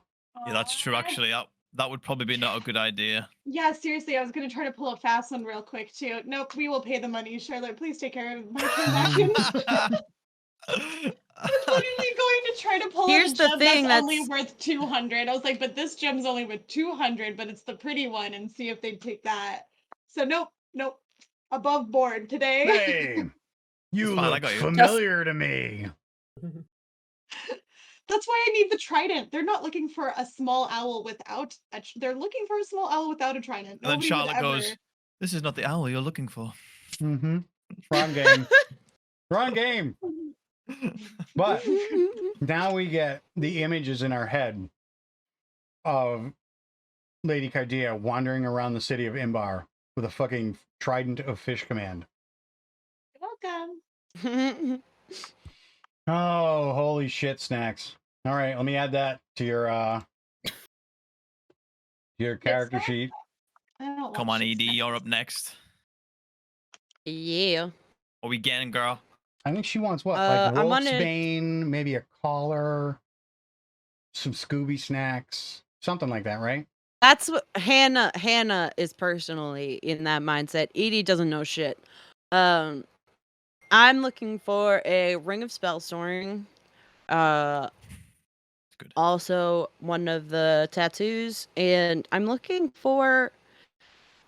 that's true. Actually, that would probably be not a good idea. Yeah, seriously, I was gonna try to pull a fast one real quick too. Nope, we will pay the money, Charlotte. Please take care of my transaction. I was literally going to try to pull Here's out a the gem thing, that's only that's- worth 200. I was like, but this gem's only worth 200, but it's the pretty one, and see if they'd take that. So nope, above board today. Hey, you fine, I look got you. familiar to me. That's why I need the trident. They're not looking for a small owl without they're looking for a small owl without a trident. And then Nobody Charlotte would ever... goes, "This is not the owl you're looking for." Mm-hmm. Wrong game. Wrong game. But now we get the images in our head of Lady Cardia wandering around the city of Imbar with a fucking trident of fish command. You're welcome. Oh, holy shit, snacks. All right, let me add that to your character Snack? sheet. I don't Come want on, shit Edie, snacks. you're up next. Yeah. What are we getting, girl? I think she wants what? I'm Like on wolf's it. bane, maybe a collar, some Scooby snacks, something like that, right? That's what Hannah is personally in that mindset. Edie doesn't know shit. I'm looking for a ring of spell storing. Good. Also one of the tattoos, and I'm looking for.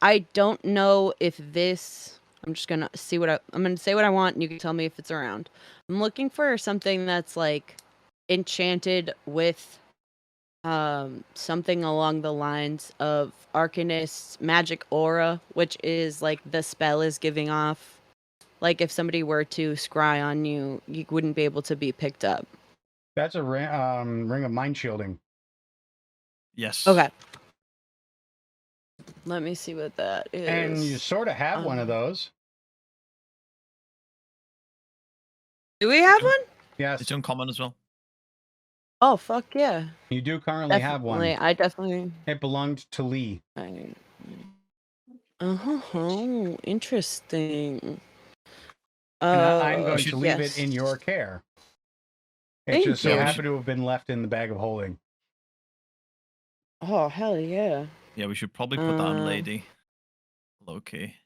I don't know if this. I'm just gonna see what I'm gonna say what I want, and you can tell me if it's around. I'm looking for something that's like enchanted with something along the lines of Arcanist's magic aura, which is like the spell is giving off. Like if somebody were to scry on you, you wouldn't be able to be picked up. That's a ring of mind shielding. Yes. Okay. Let me see what that is. And you sort of have one of those. Do we have one? Yes, It's uncommon as well. Oh fuck yeah! you do currently have one. I definitely. It belonged to Lee. Interesting. And I'm going to leave yes. it in your care. It Thank just so you. happened to have been left in the bag of holding. Oh hell yeah! Yeah, we should probably put that on Lady. Okay.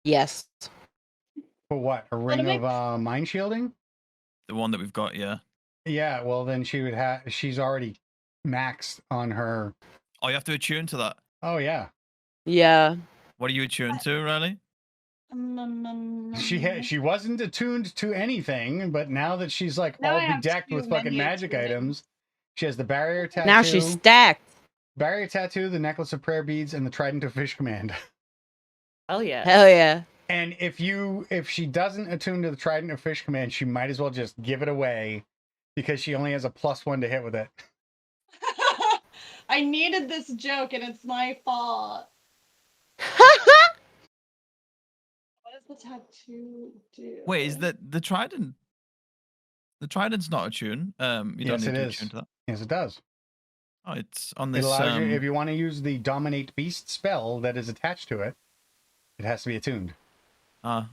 Yes. For what? A ring of mind shielding? The one that we've got, yeah. Yeah, well then she would have. She's already maxed on her. Oh, you have to attune to that. Oh yeah. Yeah. What are you attuned to, Riley? She wasn't attuned to anything, but now that she's like Now all I have bedecked to with fucking menu magic tuning. items, she has the barrier tattoo. Now she's stacked. Barrier tattoo, the necklace of prayer beads, and the trident of fish command. Hell yeah. Hell yeah. And if she doesn't attune to the trident of fish command, she might as well just give it away because she only has a +1 to hit with it. I needed this joke and it's my fault. What does the tattoo do? Wait, is that the trident? The trident's not attuned. You don't Yes, need it to is. attune to that. Yes, it does. Oh, it's on It this. allows you, if you want to use the dominate beast spell that is attached to it, it has to be attuned.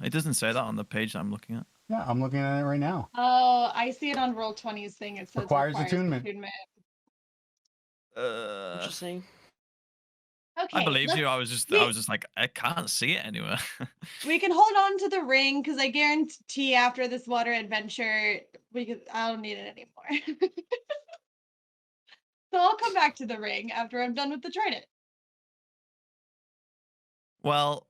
It doesn't say that on the page that I'm looking at. Yeah, I'm looking at it right now. Oh, I see it on Roll20's thing. It says Requires attunement. Interesting. Okay, I believe you. I was just like, I can't see it anywhere. we can hold on to the ring because I guarantee after this water adventure, I don't need it anymore. So I'll come back to the ring after I'm done with the trident. Well,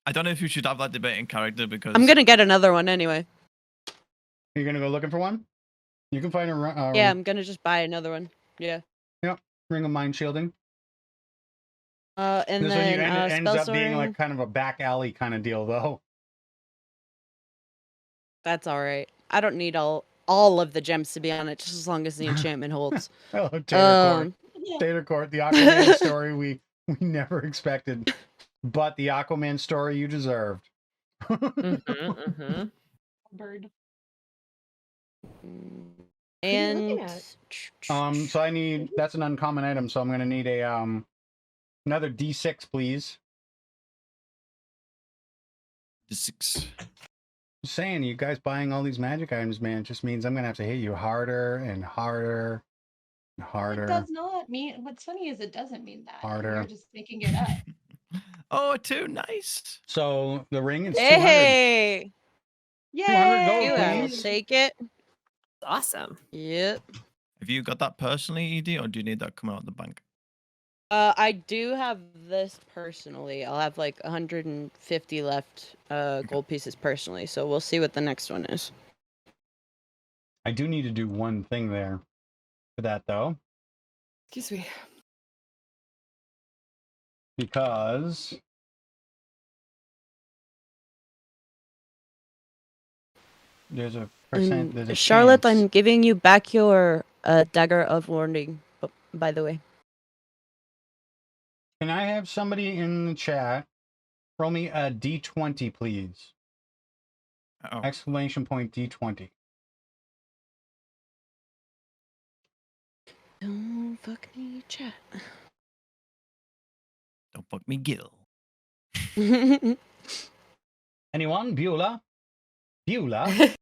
I don't know if you should have that debate in character because I'm gonna get another one anyway. You're gonna go looking for one? You can find a Yeah, I'm gonna just buy another one. Yeah. Yep. Ring of mind shielding. And This then one ends spell up being storing. like kind of a back alley kind of deal, though. That's all right. I don't need all of the gems to be on it, just as long as the enchantment holds. Oh, Tater Court, the Aquaman story we never expected, but the Aquaman story you deserved. Bird. What are you looking And at? So I need, that's an uncommon item, so I'm gonna need a another D6, please. D6. Just saying, you guys buying all these magic items, man, just means I'm gonna have to hit you harder and harder and harder. It does not mean. What's funny is it doesn't mean that. Harder. You're just making it up. Oh, 2, nice. So the ring is 200. hey, 200 gold, you will please. take it. Awesome. Yep. Have you got that personally, ED, or do you need that coming out of the bank? I do have this personally. I'll have like 150 left gold pieces personally, so we'll see what the next one is. I do need to do one thing there for that, though. Excuse me. Because there's a percent. There's a Charlotte, chance. I'm giving you back your dagger of warning, by the way. Can I have somebody in the chat roll me a D20, please? Uh-oh. Exclamation point D20. Don't fuck me, chat. Don't fuck me, Gil. Anyone? Beulah? Beulah?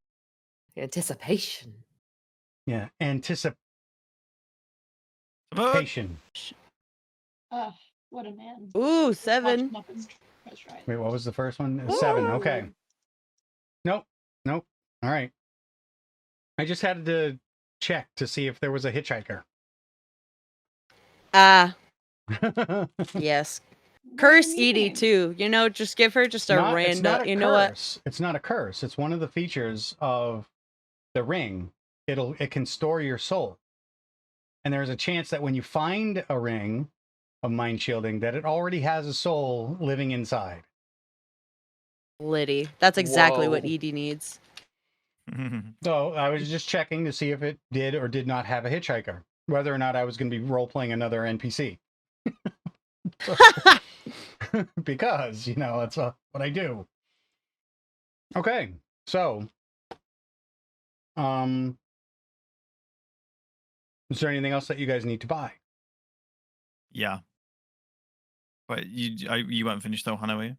Anticipation. Yeah, anticipation. What a man. Ooh, Watch 7. Muppets Treasure Island. Wait, what was the first one? 7. Okay. Nope. Nope. All right. I just had to check to see if there was a hitchhiker. Yes. What Curse do you Edie mean? too. You know, just give her just a It's random. not a You curse. know what? It's not a curse. It's one of the features of the ring. It can store your soul. And there's a chance that when you find a ring of mind shielding, that it already has a soul living inside. Liddy. That's exactly what Whoa. Edie needs. So I was just checking to see if it did or did not have a hitchhiker, whether or not I was going to be role playing another NPC. Because, you know, that's what I do. Okay, so is there anything else that you guys need to buy? Yeah. But you weren't finished though, Hannah, were you?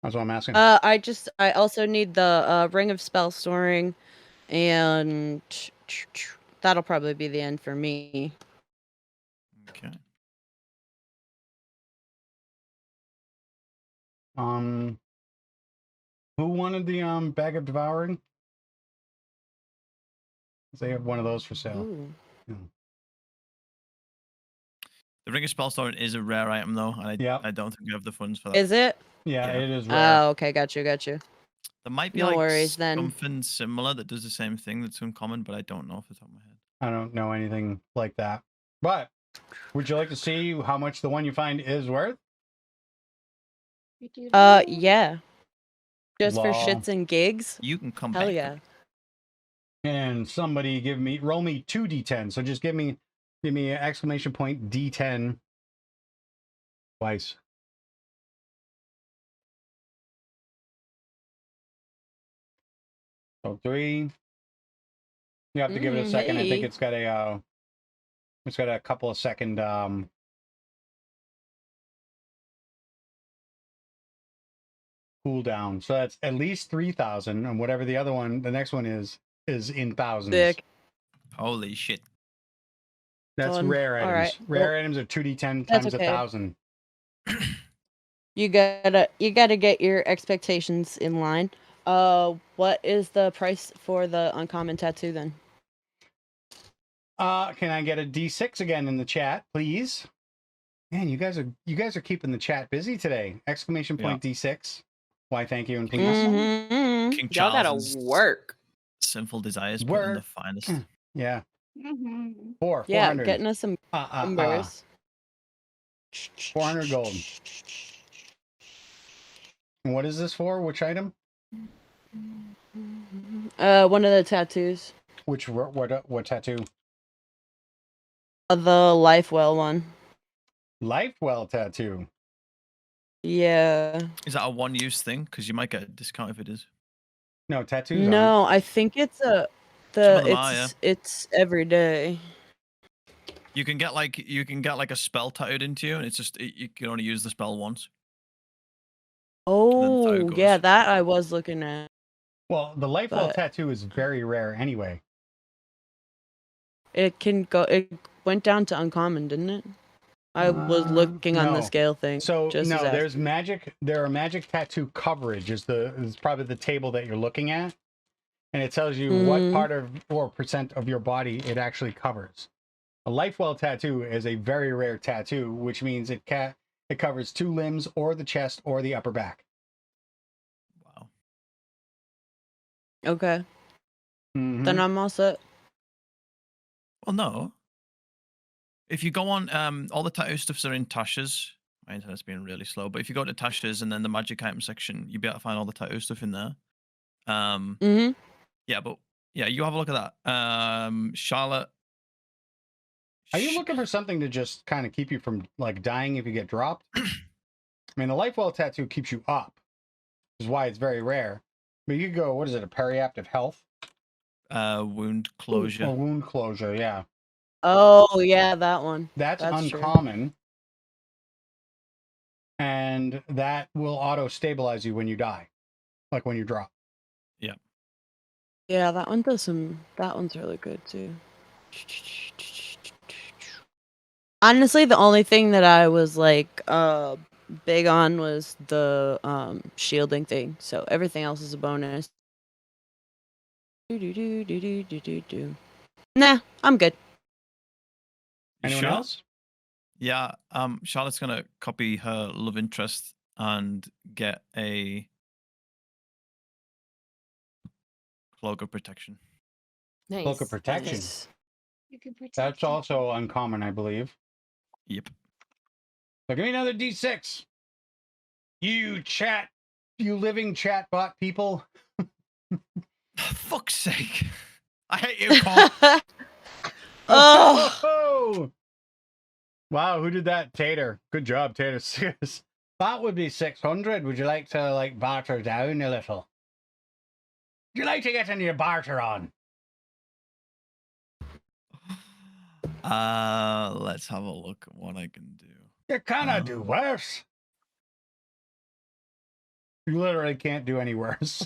That's what I'm asking. I also need the ring of spell storing, and that'll probably be the end for me. Okay. Who wanted the bag of devouring? They have one of those for sale. Yeah. The ring of spellstone is a rare item though, and I don't think we have the funds for that. Is it? Yeah, Yeah. it is rare. Oh, okay, got you. There might be No like worries, then. something similar that does the same thing that's uncommon, but I don't know off the top of my head. I don't know anything like that. But would you like to see how much the one you find is worth? Yeah. Just for Law. shits and gigs? You can come Hell back. yeah. And somebody roll me 2 D10. So just give me an exclamation point D10 twice. So 3. You have to give it a second. I think Hey. it's got a couple of second cooldown. So that's at least 3,000, and whatever the other one, the next one is in thousands. Sick. Holy shit. That's Fun. rare items. All right. Rare items are 2d10 That's times okay. 1,000. You gotta get your expectations in line. What is the price for the uncommon tattoo then? Can I get a D6 again in the chat, please? Man, you guys are keeping the chat busy today. Exclamation point D6. Why, thank you, and please. Mm-hmm. King Y'all gotta Charles' work. sinful desires, but in the Work. finest. Yeah. Mm-hmm. 400. Getting us some numbers. 400 gold. And what is this for? Which item? One of the tattoos. Which what tattoo? The Lifewell one. Lifewell tattoo. Yeah. Is that a one-use thing? Because you might get a discount if it is. No, tattoos. No, I think it's a. Some of them are, yeah. It's every day. You can get like a spell tattooed into you, and it's just you can only use the spell once. Oh, yeah, that I was looking at. Well, the life well tattoo is very rare anyway. It went down to uncommon, didn't it? I was looking on the scale thing. So just no, there's magic. There are magic tattoo coverage is probably the table that you're looking at, and it tells you what part of or % of your body it actually covers. A life well tattoo is a very rare tattoo, which means it covers 2 limbs or the chest or the upper back. Wow. Okay. Mm-hmm. Then I'm all set. Well, no. If you go on, all the tattoo stuffs are in Tasha's. My internet's being really slow, but if you go to Tasha's and then the magic item section, you'll be able to find all the tattoo stuff in there. Yeah, but yeah, you have a look at that. Charlotte. Are you looking for something to just kind of keep you from like dying if you get dropped? I mean, the life well tattoo keeps you up, which is why it's very rare. But you could go, what is it, a periaptive health? Wound closure. Or wound closure, yeah. Oh, yeah, that one. That's uncommon. True. And that will auto stabilize you when you die, like when you drop. Yeah. Yeah, that one's really good too. Honestly, the only thing that I was like big on was the shielding thing. So everything else is a bonus. Nah, I'm good. Anyone else? Yeah, Charlotte's gonna copy her love interest and get a cloak of protection. Nice. Cloak of protection. Nice. You can protect That's also uncommon, I believe. Yep. So give me another D6. You living chatbot people. Fuck's sake. I hate you, Paul. Oh. Wow, who did that? Tater. Good job, Tater. That would be 600. Would you like to like barter down a little? Would you like to get into your barter on? Let's have a look at what I can do. You cannot do worse. You literally can't do any worse.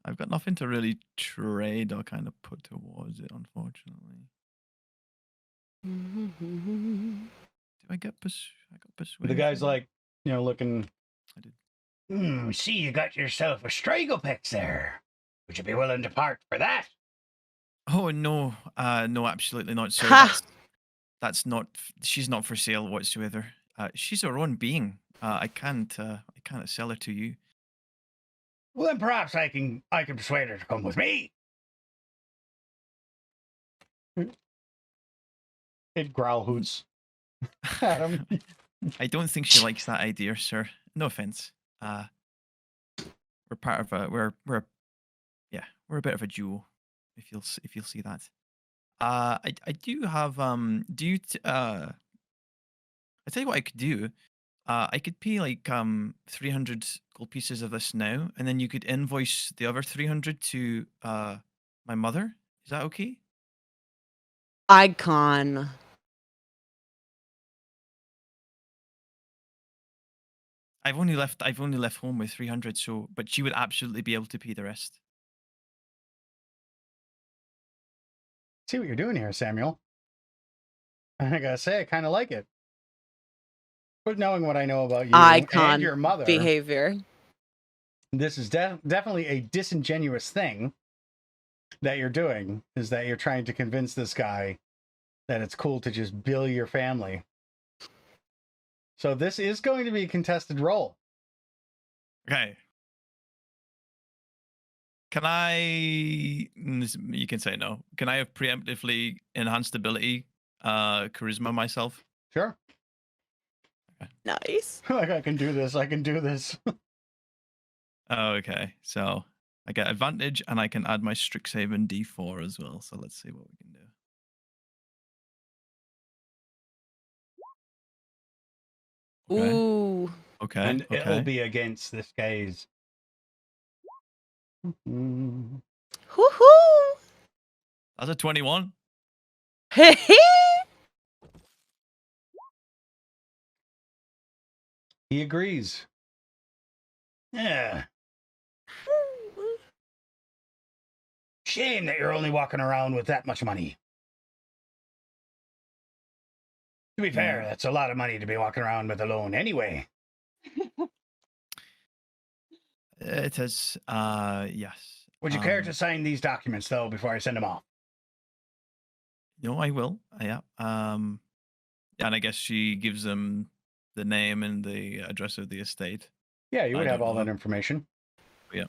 I've got nothing to really trade or kind of put towards it, unfortunately. Do I got persuasion? The guy's like, looking. I did. See, you got yourself a Strigopix there. Would you be willing to part for that? Oh no, no, absolutely not, sir. That's not. She's not for sale whatsoever. She's her own being. I can't sell her to you. Well, then perhaps I can persuade her to come with me. It growl hoots at him. I don't think she likes that idea, sir. No offense. We're part of we're a bit of a duo. If you'll see that. I do have I tell you what I could do. I could pay like 300 gold pieces of this now, and then you could invoice the other 300 to my mother. Is that okay? Icon. I've only left home with 300, so but she would absolutely be able to pay the rest. See what you're doing here, Samuel. And I gotta say, I kind of like it. But knowing what I know about you and your mother, behavior, this is definitely a disingenuous thing that you're doing. Is that you're trying to convince this guy that it's cool to just bill your family. So this is going to be a contested roll. Okay. Can I? You can say no. Can I have preemptively enhanced ability, charisma myself? Sure. Okay. Nice. Like I can do this. I can do this. Okay, so I get advantage, and I can add my Strixhaven D4 as well. So let's see what we can do. Okay. Ooh. Okay. And okay. it'll be against this guy's Hoo-hoo! That's a 21. Hey! He agrees. Yeah. Shame that you're only walking around with that much money. To be fair, that's a lot of money to be walking around with alone anyway. It is, yes. Would you care to sign these documents, though, before I send them off? No, I will. Yeah. And I guess she gives them the name and the address of the estate. Yeah, you would I have don't all know. that information. Yeah.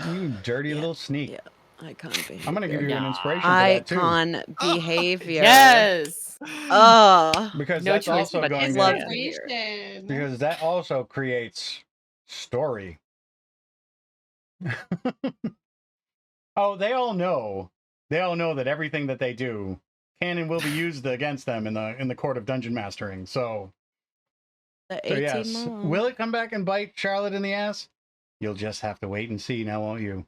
You dirty little sneak. Yeah. Icon behavior. I'm going to give you an inspiration for that, too. Icon behavior. Yes. Oh. Because No that's choice also but going his to... Inspiration. Because that also creates story. Oh, they all know. They all know that everything that they do, canon will be used against them in the court of dungeon mastering. So The So 18 yes, months. will it come back and bite Charlotte in the ass? You'll just have to wait and see now, won't you?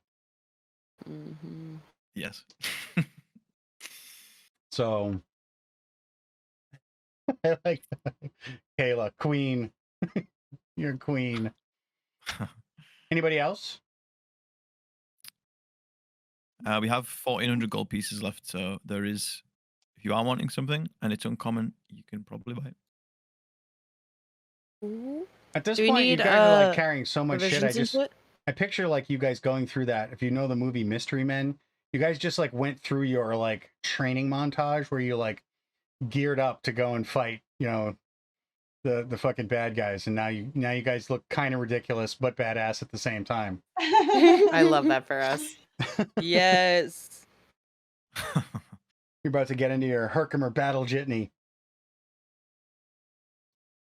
Mm-hmm. Yes. So, I like Kayla, queen. You're queen. Anybody else? We have 1,400 gold pieces left, so there is. If you are wanting something and it's uncommon, you can probably buy it. At this Do we point, you need, guys are like carrying so much shit. revisions input? I picture like you guys going through that. If you know the movie Mystery Men, you guys just like went through your like training montage where you like geared up to go and fight, you know, the fucking bad guys, and now you guys look kind of ridiculous but badass at the same time. I love that for us. Yes. You're about to get into your Herkimer battle jitney.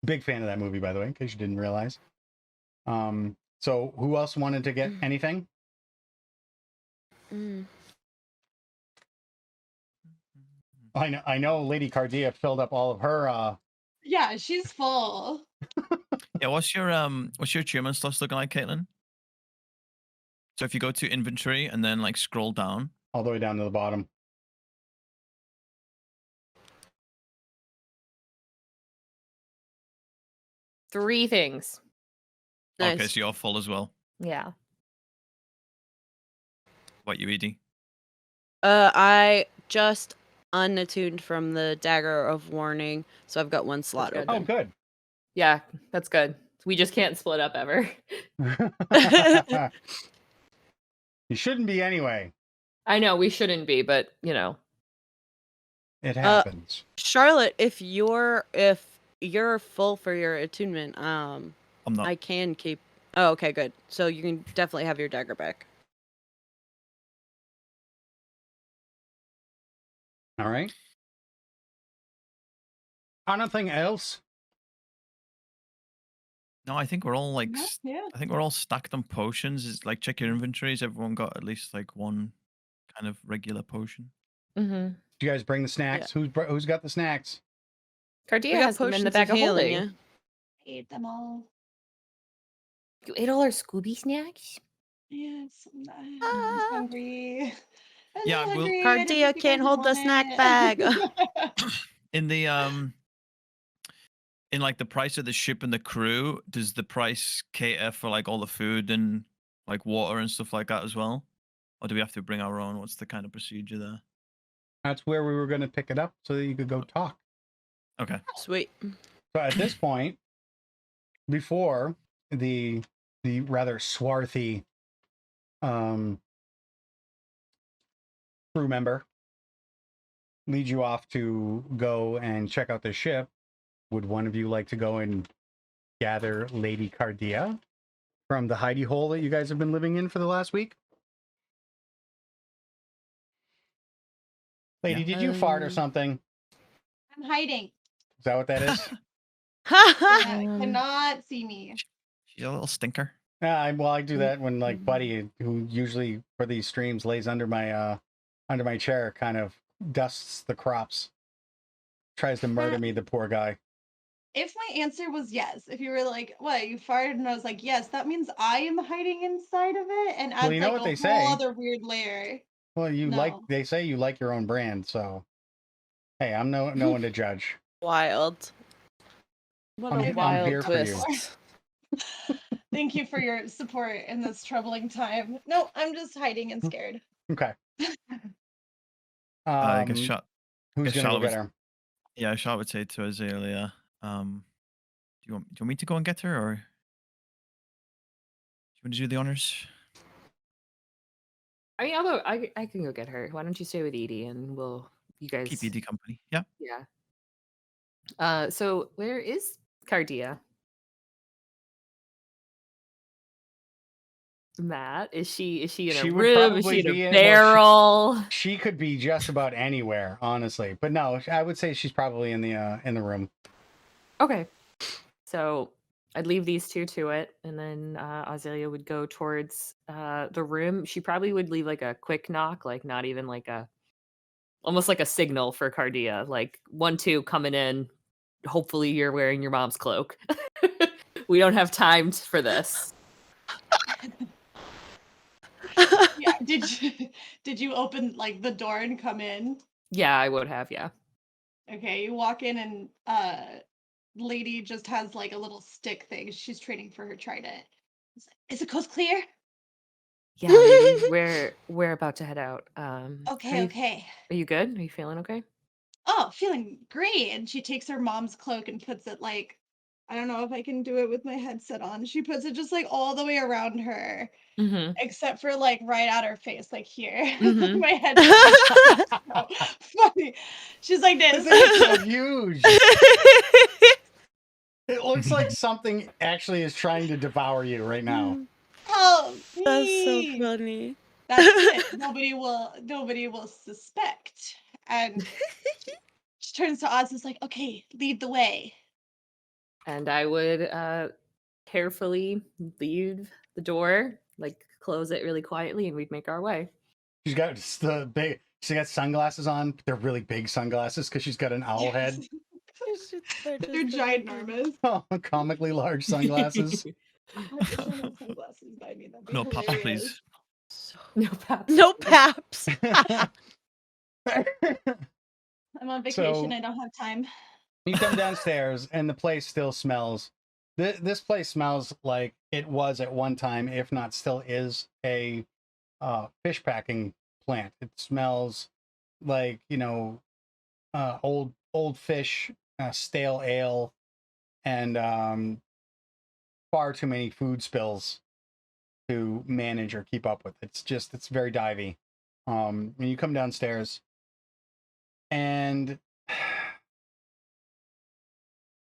Big fan of that movie, by the way, in case you didn't realize. So who else wanted to get anything? Mm. I know Lady Cardia filled up all of her Yeah, she's full. Yeah, what's your achievement stuff looking like, Caitlin? So if you go to inventory and then like scroll down. all the way down to the bottom. Three things. Nice. Okay, so you're full as well. Yeah. What you eating? I just unattuned from the Dagger of Warning, so I've got one slot good. Oh, open. good. Yeah, that's good. We just can't split up ever. You shouldn't be anyway. I know we shouldn't be, but you know. It happens. Charlotte, if you're full for your attunement, I'm not. I can keep. Oh, okay, good. So you can definitely have your dagger back. All right. Anything else? No, I think we're all like. Yeah. I think we're all stacked on potions. It's like check your inventories. Everyone got at least like one kind of regular potion. Mm-hmm. Do you guys bring the snacks? Who's got the snacks? Cardia We got has them in the potions bag of healing. holding. Yeah. Ate them all. You ate all our Scooby snacks? Yes. I'm just hungry. I'm Yeah, so we'll- hungry. I don't Cardia think you can't guys hold the want snack it. bag. In the in like the price of the ship and the crew, does the price cater for like all the food and like water and stuff like that as well? Or do we have to bring our own? What's the kind of procedure there? That's where we were going to pick it up so that you could go talk. Okay. Sweet. So at this point, before the rather swarthy crew member leads you off to go and check out the ship, would one of you like to go and gather Lady Cardia from the hidey hole that you guys have been living in for the last week? Lady, did you fart or something? I'm hiding. Is that what that is? Yeah, cannot see me. She's a little stinker. Yeah, I do that when like Buddy, who usually for these streams lays under my chair, kind of dusts the crops, tries to murder me, the poor guy. if my answer was yes, if you were like, what, you farted, and I was like, yes, that means I am hiding inside of it and adds you know like what a they whole say. other weird layer. Well, No. they say you like your own brand, so hey, I'm no one to judge. Wild. What a I'm wild here for you. twist. Thank you for your support in this troubling time. No, I'm just hiding and scared. Okay. I guess shot. Who's gonna go get her? Yeah, Shot would say to Azalea, do you want me to go and get her, or do you want to do the honors? I mean, I'll go. I can go get her. Why don't you stay with Edie and you guys Keep Edie company. Yeah. Yeah. So where is Cardia? Matt, is she in a room? Is she in a barrel? She could be just about anywhere, honestly. But no, I would say she's probably in the room. Okay. So I'd leave these two to it, and then Azalea would go towards the room. She probably would leave like a quick knock, like not even like almost like a signal for Cardia, like 1, 2 coming in. Hopefully you're wearing your mom's cloak. We don't have time for this. Yeah. Did you open like the door and come in? Yeah, I would have. Yeah. Okay, you walk in and lady just has like a little stick thing. She's training for her trident. Is the coast clear? Yeah, lady, we're about to head out. Okay, okay. Are you good? Are you feeling okay? Oh, feeling great. And she takes her mom's cloak and puts it like, I don't know if I can do it with my headset on. She puts it just like all the way around her, except for like right at her face, like here. My headset. So funny. She's like this. It's so huge. It looks like something actually is trying to devour you right now. Oh, that's so funny. That's it. Nobody will suspect. And she turns to Oz and is like, okay, lead the way. And I would carefully leave the door, like close it really quietly, and we'd make our way. She's got she got sunglasses on. They're really big sunglasses because she's got an owl head. They're ginormous. Oh, comically large sunglasses. Sunglasses by me. No paps, please. No paps. No paps. I'm on vacation. I don't have time. You come downstairs and the place still smells. This place smells like it was at one time, if not still is, a fish packing plant. It smells like, old fish, stale ale, and far too many food spills to manage or keep up with. It's very divey. When you come downstairs, and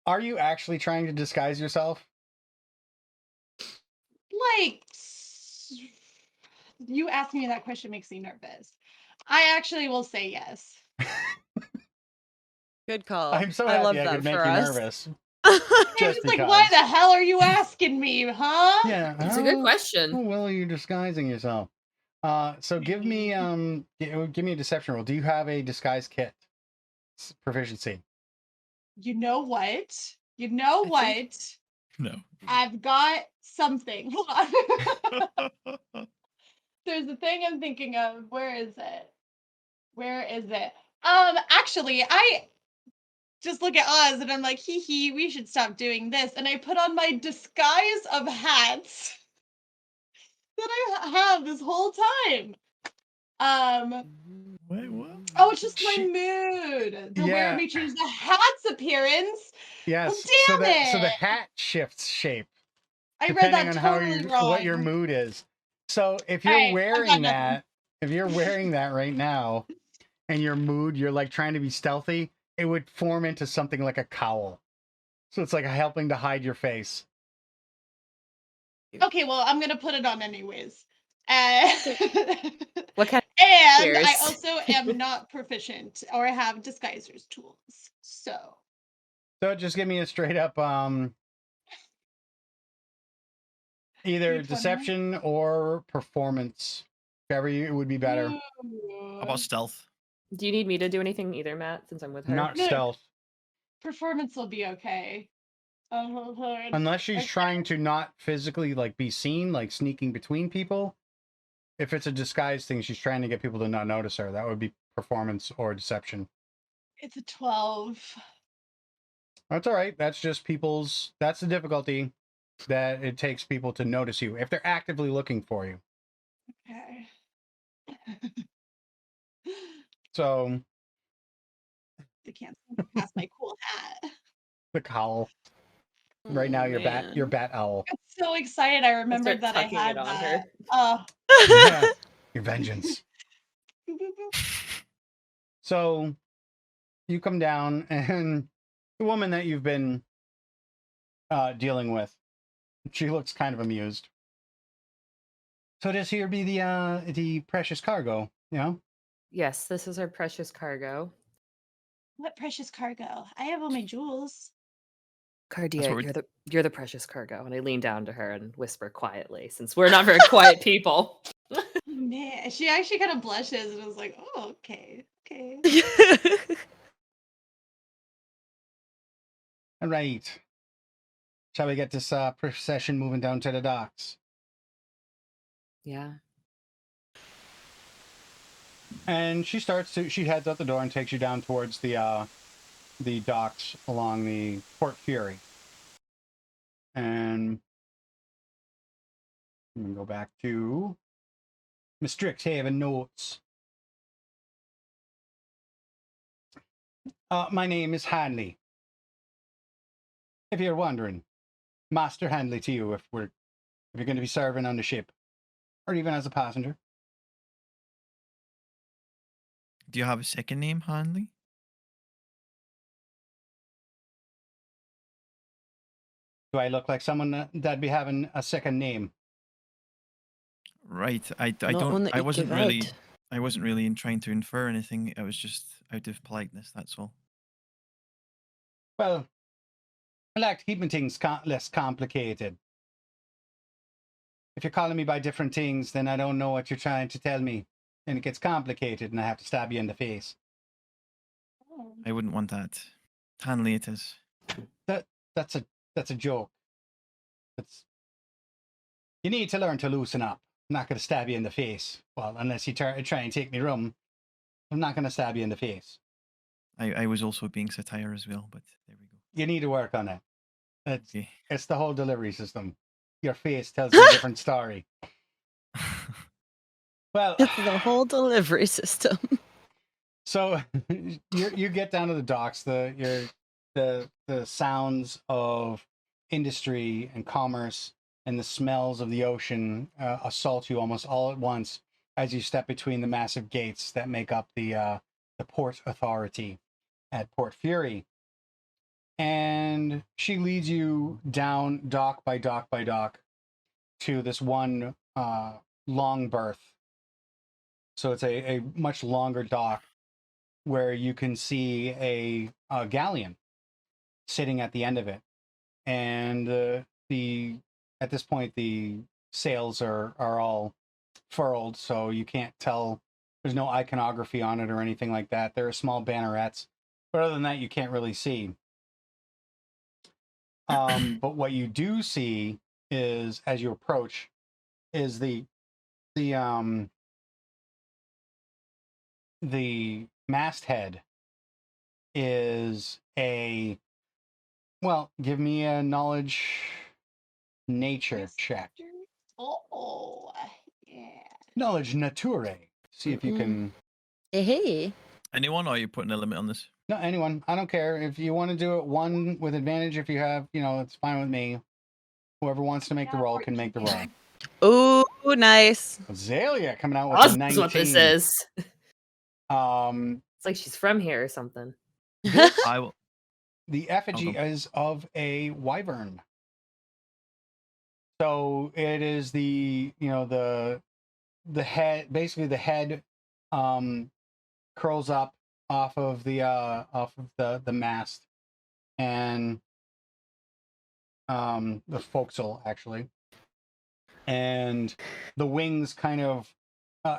are you actually trying to disguise yourself? Like, you asking me that question makes me nervous. I actually will say yes. Good call. I'm so I happy love I that could make for you us. nervous. Just like, why the hell are you asking me, huh? Yeah, it's a good question. How well are you disguising yourself? So give me a deception roll. Do you have a disguise kit proficiency? You know what? No. I've got something. Hold on. There's a thing I'm thinking of. Where is it? Actually, I just look at Oz and I'm like, hee, we should stop doing this. And I put on my disguise of hats that I have this whole time. Wait, what? Oh, it's just my mood. The weird me change the hat's appearance. Yes. Well, damn it. So the hat shifts shape. I read that depending totally on wrong. What your mood is. So if you're wearing that right now, and your mood, you're like trying to be stealthy, it would form into something like a cowl. So it's like helping to hide your face. Okay, well, I'm gonna put it on anyways. What kind? And I also am not proficient or have disguiser's tools. So just give me a straight up either deception or performance. Whichever would be better. How about stealth? Do you need me to do anything either, Matt, since I'm with her? Not stealth. Performance will be okay. Unless she's trying to not physically like be seen, like sneaking between people. If it's a disguise thing, she's trying to get people to not notice her. That would be performance or deception. It's a 12. That's all right. That's just people's. That's the difficulty that it takes people to notice you if they're actively looking for you. Okay. So They can't pass my cool hat. the cowl. Right now, your bat owl. I'm so excited. I remembered that I tucking had it on that. her. Yeah, your vengeance. Boop, boop, boop. So you come down, and the woman that you've been dealing with, she looks kind of amused. So this here be the precious cargo, you know? Yes, this is our precious cargo. What precious cargo? I have all my jewels. Cardia, what you're the precious cargo. And I lean down to her and whisper quietly, since we're not very quiet people. Man, she actually kind of blushes and was like, "Oh, okay, okay." All right. Shall we get this procession moving down to the docks? Yeah. And she heads out the door and takes you down towards the docks along the Port Fury. And I'm going to go back to my Strixhaven notes. My name is Hanley. If you're wondering, Master Hanley to you if you're going to be serving on the ship, or even as a passenger. Do you have a second name, Hanley? Do I look like someone that'd be having a second name? Right. I Not one don't. that I you wasn't give really. out. I wasn't really trying to infer anything. I was just out of politeness. That's all. Well, I like to keep my things less complicated. If you're calling me by different things, then I don't know what you're trying to tell me. And it gets complicated and I have to stab you in the face. I wouldn't want that. Hanley, it is. That's a joke. You need to learn to loosen up. I'm not going to stab you in the face. Well, unless you try and take me rum. I'm not going to stab you in the face. I was also being satire as well, but there we go. You need to work on it. Okay. It's the whole delivery system. Your face tells a different story. Well, It's the whole delivery system. So you get down to the docks. The sounds of industry and commerce and the smells of the ocean assault you almost all at once as you step between the massive gates that make up the port authority at Port Fury. And she leads you down dock by dock by dock to this one long berth. So it's a much longer dock where you can see a galleon sitting at the end of it. And at this point, the sails are all furled, so you can't tell. There's no iconography on it or anything like that. There are small bannerets, but other than that, you can't really see. But what you do see is, as you approach, is the masthead is give me a knowledge nature check. Oh, yeah. Knowledge nature. See if you can. Hey. Anyone, or are you putting a limit on this? No, anyone. I don't care. If you want to do it one with advantage, if you have, it's fine with me. Whoever wants to make the roll can make the roll. Oh, nice. Azalea coming out with Awesome a 19. is what this is. Um, It's like she's from here or something. I will. The effigy go. is of a wyvern. So it is the head, basically the head curls up off of the mast, and the forecastle actually, and the wings kind of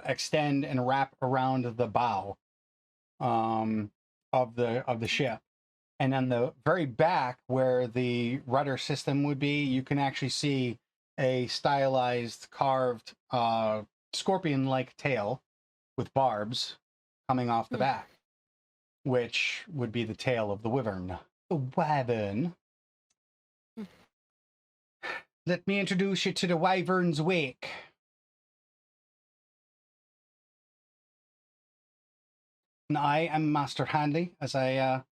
extend and wrap around the bow of the ship. And on the very back, where the rudder system would be, you can actually see a stylized, carved scorpion-like tail with barbs coming off the back, which would be the tail of the wyvern. The wyvern. Let me introduce you to the wyvern's wake. And I am Master Hanley, as I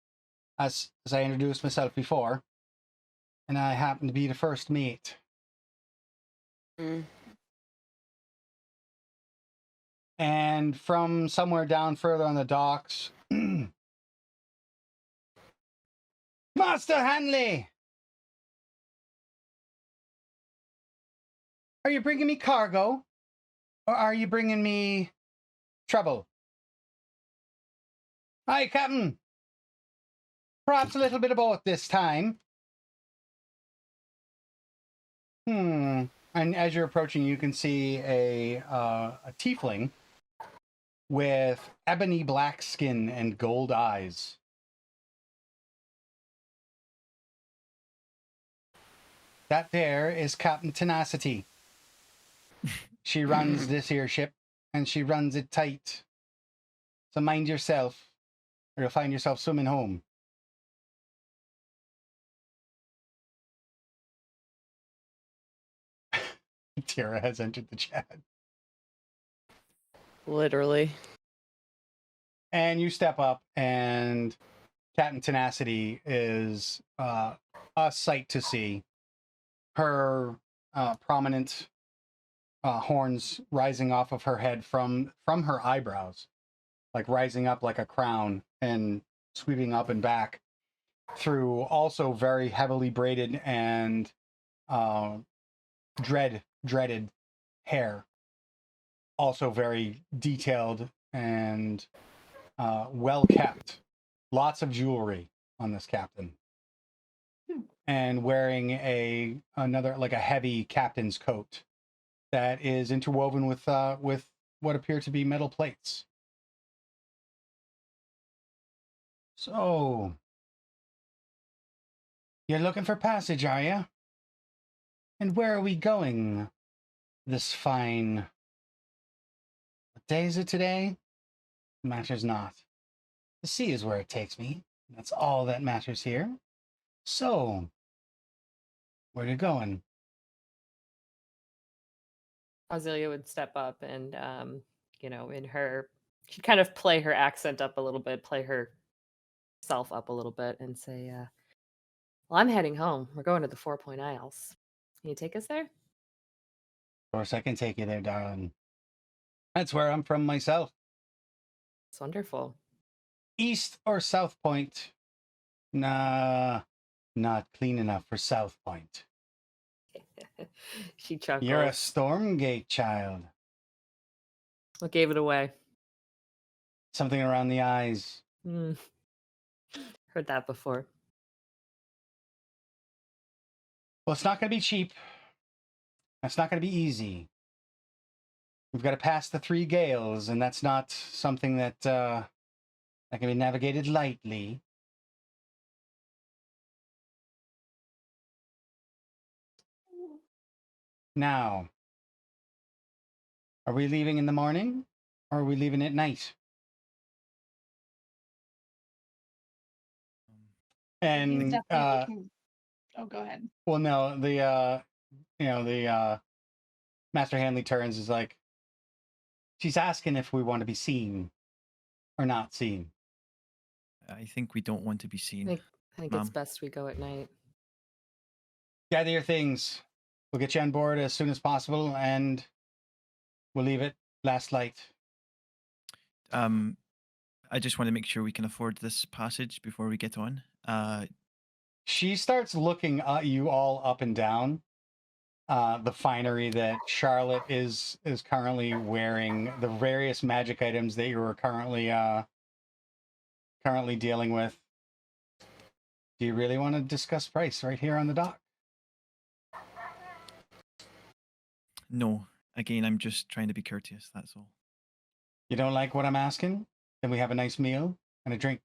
introduced myself before, and I happen to be the first mate. And from somewhere down further on the docks, Master Hanley, are you bringing me cargo, or are you bringing me trouble? Aye, Captain. Perhaps a little bit of both this time. And as you're approaching, you can see a tiefling with ebony black skin and gold eyes. That there is Captain Tenacity. She runs this here ship, and she runs it tight. So mind yourself, or you'll find yourself swimming home. Tara has entered the chat. Literally. And you step up, and Captain Tenacity is a sight to see. Her prominent horns rising off of her head from her eyebrows, like rising up like a crown and sweeping up and back through also very heavily braided and dreaded hair, also very detailed and well kept. Lots of jewelry on this captain, and wearing another like a heavy captain's coat that is interwoven with what appear to be metal plates. So, you're looking for passage, are you? And where are we going this fine... What day is it today? Matters not. The sea is where it takes me. That's all that matters here. So, where are you going? Auxilia would step up and, she'd kind of play her accent up a little bit, play herself up a little bit, and say, well, I'm heading home. We're going to the 4 Point Isles. Can you take us there? Of course, I can take you there, darling. That's where I'm from myself. It's wonderful. East or South Point? Nah, not clean enough for South Point. She chuckles. You're a Stormgate child. What gave it away? Something around the eyes. Heard that before. Well, it's not going to be cheap. It's not going to be easy. We've got to pass the 3 gales, and that's not something that can be navigated lightly. Now, are we leaving in the morning, or are we leaving at night? And oh, go ahead. Well, no, the Master Hanley turns is like, she's asking if we want to be seen or not seen. I think we don't want to be seen. I think it's best we go at night. Gather your things. We'll get you on board as soon as possible, and we'll leave it last light. I just want to make sure we can afford this passage before we get on. She starts looking at you all up and down. The finery that Charlotte is currently wearing, the various magic items that you are currently dealing with. Do you really want to discuss price right here on the dock? No. Again, I'm just trying to be courteous, that's all. You don't like what I'm asking? Then we have a nice meal and a drink,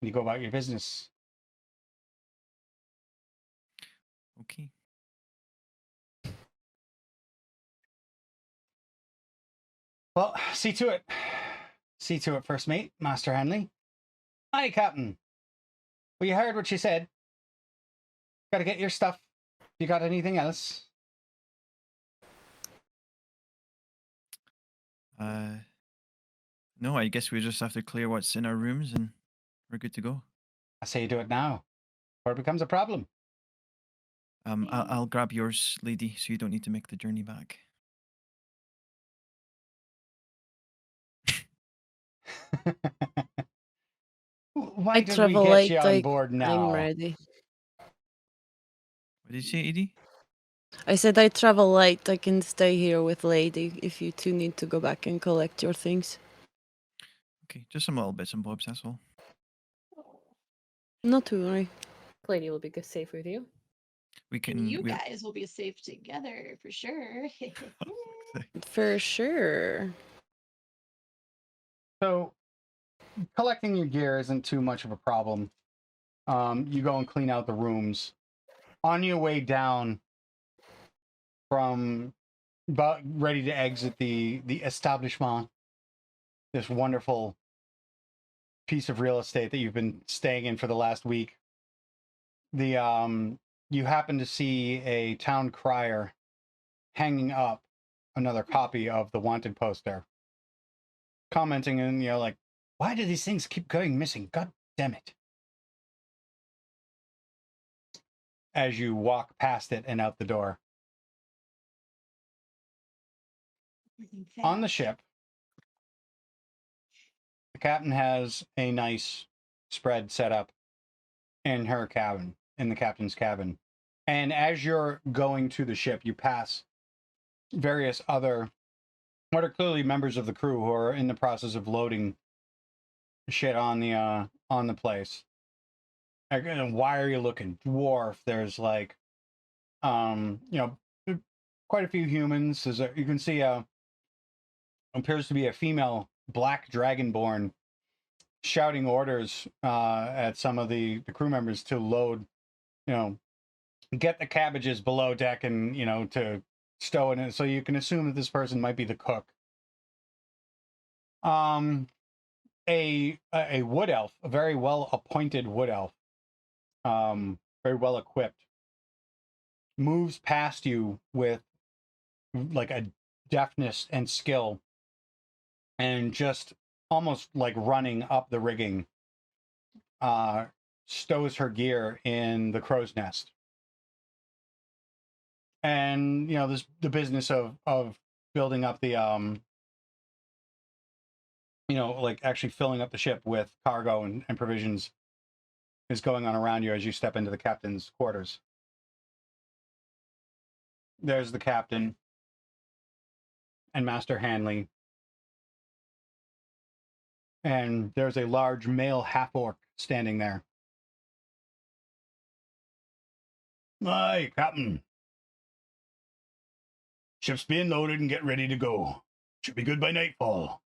and you go about your business. Okay. Well, see to it. See to it, first mate, Master Hanley. Aye, Captain. Well, you heard what she said. Gotta get your stuff. You got anything else? No, I guess we just have to clear what's in our rooms and we're good to go. I say you do it now, or it becomes a problem. I'll grab yours, lady, so you don't need to make the journey back. Why did we get you on board now? I'm ready. What did you say, Edie? I said I travel light. I can stay here with Lady if you two need to go back and collect your things. Okay, just some little bits and bobs, that's all. Not to worry. Lady will be safe with you. We can. And you guys will be safe together for sure. For sure. So, collecting your gear isn't too much of a problem. You go and clean out the rooms. On your way down from about ready to exit the establishment, this wonderful piece of real estate that you've been staying in for the last week, you happen to see a town crier hanging up another copy of the wanted poster, commenting, and like, why do these things keep going missing? God damn it. As you walk past it and out the door. On the ship, the captain has a nice spread set up in her cabin, in the captain's cabin. And as you're going to the ship, you pass various other, what are clearly members of the crew who are in the process of loading shit on the place. And why are you looking? Dwarf. There's like, quite a few humans. You can see appears to be a female black dragonborn shouting orders at some of the crew members to load, get the cabbages below deck and, to stow in it. So you can assume that this person might be the cook. A wood elf, a very well appointed wood elf, very well equipped, moves past you with like a deftness and skill, and just almost like running up the rigging, stows her gear in the crow's nest. And the business of building up the like actually filling up the ship with cargo and provisions is going on around you as you step into the captain's quarters. There's the captain and Master Hanley. And there's a large male half-orc standing there. Aye, Captain. Ship's being loaded and get ready to go. Should be good by nightfall.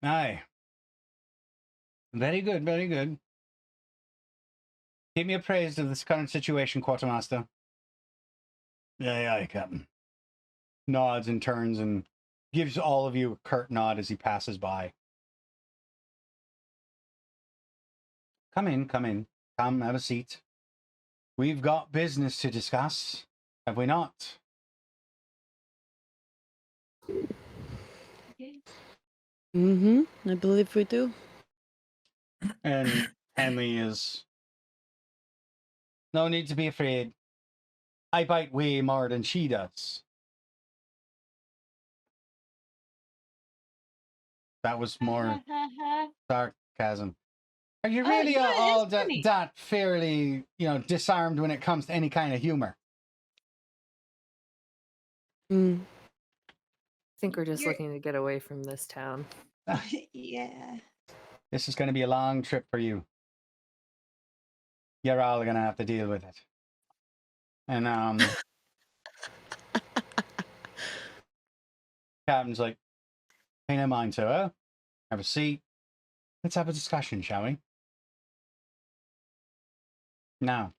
Aye. Very good, very good. Keep me appraised of this current situation, Quartermaster. Aye, aye, Captain. Nods and turns and gives all of you a curt nod as he passes by. Come in, come in. Come, have a seat. We've got business to discuss, have we not? Mm-hmm. I believe we do. And Hanley is... No need to be afraid. I bite way more than she does. That was more sarcasm. Are you really all that fairly, disarmed when it comes to any kind of humor? Mm. I think we're just looking to get away from this town. Yeah. This is going to be a long trip for you. You're all going to have to deal with it. And, Captain's like, pay no mind to her. Have a seat. Let's have a discussion, shall we? Now,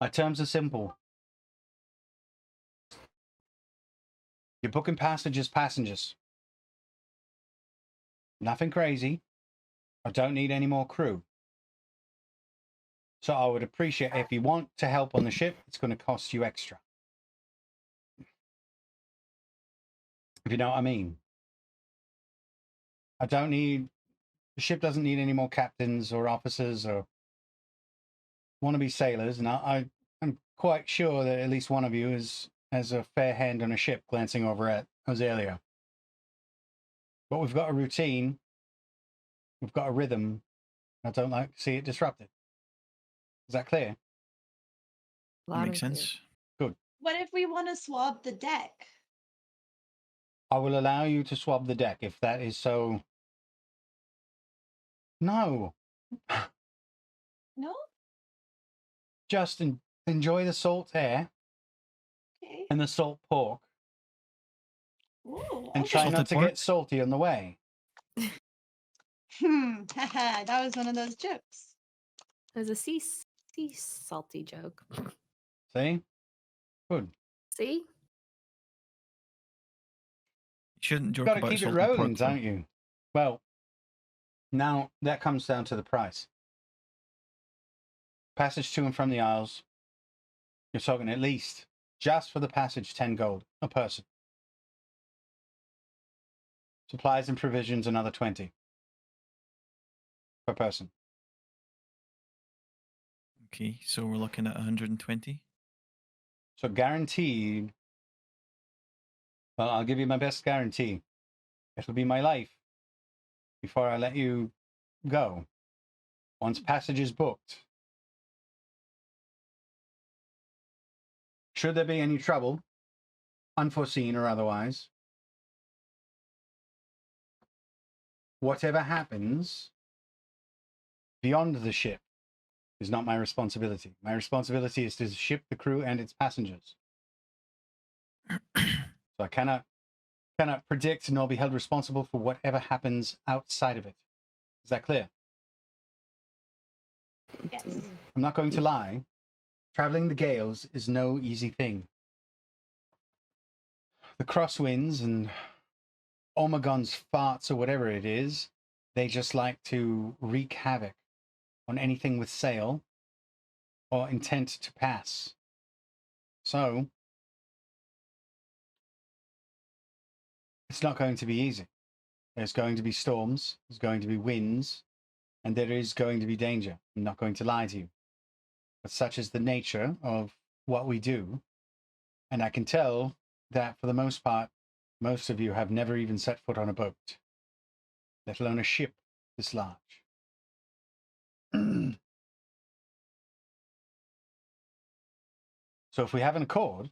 Our terms are simple. You're booking passengers. Nothing crazy. I don't need any more crew. So I would appreciate if you want to help on the ship, it's going to cost you extra. If you know what I mean. The ship doesn't need any more captains or officers or wannabe sailors. And I'm quite sure that at least one of you has a fair hand on a ship glancing over at Azalea. But we've got a routine. We've got a rhythm. I don't like to see it disrupted. Is that clear? Loud Makes and clear. sense. Good. What if we want to swap the deck? I will allow you to swab the deck if that is so. No. No? Just enjoy the salt air Okay. and the salt pork. Ooh, And okay. try not Salted to pork? get salty on the way. Haha, that was one of those jokes. There's a sea salty joke. See? Good. See? You shouldn't joke Got to about keep it salted rolling, pork, though. don't you? Well, now that comes down to the price. Passage to and from the Isles, you're talking at least, just for the passage, 10 gold a person. Supplies and provisions, another 20 per person. Okay, so we're looking at 120. So guaranteed, well, I'll give you my best guarantee. It'll be my life before I let you go. Once passage is booked. Should there be any trouble, unforeseen or otherwise, whatever happens beyond the ship is not my responsibility. My responsibility is to ship the crew and its passengers. So I cannot predict nor be held responsible for whatever happens outside of it. Is that clear? Yes. I'm not going to lie. Traveling the gales is no easy thing. The crosswinds and Omegon's farts or whatever it is, they just like to wreak havoc on anything with sail or intent to pass. So it's not going to be easy. There's going to be storms, there's going to be winds, and there is going to be danger. I'm not going to lie to you. But such is the nature of what we do. And I can tell that for the most part, most of you have never even set foot on a boat, let alone a ship this large. So if we have an accord,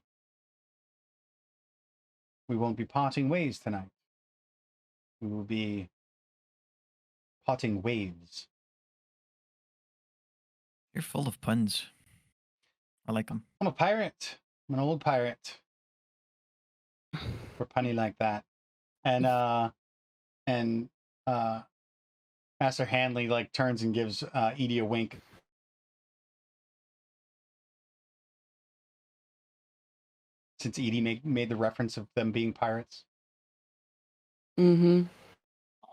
we won't be parting ways tonight. We will be parting waves. You're full of puns. I like them. I'm a pirate. I'm an old pirate. For punny like that. And Master Hanley like turns and gives Edie a wink. Since Edie made the reference of them being pirates. Mm-hmm.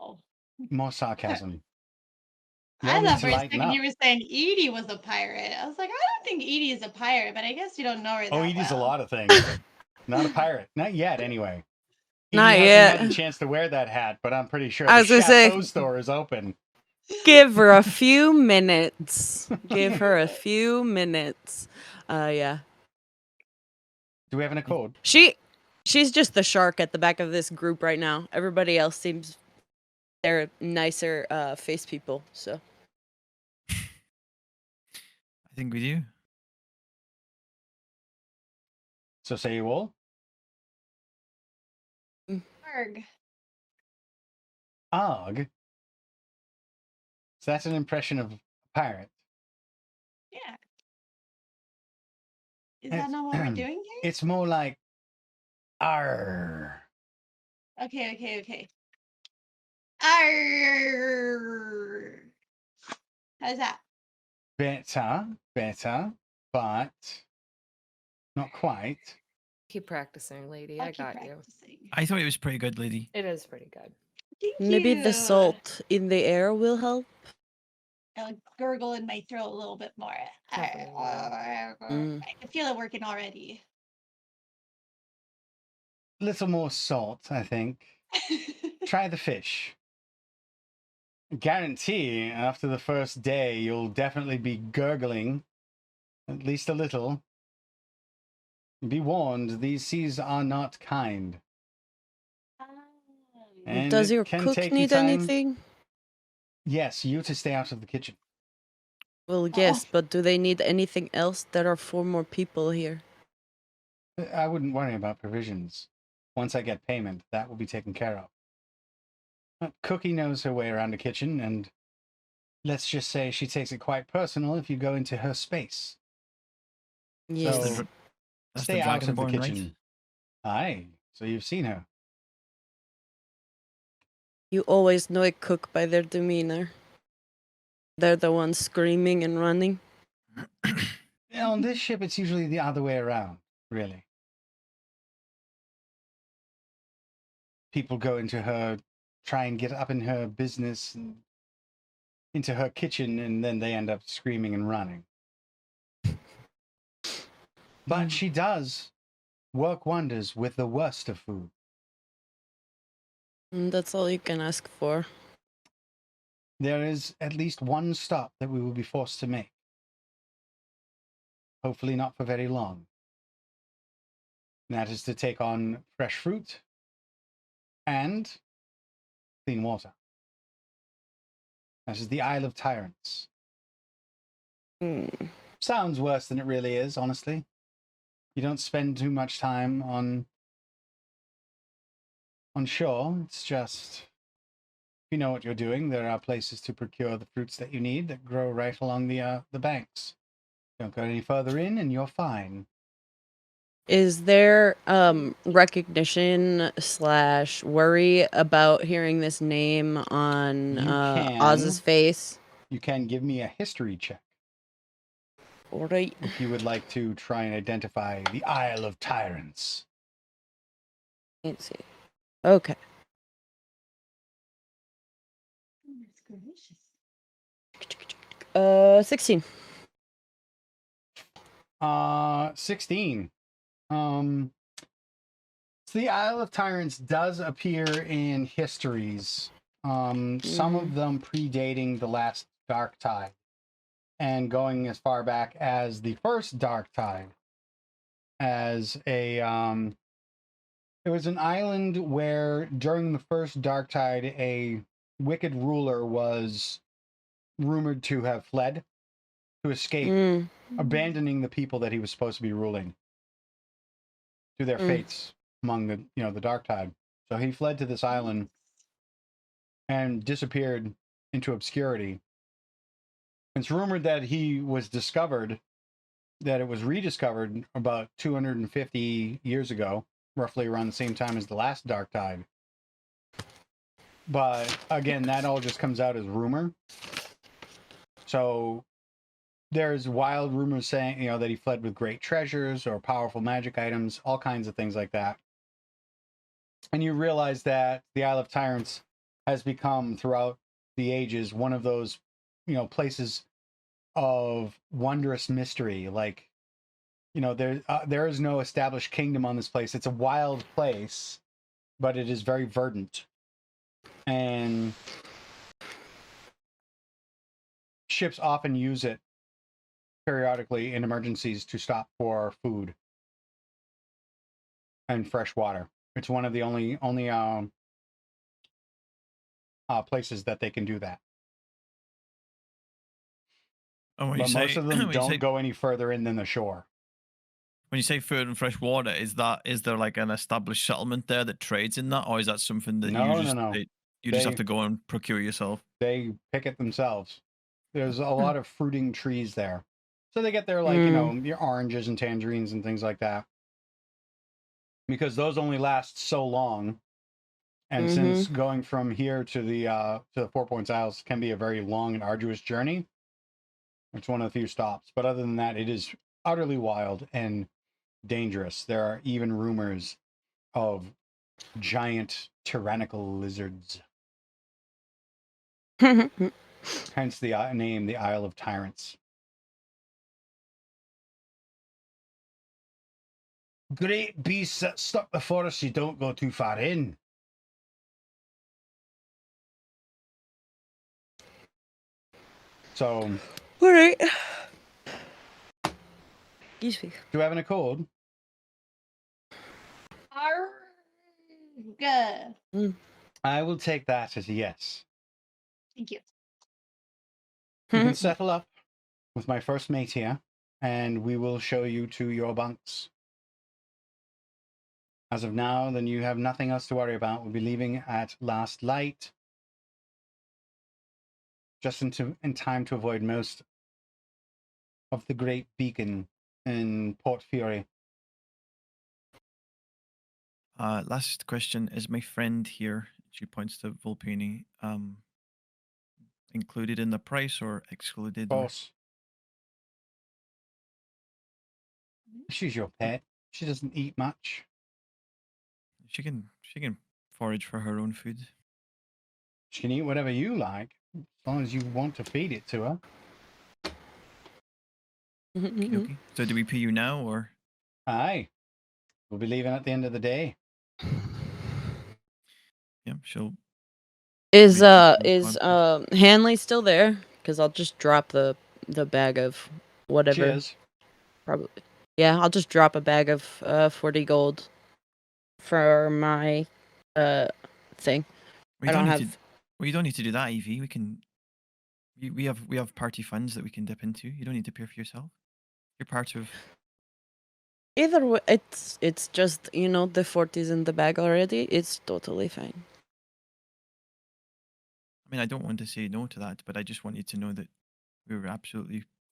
Oh. More sarcasm. You I all need thought to for a lighten second up. you were saying Edie was a pirate. I was like, I don't think Edie is a pirate, but I guess you don't know her that Oh, Edie's well. a lot of things. Not a pirate. Not yet, anyway. Edie Not hasn't yet. had the chance to wear that hat, but I'm pretty sure I the was gonna say- Chateau store is open. Give her a few minutes. Give her a few minutes. Yeah. Do we have an accord? She's just the shark at the back of this group right now. Everybody else seems they're nicer face people, so. I think we do. So say you all. Arg. Arg. So that's an impression of a pirate. Yeah. Is that not what we're doing here? It's more like arr. Okay. Arr. How's that? Better. but not quite. Keep practicing, lady. I'll I keep got you. practicing. I thought it was pretty good, lady. It is pretty good. Thank Maybe you. the salt in the air will help. I'll gurgle in my throat a little bit more. Definitely will. Mm. I can feel it working already. Little more salt, I think. Try the fish. Guarantee after the first day you'll definitely be gurgling, at least a little. Be warned, these seas are not kind. And Does it your can cook take you need time. anything? Yes, you to stay out of the kitchen. Well, yes, but do they need anything else? There are 4 more people here. I wouldn't worry about provisions. Once I get payment, that will be taken care of. But Cookie knows her way around the kitchen, and let's just say she takes it quite personal if you go into her space. Yes. So That's stay the out of the Dragonborn, right? kitchen. Aye, so you've seen her. You always know a cook by their demeanor. They're the ones screaming and running. On this ship, it's usually the other way around, really. People go into her, try and get up in her business, and into her kitchen, and then they end up screaming and running. But she does work wonders with the worst of food. That's all you can ask for. There is at least one stop that we will be forced to make. Hopefully not for very long. And that is to take on fresh fruit and clean water. That is the Isle of Tyrants. Sounds worse than it really is, honestly. You don't spend too much time on shore. It's just, if you know what you're doing, there are places to procure the fruits that you need that grow right along the banks. Don't go any further in and you're fine. Is there recognition / worry about hearing this name on You can. Oz's face? You can give me a history check All right. if you would like to try and identify the Isle of Tyrants. Let's see. Okay. Goodness gracious. 16. 16. So the Isle of Tyrants does appear in histories. Some of them predating the last Dark Tide and going as far back as the first Dark Tide as a it was an island where during the first Dark Tide a wicked ruler was rumored to have fled to escape, abandoning the people that he was supposed to be ruling to their fates among the Dark Tide. So he fled to this island and disappeared into obscurity. It's rumored that he was discovered, that it was rediscovered about 250 years ago, roughly around the same time as the last Dark Tide. But again, that all just comes out as rumor. So there's wild rumors saying, that he fled with great treasures or powerful magic items, all kinds of things like that. And you realize that the Isle of Tyrants has become, throughout the ages, one of those, places of wondrous mystery. Like, there is no established kingdom on this place. It's a wild place, but it is very verdant. And ships often use it periodically in emergencies to stop for food and fresh water. It's one of the only places that they can do that. Oh, But most of them don't go any further in than the shore. When you say food and fresh water, is there like an established settlement there that trades in that, or is that something that you just have to go and procure yourself? They pick it themselves. There's a lot of fruiting trees there, so they get their your oranges and tangerines and things like that, because those only last so long. And since going from here to the 4 Points Isles can be a very long and arduous journey, it's one of the few stops. But other than that, it is utterly wild and dangerous. There are even rumors of giant tyrannical lizards. Hence the name, the Isle of Tyrants. Great beasts that stalk the forest, you don't go too far in. So, All right. Excuse me. do you have any code? Good. I will take that as a yes. Thank you. You can settle up with my first mate here, and we will show you to your bunks. As of now, then you have nothing else to worry about. We'll be leaving at last light, just in time to avoid most of the Great Beacon in Port Fury. Last question. Is my friend here, she points to Volpini, included in the price or excluded? Of course. She's your pet. She doesn't eat much. She can forage for her own food. She can eat whatever you like, as long as you want to feed it to her. Okay. So do we pay you now or? Aye. We'll be leaving at the end of the day. Yeah, she'll. Is Hanley still there? Because I'll just drop the bag of whatever. She is. Probably. Yeah, I'll just drop a bag of 40 gold for my thing. You don't need to do that, Evie. We can. We have party funds that we can dip into. You don't need to pay for yourself. You're part of. Either way, it's just the 40's in the bag already. It's totally fine. I mean, I don't want to say no to that, but I just want you to know that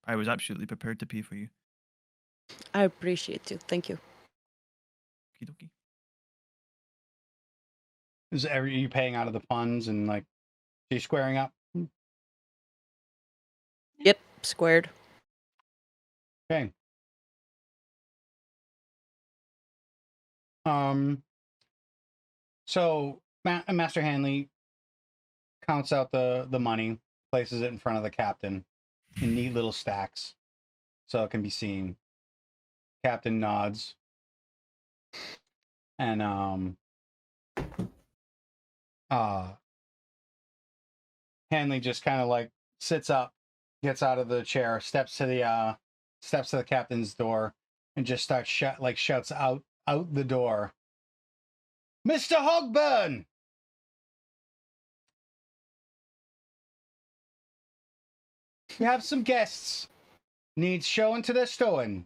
I was absolutely prepared to pay for you. I appreciate you. Thank you. Okie dokie. Are you paying out of the funds and are you squaring up? Yep, squared. Okay. So Master Hanley counts out the money, places it in front of the captain in neat little stacks so it can be seen. Captain nods. And Hanley just kind of sits up, gets out of the chair, steps to the captain's door, and just starts shouts out the door. Mr. Hogburn! You have some guests. Needs showing to their stowing.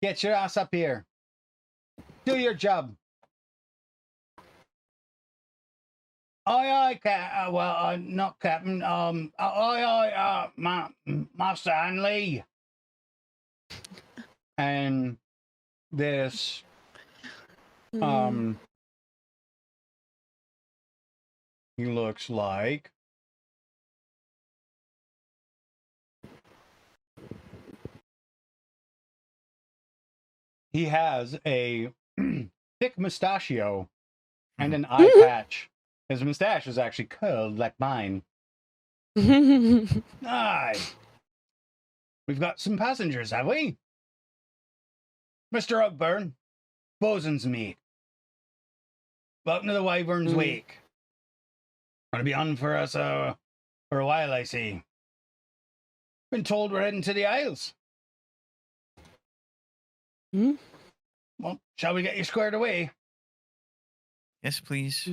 Get your ass up here. Do your job. Aye, not Captain. Master Hanley. And this, he looks like he has a thick mustachio and an eye patch. His mustache is actually curled like mine. Aye. We've got some passengers, have we? Mr. Hogburn, bosun's mate. Welcome to the Wyvern's Wake. Gonna be on for us for a while, I see. Been told we're heading to the Isles. Well, shall we get you squared away? Yes, please.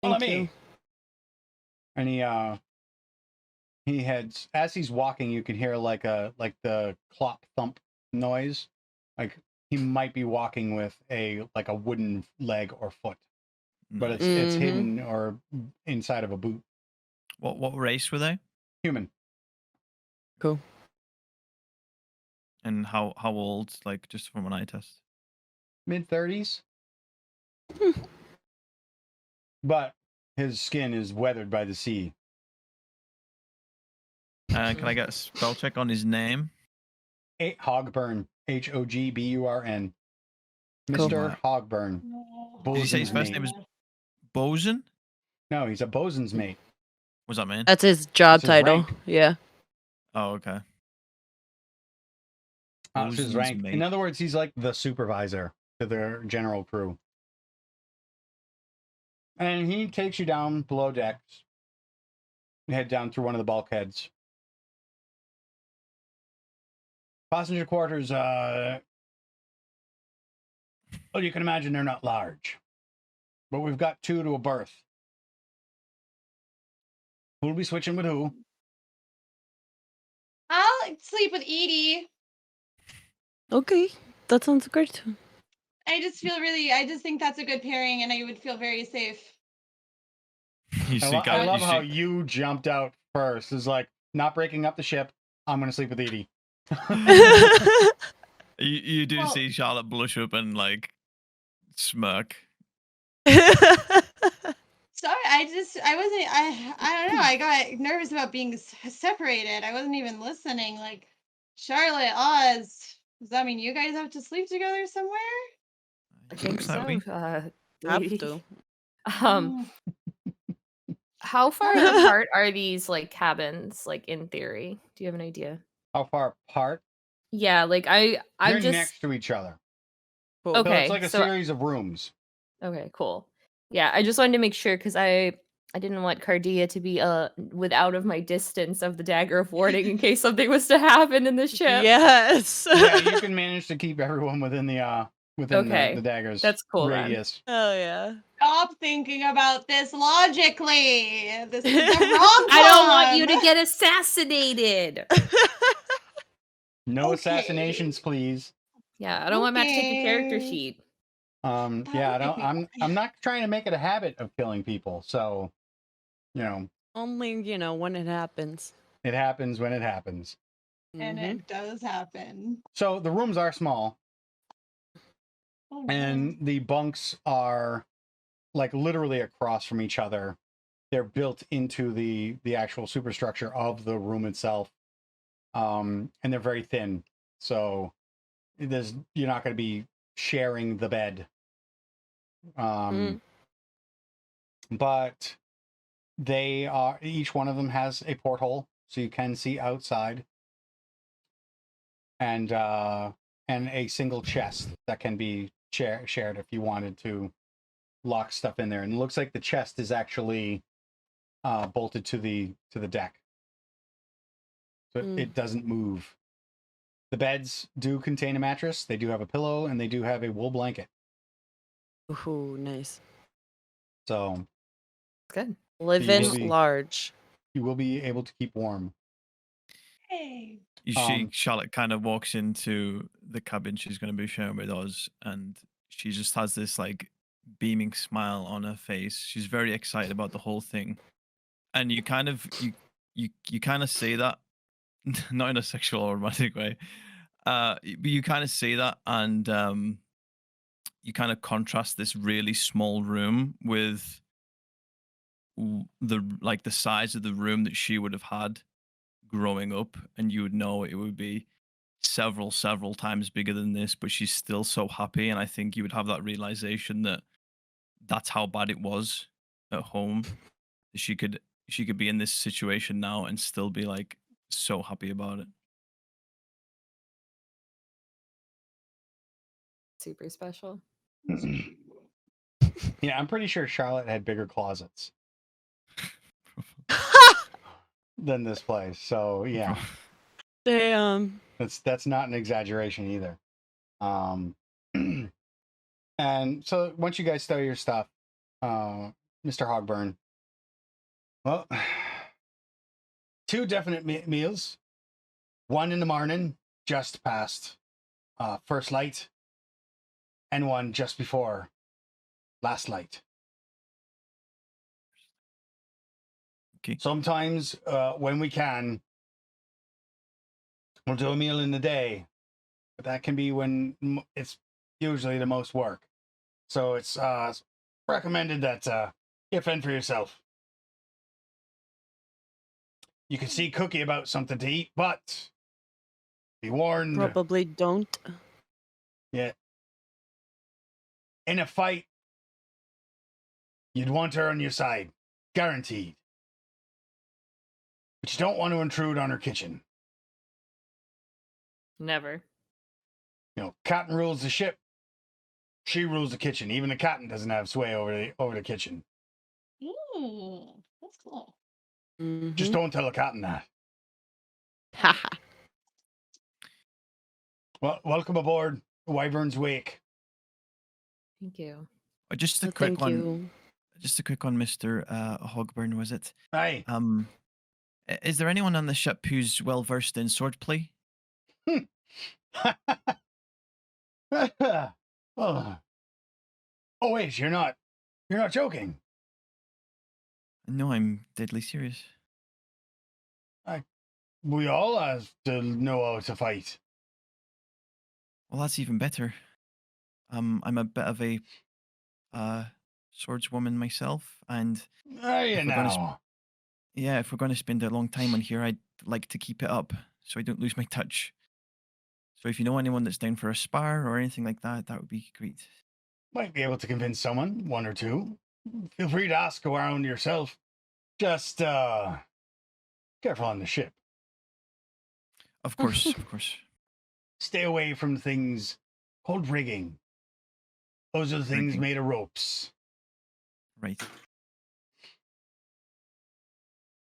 Follow me. And he heads, as he's walking, you can hear the clop thump noise. He might be walking with a wooden leg or foot. But it's hidden or inside of a boot. What race were they? Human. Cool. And how old? Just from an eye test. Mid-30s. But his skin is weathered by the sea. Can I get a spell check on his name? Hogburn. Hogburn. Cool. Mr. Hogburn. Did you say his Bosun's first mate. name is Bosun? No, he's a bosun's mate. What's that mean? That's his job That's his title. rank. Yeah. Oh, okay. That's his Bosun's rank. mate. In other words, he's like the supervisor to the general crew. And he takes you down below decks. You head down through one of the bulkheads. Passenger quarters, well, you can imagine they're not large. But we've got 2 to a berth. Who'll be switching with who? I'll sleep with Edie. Okay. That sounds great. I just think that's a good pairing and I would feel very safe. I love how you jumped out first. It's like, not breaking up the ship. I'm going to sleep with Edie. You do see Charlotte blush up and like smirk. Sorry, I don't know. I got nervous about being separated. I wasn't even listening. Like, Charlotte, Oz, does that mean you guys have to sleep together somewhere? I think so. Have Lady. to. How far apart are these like cabins? Like in theory, do you have an idea? How far apart? Yeah, like I'm They're just next to each other. Cool. So okay. it's like a series of rooms. Okay, cool. Yeah, I just wanted to make sure because I didn't want Cardia to be without of my distance of the dagger of warding in case something was to happen in the ship. Yes. Yeah, you can manage to keep everyone within the Okay, the dagger's that's cool then. radius. Oh yeah. Stop thinking about this logically. This is the wrong I don't want you time. to get assassinated. No Okay. assassinations, please. Yeah, I don't want Matt to take a character Okay. sheet. Yeah, I'm not trying to make it a habit of killing people. So, Only, when it happens. it happens when it happens. And Mhm. it does happen. So the rooms are small, Oh, no. and the bunks are like literally across from each other. They're built into the actual superstructure of the room itself, and they're very thin. So you're not going to be sharing the bed. But each one of them has a porthole, so you can see outside, and a single chest that can be shared if you wanted to lock stuff in there. And it looks like the chest is actually bolted to the deck, so it doesn't move. The beds do contain a mattress. They do have a pillow, and they do have a wool blanket. Ooh, nice. So Good. Living large. you will be able to keep warm. Hey. You see Charlotte kind of walks into the cabin she's going to be sharing with us, and she just has this like beaming smile on her face. She's very excited about the whole thing, and you kind of you kind of see that, not in a sexual or romantic way, but you kind of see that, and you kind of contrast this really small room with the size of the room that she would have had growing up, and you would know it would be several times bigger than this, but she's still so happy. And I think you would have that realization that that's how bad it was at home. She could be in this situation now and still be like so happy about it. Super special. Yeah, I'm pretty sure Charlotte had bigger closets than this place. So yeah, Damn. that's not an exaggeration either. And so once you guys stow your stuff, Mr. Hogburn, well, 2 definite meals. 1 in the morning, just past first light, and 1 just before last light. Okay. Sometimes when we can, we'll do a meal in the day, but that can be when it's usually the most work. So it's recommended that you fend for yourself. You can see Cookie about something to eat, but Be warned. Probably don't. Yeah. In a fight, you'd want her on your side. Guaranteed. But you don't want to intrude on her kitchen. Never. You know, Cotton rules the ship. She rules the kitchen. Even the Cotton doesn't have sway over the kitchen. Ooh, that's cool. Just don't tell the Cotton that. Haha. Well, welcome aboard Wyvern's Wake. Thank you. Just a Well, quick thank one. you. Just a quick one, Mr. Hogburn, was it? Aye. Is there anyone on the ship who's well versed in swordplay? Oh. Oh wait, you're not joking. No, I'm deadly serious. We all have to know how to fight. Well, that's even better. I'm a bit of a swordswoman myself, and Are you if we're gonna now? yeah, if we're going to spend a long time on here, I'd like to keep it up so I don't lose my touch. So if you know anyone that's down for a spar or anything like that, that would be great. Might be able to convince someone, one or two. Feel free to ask around yourself. Just careful on the ship. Of course, of course. Stay away from things called rigging. Those are the things Rigging. made of ropes. Right.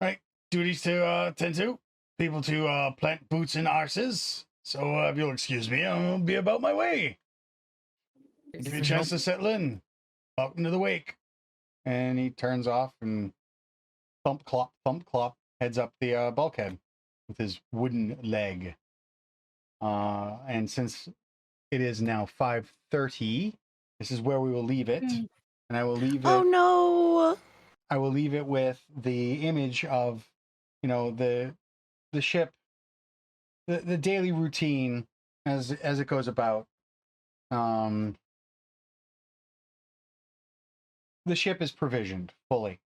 Right. Duties to tend to. People to plant boots in arses. So if you'll excuse me, I'll be about my way. Give you a chance to settle in. Welcome to the wake. And he turns off and thump clop, heads up the bulkhead with his wooden leg. And since it is now 5:30, this is where we will leave it. And I will leave it. Oh no! I will leave it with the image of, you know, the ship, the daily routine as it goes about. The ship is provisioned fully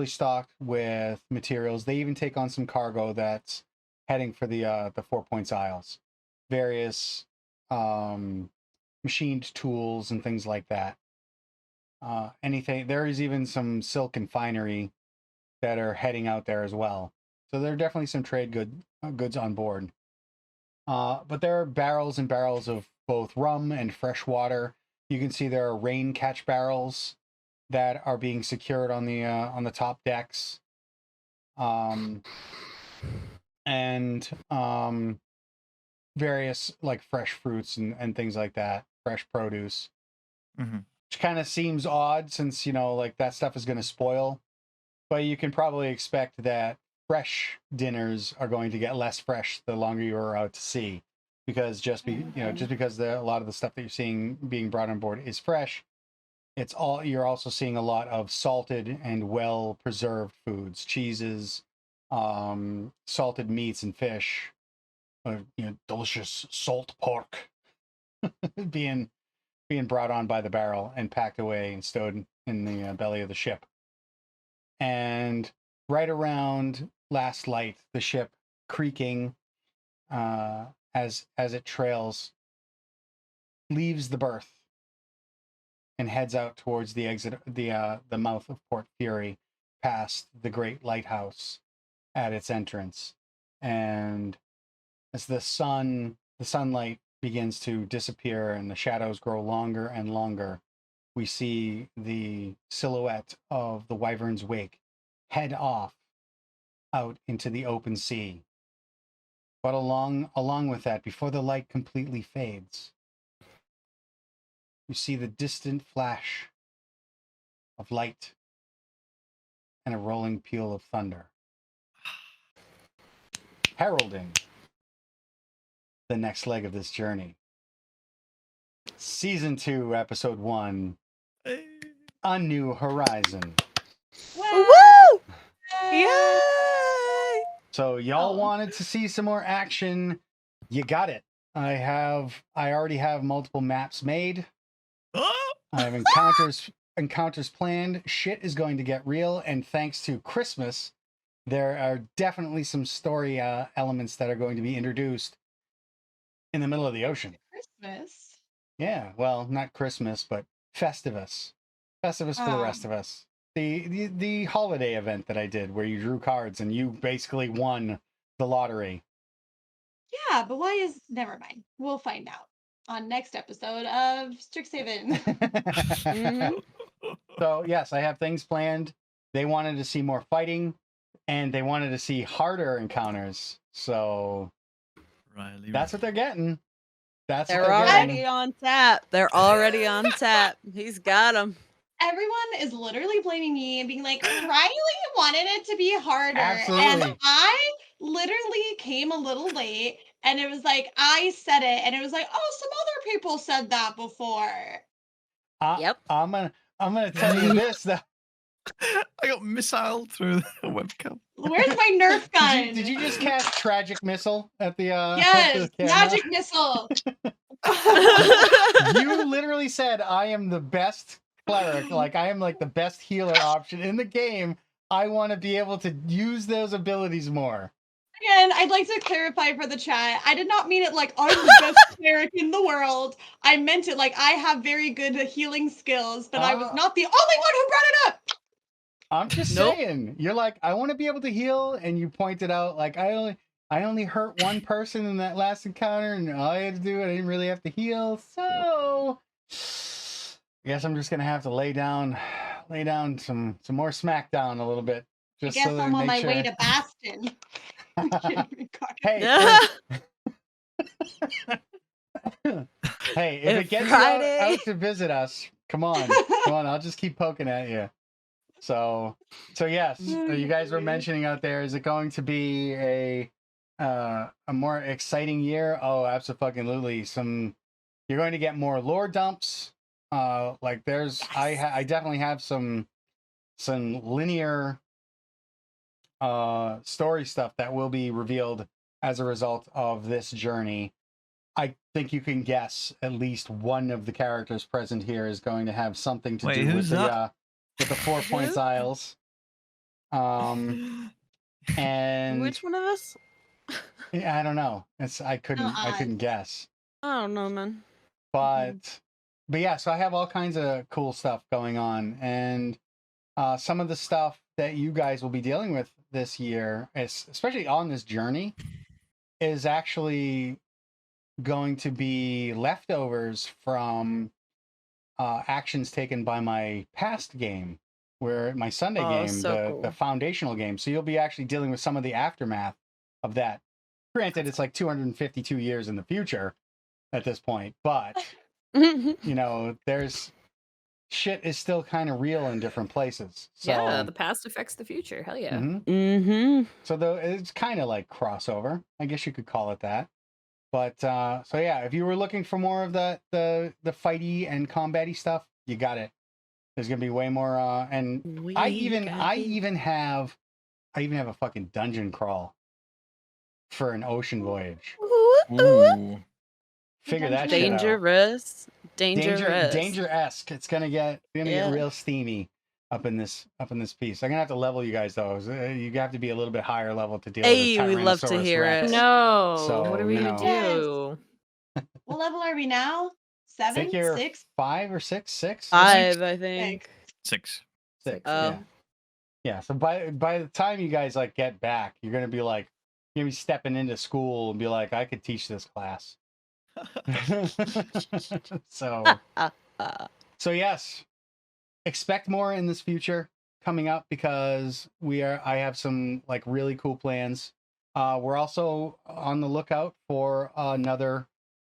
stocked with materials. They even take on some cargo that's heading for the 4 Points Isles, various machined tools and things like that. Anything. There is even some silk and finery that are heading out there as well. So there are definitely some trade goods on board. But there are barrels and barrels of both rum and fresh water. You can see there are rain catch barrels that are being secured on the top decks. And various like fresh fruits and things like that, fresh produce. Mm-hmm. Which kind of seems odd since, you know, like that stuff is going to spoil. But you can probably expect that fresh dinners are going to get less fresh the longer you are out to sea, because just because a lot of the stuff that you're seeing being brought on board is fresh, you're also seeing a lot of salted and well preserved foods, cheeses, salted meats and fish, delicious salt pork being brought on by the barrel and packed away and stowed in the belly of the ship. And right around last light, the ship creaking as it trails, leaves the berth and heads out towards the exit, the mouth of Port Fury, past the great lighthouse at its entrance. And as the sunlight begins to disappear and the shadows grow longer and longer, we see the silhouette of the Wyvern's Wake head off out into the open sea. But along with that, before the light completely fades, you see the distant flash of light and a rolling peal of thunder, heralding the next leg of this journey. Season 2, Episode 1, A New Horizon. Woo! Yay! So y'all wanted to see some more action. You got it. I already have multiple maps made. I have encounters planned. Shit is going to get real, and thanks to Christmas, there are definitely some story elements that are going to be introduced in the middle of the ocean. Christmas. Yeah, well, not Christmas, but Festivus. Festivus for the rest of us. The holiday event that I did where you drew cards and you basically won the lottery. Yeah, but why is... Never mind. We'll find out on next episode of Strixhaven. So, yes, I have things planned. They wanted to see more fighting, and they wanted to see harder encounters. So, that's what they're getting. They're already on tap. They're already on tap. He's got them. Everyone is literally blaming me and being like, Riley wanted it to be harder. Absolutely. And I literally came a little late, and it was like, I said it, and it was like, oh, some other people said that before. Yep. I'm gonna tell you this though. I got missile through the webcam. Where's my Nerf gun? Did you just cast tragic missile at the Yes, magic missile. You literally said I am the best cleric, like I am like the best healer option in the game. I want to be able to use those abilities more. Again, I'd like to clarify for the chat. I did not mean it like I'm the best cleric in the world. I meant it like I have very good healing skills, but I was not the only one who brought it up. I'm just saying. You're like, I want to be able to heal, and you pointed out like I only hurt one person in that last encounter, and all I had to do, I didn't really have to heal. So I guess I'm just gonna have to lay down some more smackdown a little bit. Just I guess so that I'm on my sure. way to Bastion. Hey, hey, if it gets you out to visit us, come on, I'll just keep poking at you. So yes, you guys were mentioning out there, is it going to be a more exciting year? Oh, absolutely. You're going to get more lore dumps. Like there's, yes. I definitely have some linear story stuff that will be revealed as a result of this journey. I think you can guess at least one of the characters present here is going to have something to do with the 4 Points Isles. And which one of us? Yeah, I don't know. I couldn't guess. I don't know, man. But yeah, so I have all kinds of cool stuff going on, and some of the stuff that you guys will be dealing with this year, especially on this journey, is actually going to be leftovers from actions taken by my past game, where my Sunday game, the foundational game. So you'll be actually dealing with some of the aftermath of that. Granted, it's like 252 years in the future at this point, but you know, there's shit is still kind of real in different places. So, yeah, the past affects the future. Hell yeah. So though it's kind of like crossover, I guess you could call it that. But so yeah, if you were looking for more of the fighty and combat-y stuff, you got it. There's gonna be way more. And I even have a fucking dungeon crawl for an ocean voyage. Ooh. Figure that dangerous. Danger-esque. It's gonna get real steamy up in this piece. I'm gonna have to level you guys though. You have to be a little bit higher level to deal with the Tyrannosaurus we love to hear Rex. it. No. So, what are we gonna do? What level are we now? 7, 6, 5 or 6? 6? 5, I think. 6. 6. Oh. Yeah. So by the time you guys like get back, you're gonna be stepping into school and be like, I could teach this class. So yes, expect more in this future coming up, because I have some like really cool plans. We're also on the lookout for another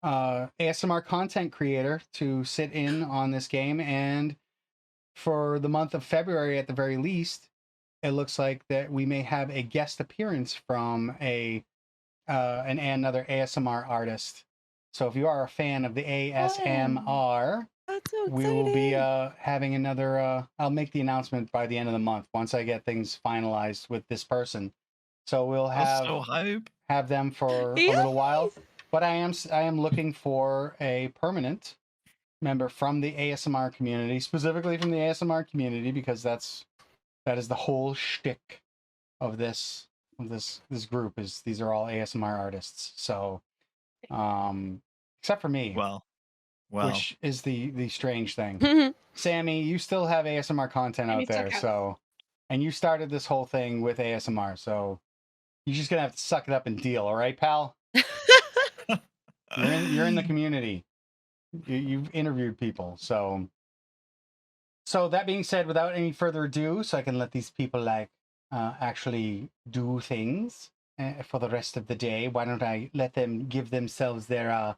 ASMR content creator to sit in on this game, and for the month of February at the very least, it looks like that we may have a guest appearance from another ASMR artist. So if you are a fan of the ASMR, we will be having another. I'll make the announcement by the end of the month once I get things finalized with this person. So we'll have them for a little while. But I am looking for a permanent member from the ASMR community, specifically from the ASMR community, because that is the whole shtick of this group. These are all ASMR artists. So Except for me, Well. which is the strange thing. Sammy, you still have ASMR content out there, so, and you started this whole thing with ASMR, so you're just gonna have to suck it up and deal, all right, pal? You're in the community. You've interviewed people, so that being said, without any further ado, so I can let these people like actually do things for the rest of the day, why don't I let them give themselves their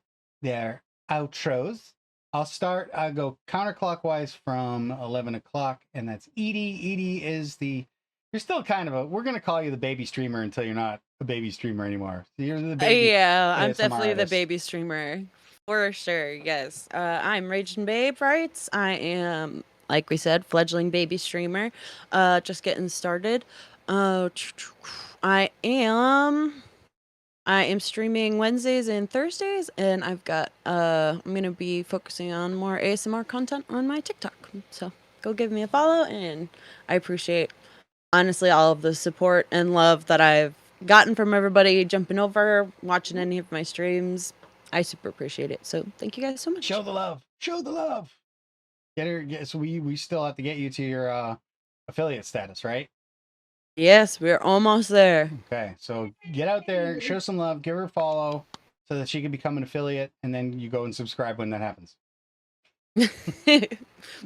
outros. I'll start. I'll go counterclockwise from 11 o'clock, and that's Edie. Edie is you're still kind of we're going to call you the baby streamer until you're not a baby streamer anymore. So you're the baby. Yeah, I'm ASMR definitely the artist. baby streamer. For sure, yes. I'm Raging Babe, right? I am, like we said, fledgling baby streamer. Just getting started. I am streaming Wednesdays and Thursdays, and I've got I'm gonna be focusing on more ASMR content on my TikTok. So go give me a follow, and I appreciate honestly all of the support and love that I've gotten from everybody jumping over, watching any of my streams. I super appreciate it. So thank you guys so much. Show the love. Show the love. So we still have to get you to your affiliate status, right? Yes, we're almost there. Okay, so get out there, show some love, give her a follow so that she can become an affiliate, and then you go and subscribe when that happens. So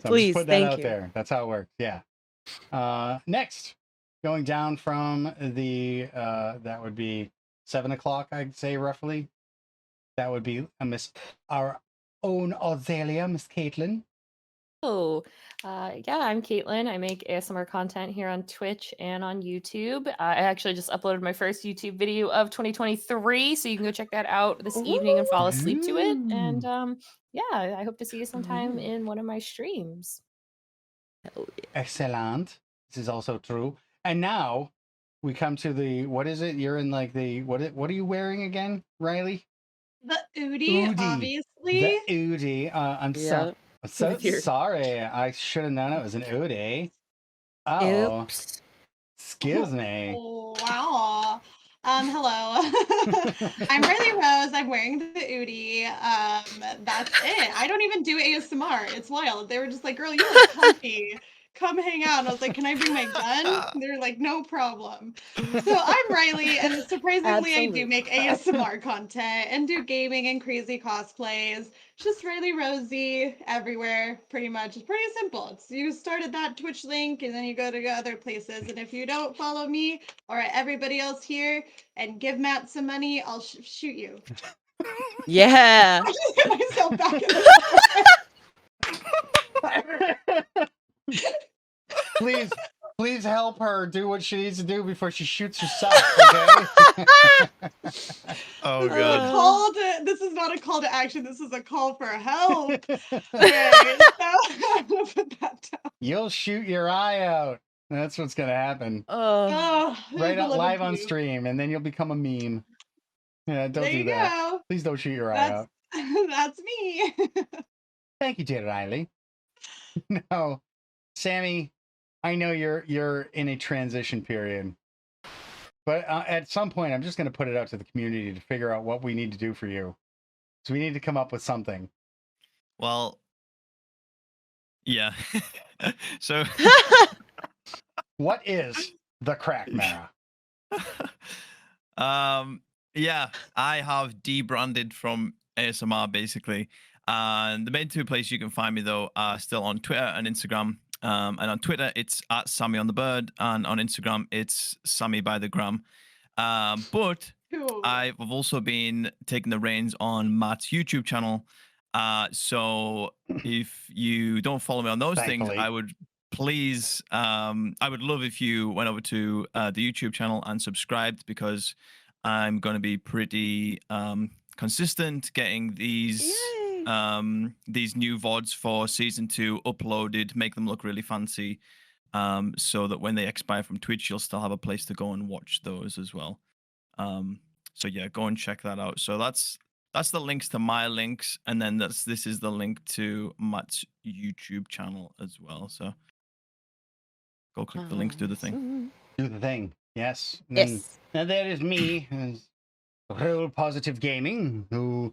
Please, thank you. There. That's how it works. Yeah. Next, going down from the that would be 7 o'clock, I'd say roughly. That would be our own Azalea, Miss Caitlin. Oh, yeah, I'm Caitlin. I make ASMR content here on Twitch and on YouTube. I actually just uploaded my first YouTube video of 2023, so you can go check that out this evening and fall asleep to it. And yeah, I hope to see you sometime in one of my streams. Excellent. This is also true. And now we come to the, what is it? You're in like the, what are you wearing again, Riley? The Udi, obviously. The Udi. I'm so sorry. I should have known it was an Udi. Oh. Oops. Excuse me. Oh, wow. Hello. I'm Riley Rose. I'm wearing the Udi. That's it. I don't even do ASMR. It's wild. They were just like, girl, you look comfy. Come hang out. And I was like, can I bring my gun? They're like, no problem. So I'm Riley, and surprisingly, I do make ASMR content and do gaming and crazy cosplays. Just Riley Rosie everywhere, pretty much. It's pretty simple. You started that Twitch link, and then you go to other places. And if you don't follow me or everybody else here and give Matt some money, I'll shoot you. Yeah. I just hit myself back in the Please help her do what she needs to do before she shoots herself, okay? Oh god. This is not a call to action, this is a call for help. Okay, so I'm gonna put that down. You'll shoot your eye out. That's what's gonna happen. Right out live on stream, and then you'll become a meme. Yeah, don't do that. Go. Please don't shoot your eye out. That's me. Thank you, dear Riley. No, Sammy, I know you're in a transition period, but at some point, I'm just going to put it out to the community to figure out what we need to do for you. So we need to come up with something. Well, yeah. So, what is the crack Mara? Yeah, I have debranded from ASMR basically. And the main two places you can find me though are still on Twitter and Instagram. And on Twitter, it's at Sammy on the Bird, and on Instagram, it's Sammy by the Gram. But Cool. I've also been taking the reins on Matt's YouTube channel. So if you don't follow me on those things, I would please, I would love if you went over to the YouTube channel and subscribed, because I'm going to be pretty consistent getting these new VODs for season 2 uploaded, make them look really fancy, so that when they expire from Twitch, you'll still have a place to go and watch those as well. So yeah, go and check that out. So that's the links to my links, and then this is the link to Matt's YouTube channel as well. So go click the links, do the thing. Do the thing. Yes. Yes. Now there is me. Real Positive Gaming, who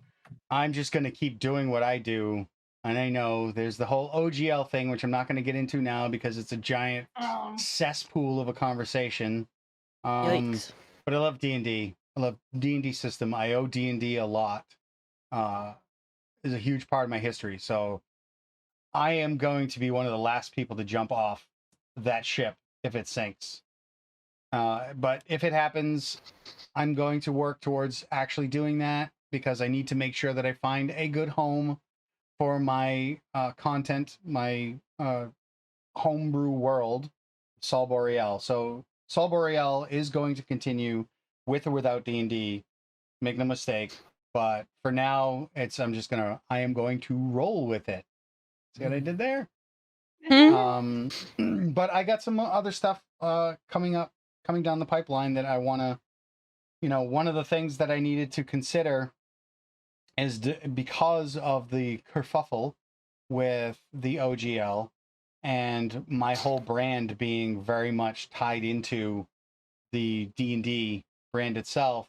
I'm just going to keep doing what I do. And I know there's the whole OGL thing, which I'm not going to get into now because it's a giant cesspool of a conversation. Yikes. But I love D&D. I love D&D system. I owe D&D a lot. Is a huge part of my history. So I am going to be one of the last people to jump off that ship if it sinks. But if it happens, I'm going to work towards actually doing that because I need to make sure that I find a good home for my content, my homebrew world, Sol Boreal. So Sol Boreal is going to continue with or without D&D. Make no mistake. But for now, I am going to roll with it. See what I did there? But I got some other stuff coming down the pipeline that I want to, one of the things that I needed to consider is because of the kerfuffle with the OGL and my whole brand being very much tied into the D&D brand itself,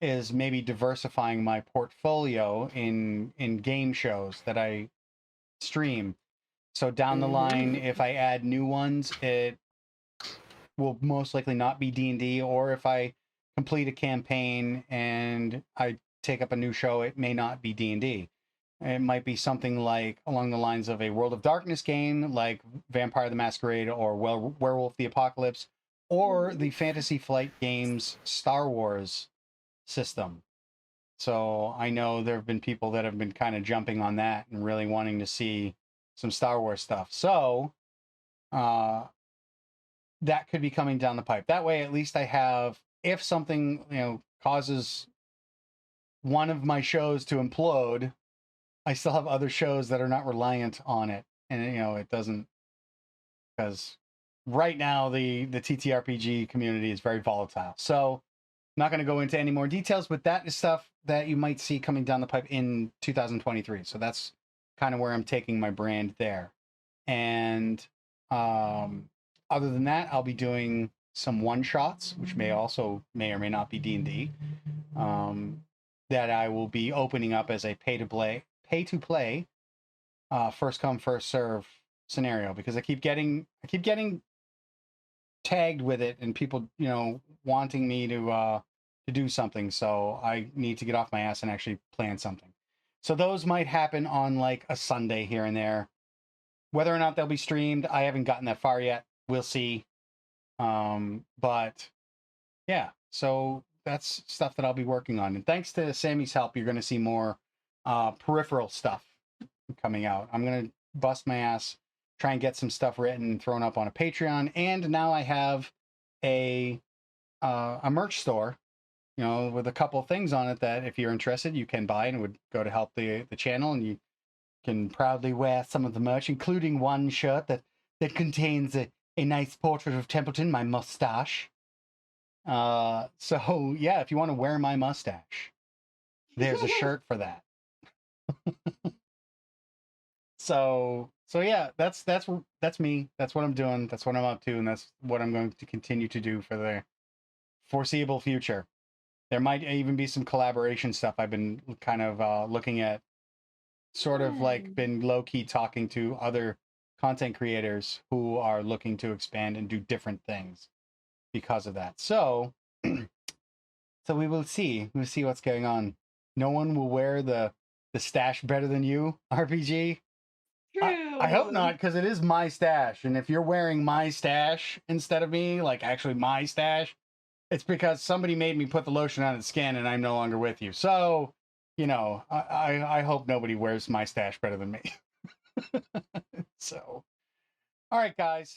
is maybe diversifying my portfolio in game shows that I stream. So down the line, if I add new ones, it will most likely not be D&D, or if I complete a campaign and I take up a new show, it may not be D&D. It might be something like along the lines of a World of Darkness game, like Vampire the Masquerade or Werewolf the Apocalypse, or the Fantasy Flight Games Star Wars system. So I know there have been people that have been kind of jumping on that and really wanting to see some Star Wars stuff. So that could be coming down the pipe. That way, at least I have, if something, causes one of my shows to implode, I still have other shows that are not reliant on it. And, it doesn't, because right now the TTRPG community is very volatile. So I'm not going to go into any more details, but that is stuff that you might see coming down the pipe in 2023. So that's kind of where I'm taking my brand there. And other than that, I'll be doing some one-shots, which may or may not be D&D, that I will be opening up as a pay-to-play, first come, first serve scenario, because I keep getting tagged with it and people, wanting me to do something. So I need to get off my ass and actually plan something. So those might happen on like a Sunday here and there. Whether or not they'll be streamed, I haven't gotten that far yet. We'll see. But yeah, so that's stuff that I'll be working on. And thanks to Sammy's help, you're going to see more peripheral stuff coming out. I'm going to bust my ass, try and get some stuff written and thrown up on a Patreon. And now I have a merch store, with a couple of things on it that if you're interested, you can buy, and it would go to help the channel. And you can proudly wear some of the merch, including one shirt that contains a nice portrait of Templeton, my mustache. So yeah, if you want to wear my mustache, there's a shirt for that. So yeah, that's me. That's what I'm doing. That's what I'm up to, and that's what I'm going to continue to do for the foreseeable future. There might even be some collaboration stuff. I've been kind of looking at, sort of like been low-key talking to other content creators who are looking to expand and do different things because of that. So we will see. We'll see what's going on. No one will wear the stash better than you, RPG. True. I hope not, because it is my stash. And if you're wearing my stash instead of me, like actually my stash, it's because somebody made me put the lotion on its skin and I'm no longer with you. So, I hope nobody wears my stash better than me. So, all right, guys.